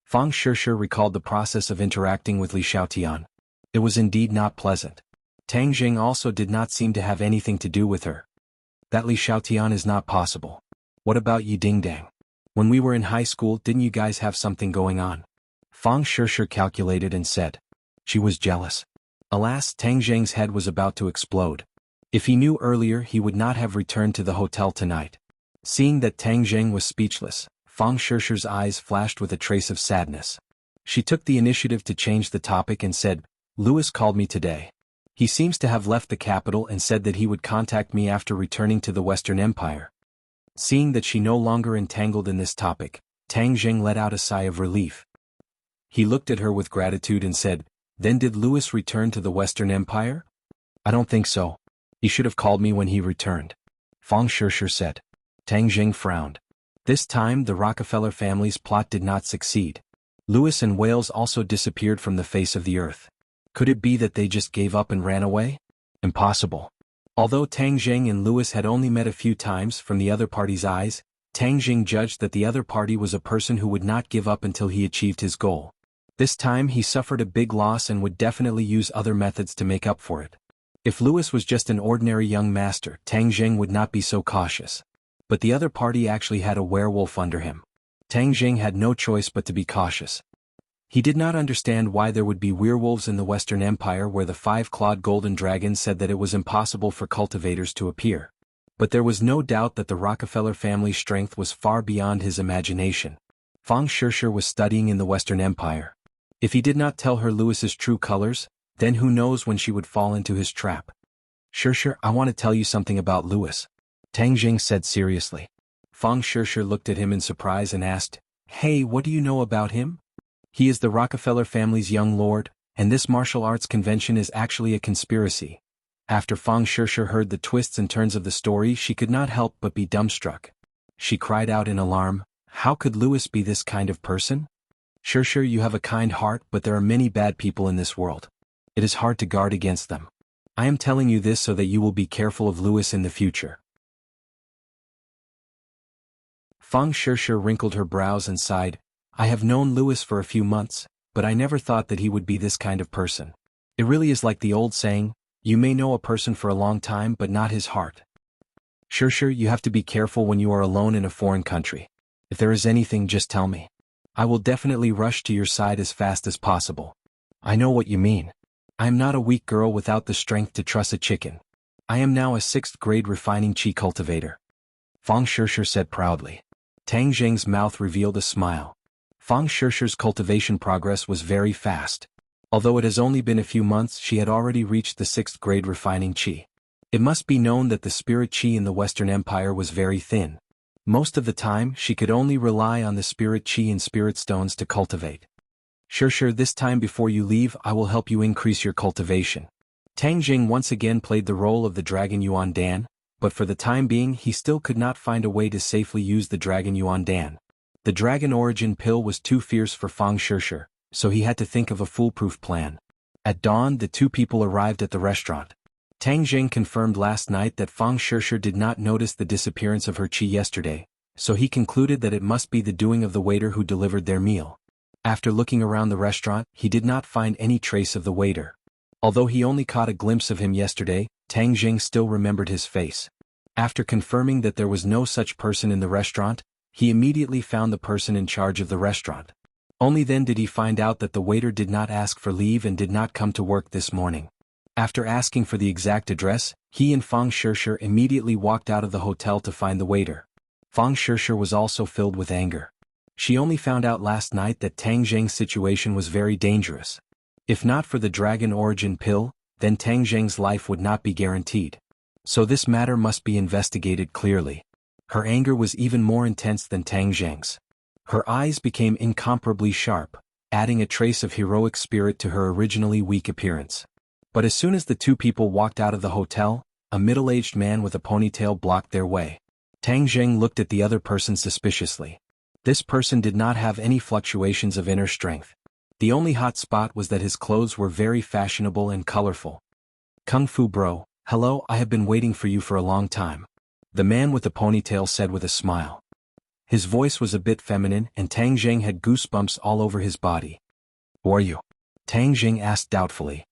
Fang Shishir recalled the process of interacting with Li Xiaotian. It was indeed not pleasant. Tang Jing also did not seem to have anything to do with her. "That Li Xiaotian is not possible. What about Yi Dingdang? When we were in high school, didn't you guys have something going on?" Fang Shishir calculated and said, "She was jealous." Alas, Tang Jing's head was about to explode. If he knew earlier, he would not have returned to the hotel tonight. Seeing that Tang Jing was speechless, Fang Shishir's eyes flashed with a trace of sadness. She took the initiative to change the topic and said, "Louis called me today. He seems to have left the capital and said that he would contact me after returning to the Western Empire." Seeing that she no longer entangled in this topic, Tang Jing let out a sigh of relief. He looked at her with gratitude and said, "Then did Louis return to the Western Empire?" "I don't think so. He should have called me when he returned," Fang Shishir said. Tang Jing frowned. This time the Rockefeller family's plot did not succeed. Louis and Wales also disappeared from the face of the earth. Could it be that they just gave up and ran away? Impossible. Although Tang Jing and Louis had only met a few times, from the other party's eyes, Tang Jing judged that the other party was a person who would not give up until he achieved his goal. This time he suffered a big loss and would definitely use other methods to make up for it. If Louis was just an ordinary young master, Tang Jing would not be so cautious. But the other party actually had a werewolf under him. Tang Jing had no choice but to be cautious. He did not understand why there would be werewolves in the Western Empire where the five-clawed golden dragon said that it was impossible for cultivators to appear. But there was no doubt that the Rockefeller family's strength was far beyond his imagination. Fang Shishir was studying in the Western Empire. If he did not tell her Louis's true colors, then who knows when she would fall into his trap. "Shishir, I want to tell you something about Louis," Tang Jing said seriously. Fang Shishir looked at him in surprise and asked, "Hey, what do you know about him?" "He is the Rockefeller family's young lord, and this martial arts convention is actually a conspiracy." After Fang Shishir heard the twists and turns of the story, she could not help but be dumbstruck. She cried out in alarm, "How could Louis be this kind of person?" "Shishir, you have a kind heart, but there are many bad people in this world. It is hard to guard against them. I am telling you this so that you will be careful of Louis in the future." Fang Shishir wrinkled her brows and sighed, "I have known Louis for a few months, but I never thought that he would be this kind of person. It really is like the old saying, you may know a person for a long time but not his heart. Shishir, you have to be careful when you are alone in a foreign country. If there is anything, just tell me. I will definitely rush to your side as fast as possible." "I know what you mean. I am not a weak girl without the strength to truss a chicken. I am now a 6th grade refining chi cultivator," Fang Shishir said proudly. Tang Jing's mouth revealed a smile. Fang Shishir's cultivation progress was very fast. Although it has only been a few months, she had already reached the 6th grade refining chi. It must be known that the spirit chi in the Western Empire was very thin. Most of the time, she could only rely on the spirit chi and spirit stones to cultivate. "Shishir, this time before you leave, I will help you increase your cultivation." Tang Jing once again played the role of the Dragon Yuan Dan, but for the time being he still could not find a way to safely use the Dragon Yuan Dan. The Dragon Origin pill was too fierce for Fang Shishir, so he had to think of a foolproof plan. At dawn, the two people arrived at the restaurant. Tang Jing confirmed last night that Fang Shishir did not notice the disappearance of her chi yesterday, so he concluded that it must be the doing of the waiter who delivered their meal. After looking around the restaurant, he did not find any trace of the waiter. Although he only caught a glimpse of him yesterday, Tang Jing still remembered his face. After confirming that there was no such person in the restaurant, he immediately found the person in charge of the restaurant. Only then did he find out that the waiter did not ask for leave and did not come to work this morning. After asking for the exact address, he and Fang Shishir immediately walked out of the hotel to find the waiter. Fang Shishir was also filled with anger. She only found out last night that Tang Zheng's situation was very dangerous. If not for the dragon origin pill, then Tang Zheng's life would not be guaranteed. So this matter must be investigated clearly. Her anger was even more intense than Tang Zheng's. Her eyes became incomparably sharp, adding a trace of heroic spirit to her originally weak appearance. But as soon as the two people walked out of the hotel, a middle-aged man with a ponytail blocked their way. Tang Zheng looked at the other person suspiciously. This person did not have any fluctuations of inner strength. The only hot spot was that his clothes were very fashionable and colorful. "Kung Fu bro, hello, I have been waiting for you for a long time," the man with the ponytail said with a smile. His voice was a bit feminine and Tang Zheng had goosebumps all over his body. "Who are you?" Tang Zheng asked doubtfully.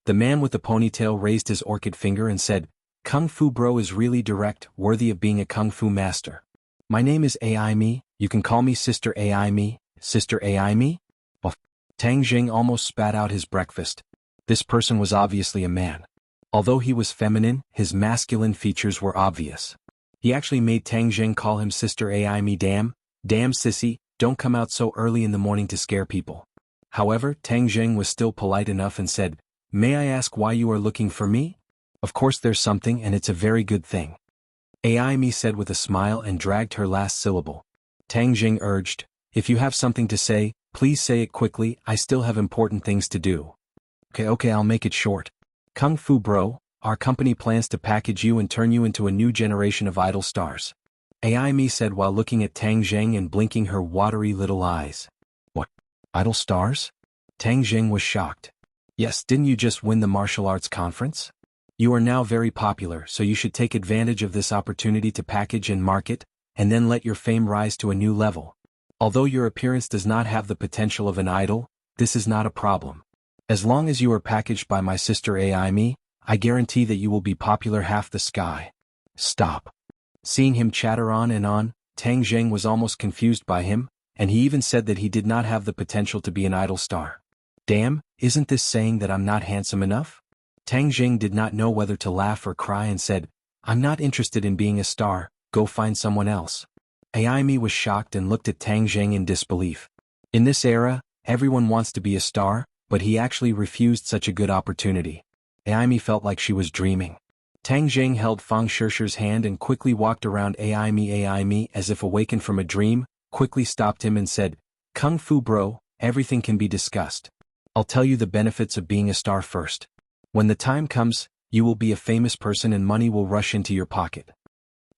The man with the ponytail raised his orchid finger and said, "Kung Fu bro is really direct, worthy of being a Kung Fu master. My name is AI Me, you can call me Sister AI Me, Sister AI Me?" Oh. Tang Jing almost spat out his breakfast. This person was obviously a man. Although he was feminine, his masculine features were obvious. He actually made Tang Jing call him Sister AI Me. Damn sissy, don't come out so early in the morning to scare people. However, Tang Jing was still polite enough and said, "May I ask why you are looking for me?" "Of course there's something and it's a very good thing," AI Me said with a smile and dragged her last syllable. Tang Jing urged, "If you have something to say, please say it quickly, I still have important things to do." Okay, I'll make it short. Kung Fu bro, our company plans to package you and turn you into a new generation of idol stars, AI Me said while looking at Tang Jing and blinking her watery little eyes. "What? Idol stars?" Tang Jing was shocked. "Yes, didn't you just win the martial arts conference? You are now very popular, so you should take advantage of this opportunity to package and market, and then let your fame rise to a new level. Although your appearance does not have the potential of an idol, this is not a problem. As long as you are packaged by my sister AI Me, I guarantee that you will be popular half the sky." "Stop." Seeing him chatter on and on, Tang Zheng was almost confused by him, and he even said that he did not have the potential to be an idol star. Damn, isn't this saying that I'm not handsome enough? Tang Jing did not know whether to laugh or cry and said, "I'm not interested in being a star, go find someone else." AI Me was shocked and looked at Tang Jing in disbelief. In this era, everyone wants to be a star, but he actually refused such a good opportunity. AI Me felt like she was dreaming. Tang Jing held Fang Shishir's hand and quickly walked around AI Me as if awakened from a dream, quickly stopped him and said, "Kung Fu bro, everything can be discussed. I'll tell you the benefits of being a star first. When the time comes, you will be a famous person and money will rush into your pocket."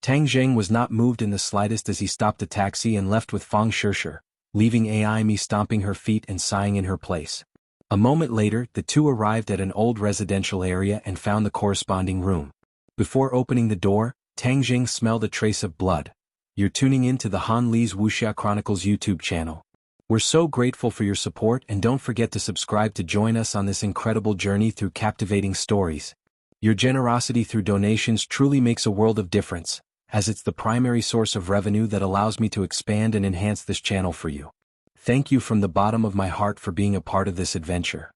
Tang Zheng was not moved in the slightest as he stopped a taxi and left with Fang Shishir, leaving AI Me stomping her feet and sighing in her place. A moment later, the two arrived at an old residential area and found the corresponding room. Before opening the door, Tang Zheng smelled a trace of blood. "You're tuning in to the Han Li's Wuxia Chronicles YouTube channel. We're so grateful for your support and don't forget to subscribe to join us on this incredible journey through captivating stories. Your generosity through donations truly makes a world of difference, as it's the primary source of revenue that allows me to expand and enhance this channel for you. Thank you from the bottom of my heart for being a part of this adventure."